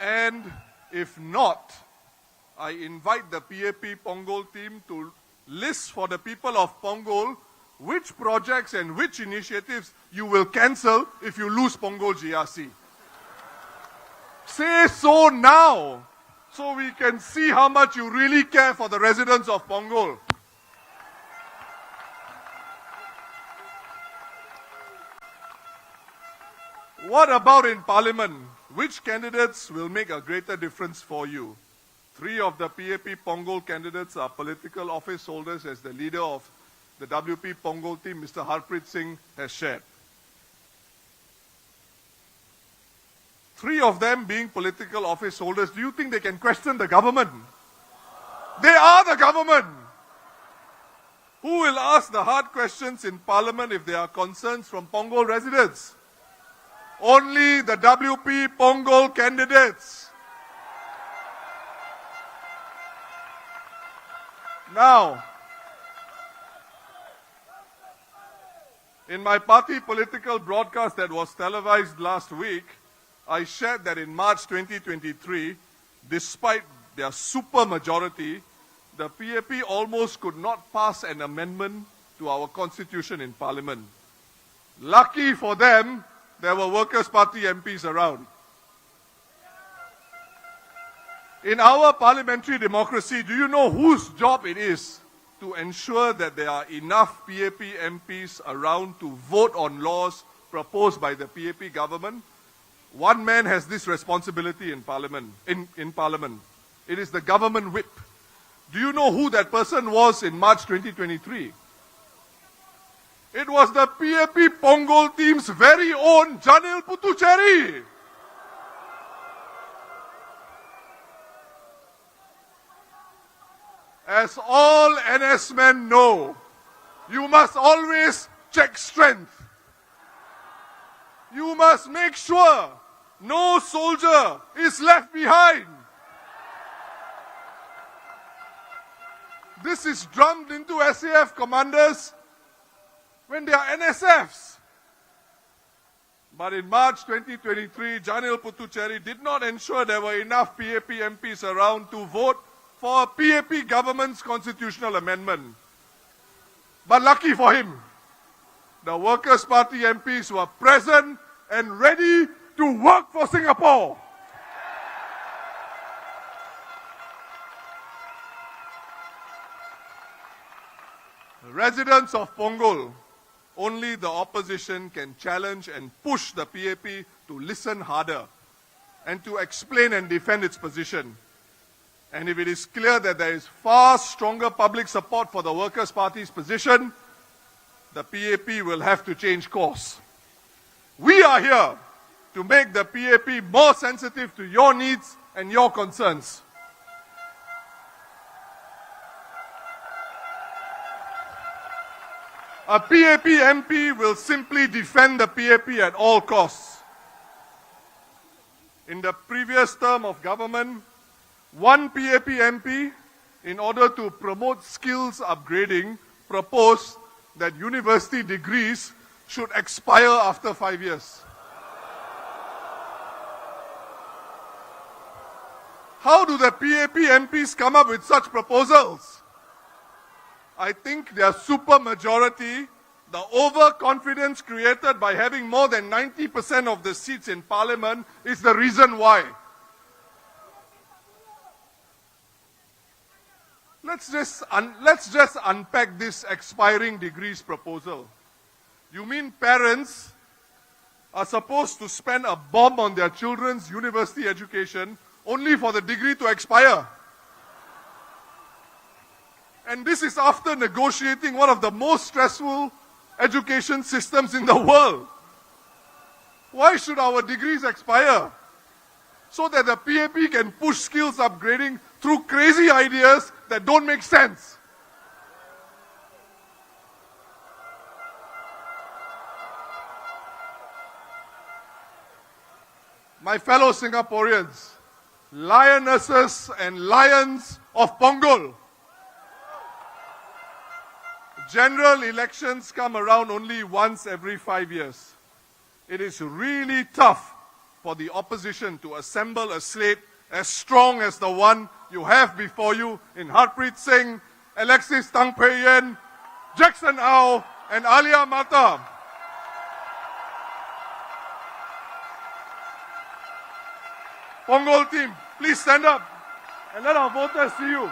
And if not, I invite the PAP Punggol team to list for the people of Punggol which projects and which initiatives you will cancel if you lose Punggol GRC. Say so now, so we can see how much you really care for the residents of Punggol. What about in Parliament? Which candidates will make a greater difference for you? 3 of the PAP Punggol candidates are political office holders, as the leader of the WP Punggol team, Mr. Harpreet Singh, has shared. 3 of them being political office holders, do you think they can question the government? They are the government. Who will ask the hard questions in Parliament if there are concerns from Punggol residents? Only the WP Punggol candidates. Now, in my party political broadcast that was televised last week, I shared that in March 2023, despite their super majority, the PAP almost could not pass an amendment to our constitution in Parliament. Lucky for them, there were Workers' Party MPs around. In our parliamentary democracy, do you know whose job it is to ensure that there are enough PAP MPs around to vote on laws proposed by the PAP government? One man has this responsibility in Parliament. It is the government whip. Do you know who that person was in March 2023? It was the PAP Punggol team's very own Janil Puthucheary. As all NS men know, you must always check strength. You must make sure no soldier is left behind. This is drummed into SAF commanders when they are NSFs. But in March 2023, Janil Puthucheary did not ensure there were enough PAP MPs around to vote for a PAP government's constitutional amendment. But lucky for him, the Workers' Party MPs were present and ready to work for Singapore. Residents of Punggol, only the opposition can challenge and push the PAP to listen harder and to explain and defend its position. And if it is clear that there is far stronger public support for the Workers' Party's position, the PAP will have to change course. We are here to make the PAP more sensitive to your needs and your concerns. A PAP MP will simply defend the PAP at all costs. In the previous term of government, one PAP MP, in order to promote skills upgrading, proposed that university degrees should expire after 5 years. How do the PAP MPs come up with such proposals? I think their super majority, the overconfidence created by having more than 90% of the seats in parliament is the reason why. Let's just unpack this expiring degrees proposal. You mean parents are supposed to spend a bomb on their children's university education only for the degree to expire? And this is after negotiating one of the most stressful education systems in the world. Why should our degrees expire? So that the PAP can push skills upgrading through crazy ideas that don't make sense. My fellow Singaporeans, lionesses and lions of Punggol, general elections come around only once every 5 years. It is really tough for the opposition to assemble a slate as strong as the one you have before you in Harpreet Singh, Alexis Tang Pei Yen, Jackson Au, and Alia Mata. Punggol team, please stand up and let our voters see you.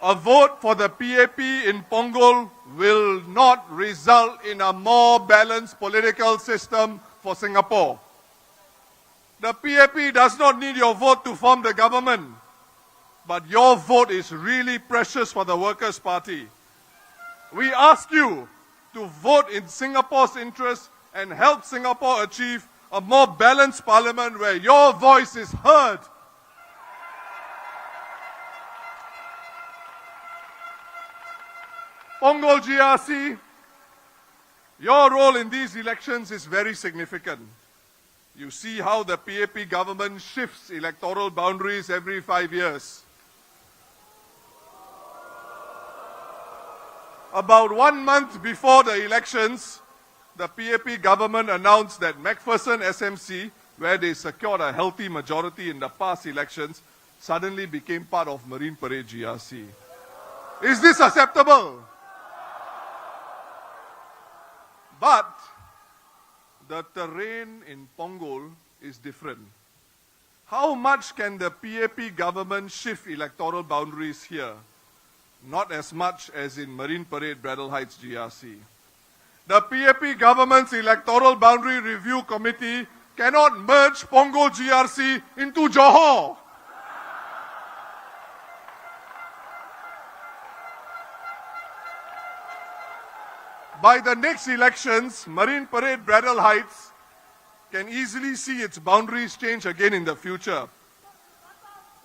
A vote for the PAP in Punggol will not result in a more balanced political system for Singapore. The PAP does not need your vote to form the government, but your vote is really precious for the Workers' Party. We ask you to vote in Singapore's interest and help Singapore achieve a more balanced parliament where your voice is heard. Punggol GRC, your role in these elections is very significant. You see how the PAP government shifts electoral boundaries every 5 years. About 1 month before the elections, the PAP government announced that MacPherson SMC, where they secured a healthy majority in the past elections, suddenly became part of Marine Parade GRC. Is this acceptable? But the terrain in Punggol is different. How much can the PAP government shift electoral boundaries here? Not as much as in Marine Parade Braddell Heights GRC. The PAP government's electoral boundary review committee cannot merge Punggol GRC into Johor. By the next elections, Marine Parade Braddell Heights can easily see its boundaries change again in the future.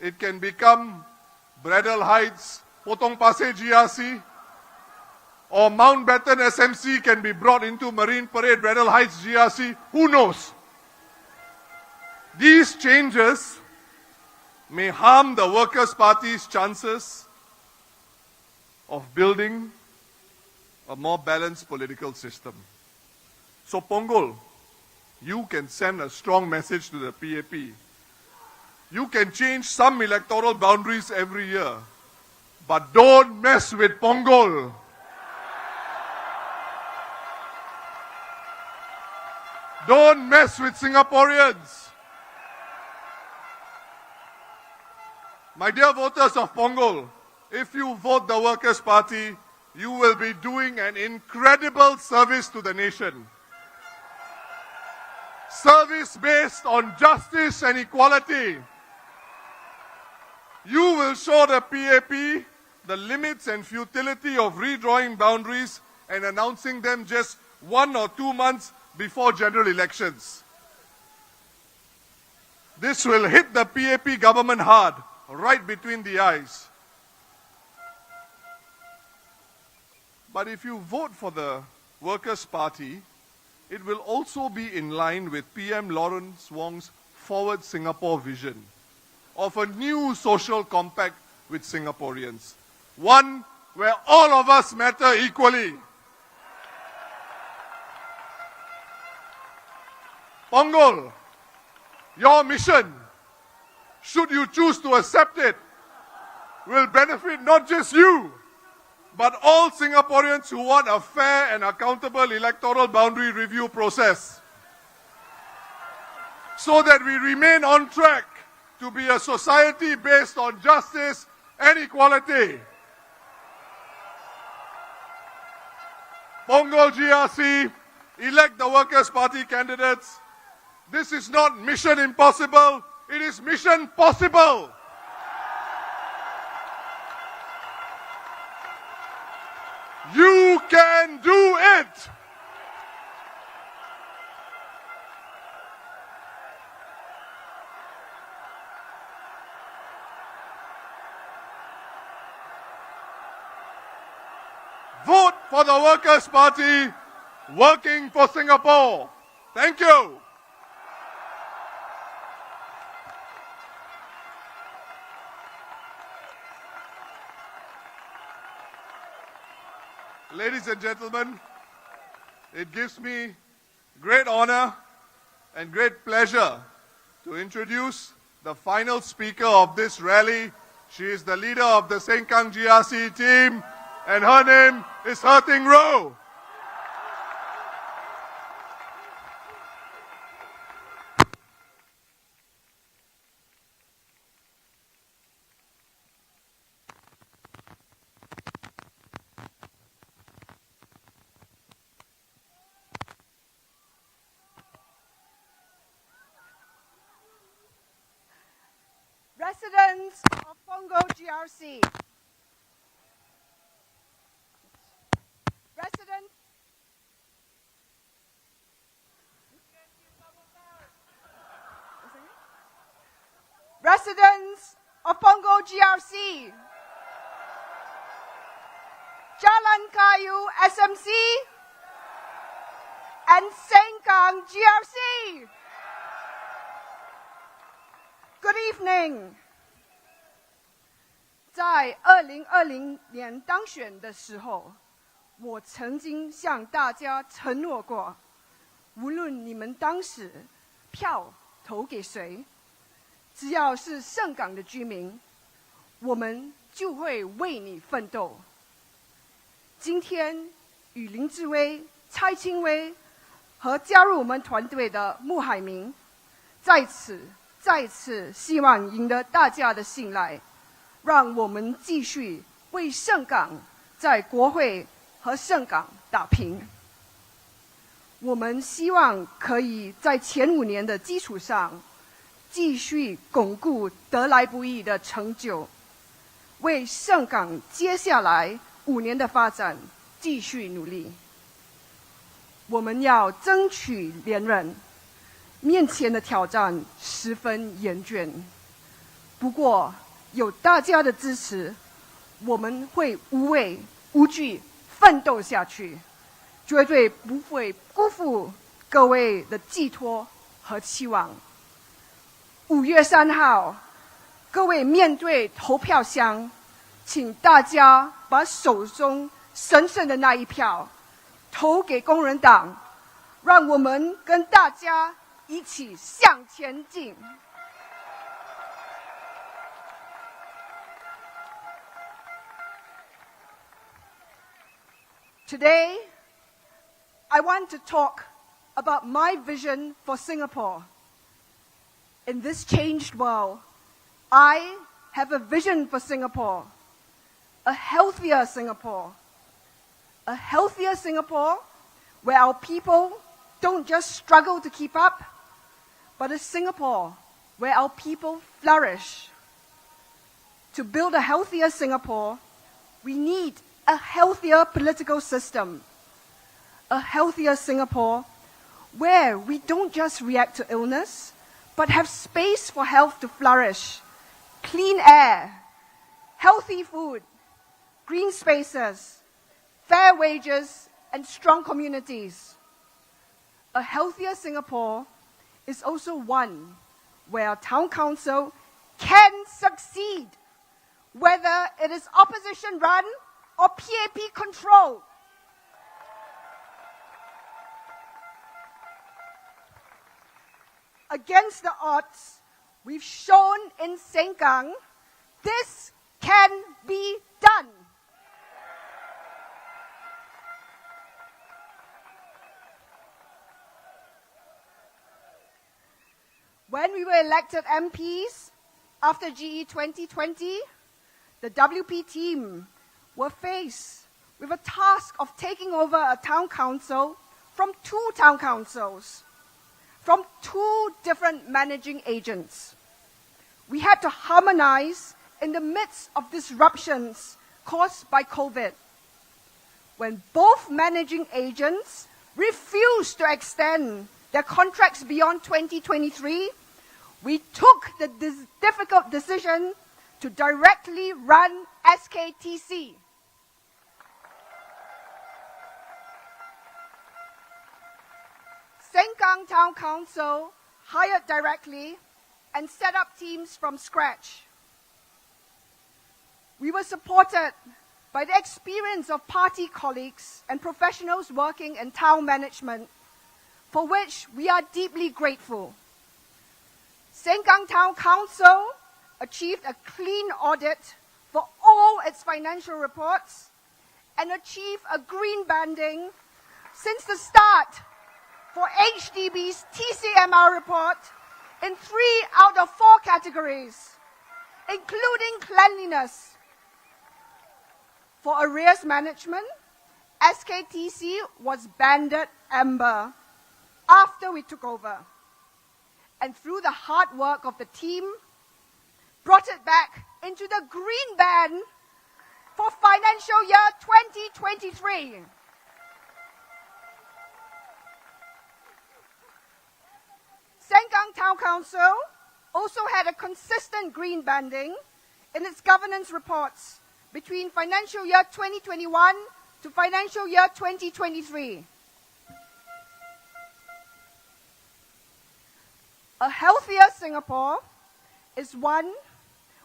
It can become Braddell Heights, Potong Pasir GRC, or Mountbatten SMC can be brought into Marine Parade Braddell Heights GRC. Who knows? These changes may harm the Workers' Party's chances of building a more balanced political system. So Punggol, you can send a strong message to the PAP. You can change some electoral boundaries every year, but don't mess with Punggol. Don't mess with Singaporeans. My dear voters of Punggol, if you vote the Workers' Party, you will be doing an incredible service to the nation. Service based on justice and equality. You will show the PAP the limits and futility of redrawing boundaries and announcing them just 1 or 2 months before general elections. This will hit the PAP government hard, right between the eyes. But if you vote for the Workers' Party, it will also be in line with PM Lawrence Wong's Forward Singapore vision of a new social compact with Singaporeans. One where all of us matter equally. Punggol, your mission, should you choose to accept it, will benefit not just you, but all Singaporeans who want a fair and accountable electoral boundary review process, so that we remain on track to be a society based on justice and equality. Punggol GRC, elect the Workers' Party candidates. This is not mission impossible, it is mission possible. You can do it! Vote for the Workers' Party, working for Singapore. Thank you. Ladies and gentlemen, it gives me great honor and great pleasure to introduce the final speaker of this rally. She is the leader of the Sengkang GRC team, and her name is Herting Roe. Residents of Punggol GRC, residents of Punggol GRC, Jalan Kayu SMC, and Sengkang GRC. Good evening. 在2020年当选的时候，我曾经向大家承诺过，无论你们当时票投给谁，只要是盛港的居民，我们就会为你奋斗。今天，与林志威、蔡清威和加入我们团队的穆海明，再次希望赢得大家的信赖，让我们继续为盛港在国会和盛港打拼。我们希望可以在前5年的基础上，继续巩固得来不易的成就，为盛港接下来5年的发展继续努力。我们要争取连任，面前的挑战十分严峻，不过有大家的支持，我们会无畏无惧奋斗下去，绝对不会辜负各位的寄托和期望。5月3号，各位面对投票箱，请大家把手中神圣的那一票投给工人党，让我们跟大家一起向前进。Today, I want to talk about my vision for Singapore. In this changed world, I have a vision for Singapore, a healthier Singapore. A healthier Singapore where our people don't just struggle to keep up, but a Singapore where our people flourish. To build a healthier Singapore, we need a healthier political system, a healthier Singapore where we don't just react to illness, but have space for health to flourish, clean air, healthy food, green spaces, fair wages, and strong communities. A healthier Singapore is also one where our town council can succeed, whether it is opposition run or PAP controlled. Against the odds, we've shown in Sengkang, this can be done. When we were elected MPs after GE2020, the WP team were faced with a task of taking over a town council from 2 town councils, from 2 different managing agents. We had to harmonize in the midst of disruptions caused by COVID. When both managing agents refused to extend their contracts beyond 2023, we took the difficult decision to directly run SKTC. Sengkang Town Council hired directly and set up teams from scratch. We were supported by the experience of party colleagues and professionals working in town management, for which we are deeply grateful. Sengkang Town Council achieved a clean audit for all its financial reports and achieved a green banding since the start for HDB's TCMR report in 3 out of 4 categories, including cleanliness. For arrears management, SKTC was banded amber after we took over. And through the hard work of the team, brought it back into the green band for financial year 2023. Sengkang Town Council also had a consistent green banding in its governance reports between financial year 2021 to financial year 2023. A healthier Singapore is one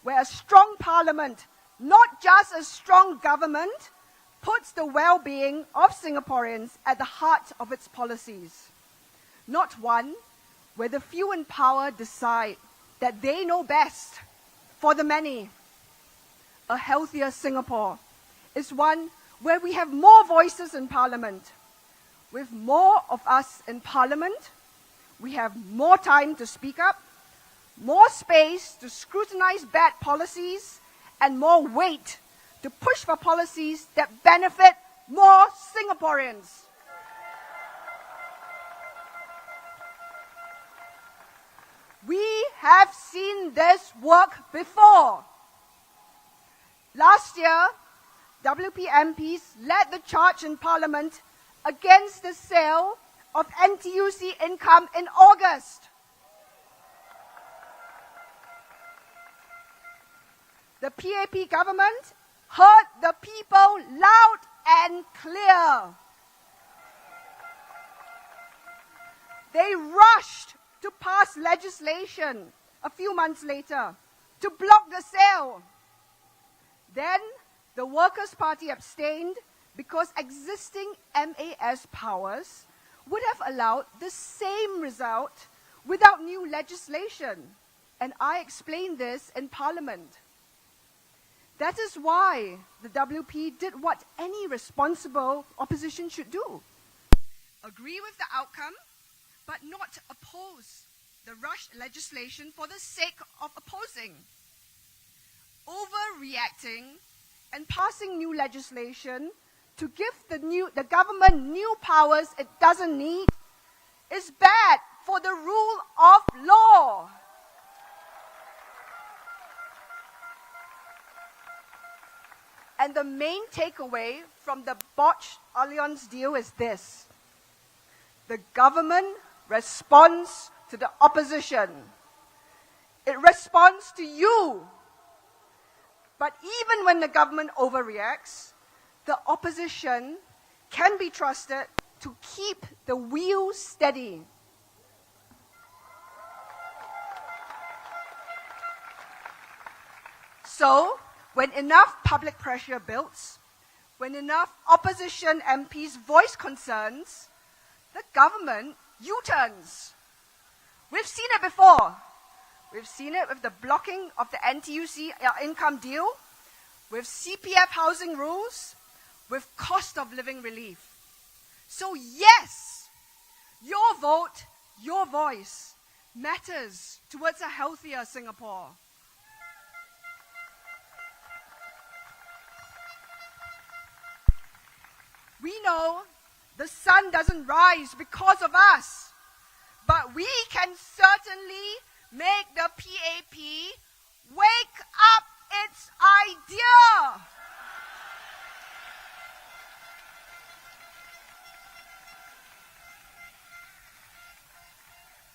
where a strong parliament, not just a strong government, puts the well-being of Singaporeans at the heart of its policies. Not one where the few in power decide that they know best for the many. A healthier Singapore is one where we have more voices in Parliament. With more of us in Parliament, we have more time to speak up, more space to scrutinize bad policies, and more weight to push for policies that benefit more Singaporeans. We have seen this work before. Last year, WP MPs led the charge in Parliament against the sale of NTUC income in August. The PAP government heard the people loud and clear. They rushed to pass legislation a few months later to block the sale. Then the Workers' Party abstained because existing MAS powers would have allowed the same result without new legislation. And I explained this in Parliament. That is why the WP did what any responsible opposition should do. Agree with the outcome but not oppose the rushed legislation for the sake of opposing. Overreacting and passing new legislation to give the government new powers it doesn't need is bad for the rule of law. And the main takeaway from the botched alliance deal is this: the government responds to the opposition. It responds to you. But even when the government overreacts, the opposition can be trusted to keep the wheels steady. So, when enough public pressure builds, when enough opposition MPs voice concerns, the government U-turns. We've seen it before. We've seen it with the blocking of the NTUC income deal, with CPF housing rules, with cost of living relief. So yes, your vote, your voice matters towards a healthier Singapore. We know the sun doesn't rise because of us, but we can certainly make the PAP wake up its idea.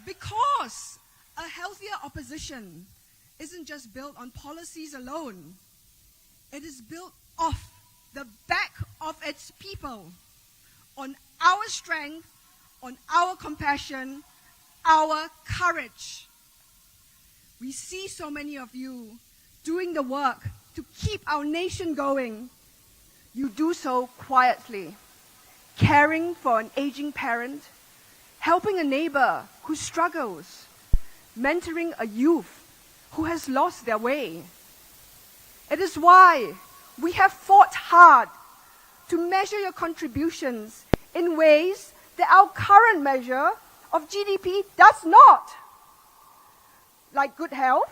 Because a healthier opposition isn't just built on policies alone. It is built off the back of its people, on our strength, on our compassion, our courage. We see so many of you doing the work to keep our nation going. You do so quietly, caring for an aging parent, helping a neighbor who struggles, mentoring a youth who has lost their way. It is why we have fought hard to measure your contributions in ways that our current measure of GDP does not. Like good health,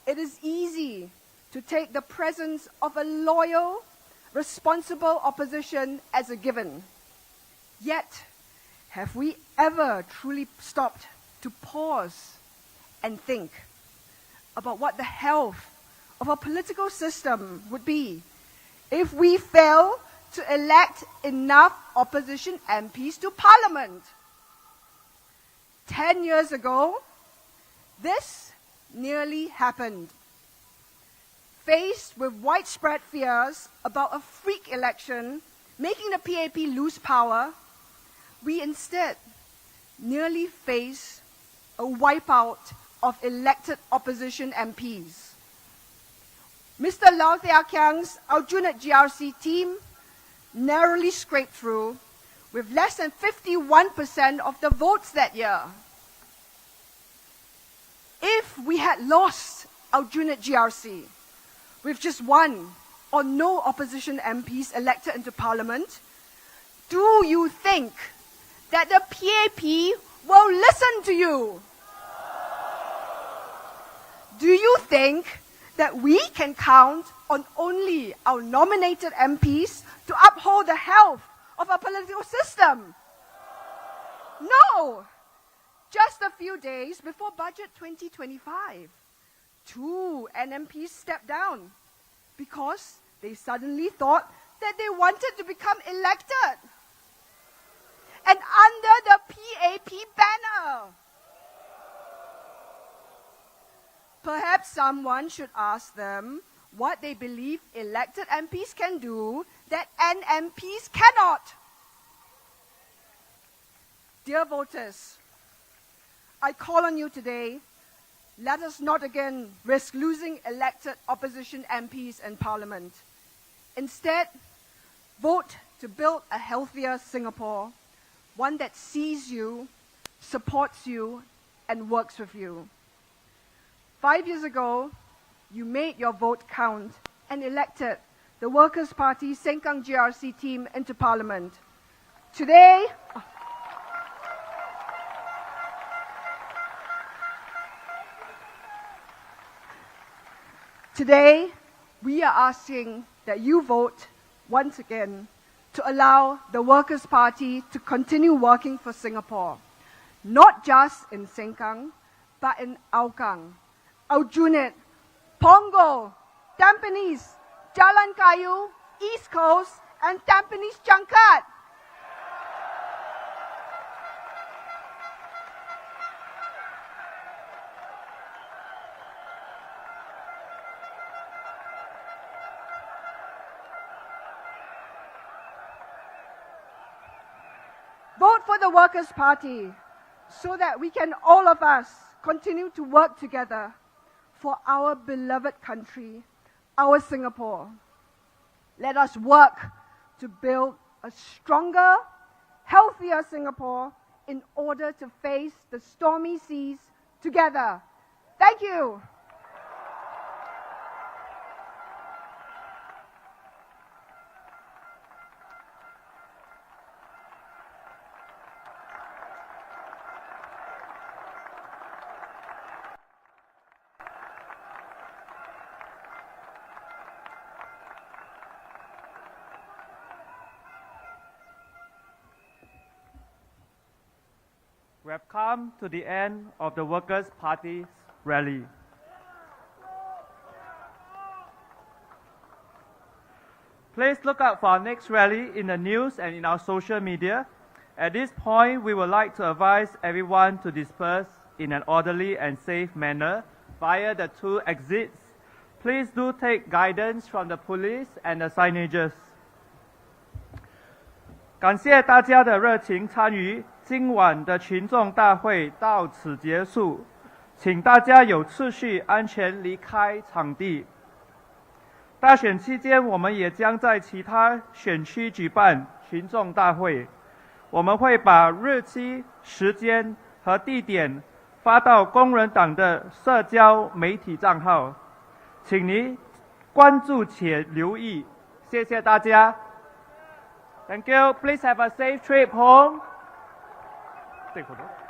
it is easy to take the presence of a loyal, responsible opposition as a given. Yet, have we ever truly stopped to pause and think about what the health of our political system would be if we fail to elect enough opposition MPs to Parliament? 10 years ago, this nearly happened. Faced with widespread fears about a freak election making the PAP lose power, we instead nearly face a wipeout of elected opposition MPs. Mr. Lau Thea Kiang's Aljunied GRC team narrowly scraped through with less than 51% of the votes that year. If we had lost Aljunied GRC with just one or no opposition MPs elected into Parliament, do you think that the PAP will listen to you? Do you think that we can count on only our nominated MPs to uphold the health of our political system? No! Just a few days before Budget 2025, 2 NMPs stepped down because they suddenly thought that they wanted to become elected. And under the PAP banner. Perhaps someone should ask them what they believe elected MPs can do that NMPs cannot. Dear voters, I call on you today, let us not again risk losing elected opposition MPs in Parliament. Instead, vote to build a healthier Singapore, one that sees you, supports you, and works with you. 5 years ago, you made your vote count and elected the Workers' Party Sengkang GRC team into Parliament. Today, Today, we are asking that you vote once again to allow the Workers' Party to continue working for Singapore, not just in Sengkang, but in Hougang, Aljunied, Punggol, Tampines, Jalan Kayu, East Coast, and Tampines Changkat. Vote for the Workers' Party so that we can, all of us, continue to work together for our beloved country, our Singapore. Let us work to build a stronger, healthier Singapore in order to face the stormy seas together. Thank you. We have come to the end of the Workers' Party's rally. Please look out for our next rally in the news and in our social media. At this point, we would like to advise everyone to disperse in an orderly and safe manner via the 2 exits. Please do take guidance from the police and the signages. 感谢大家的热情参与，今晚的群众大会到此结束，请大家有秩序、安全离开场地。大选期间，我们也将在其他选区举办群众大会，我们会把日期、时间和地点发到工人党的社交媒体账号，请您关注且留意。谢谢大家。Thank you. Please have a safe trip home. Take photo.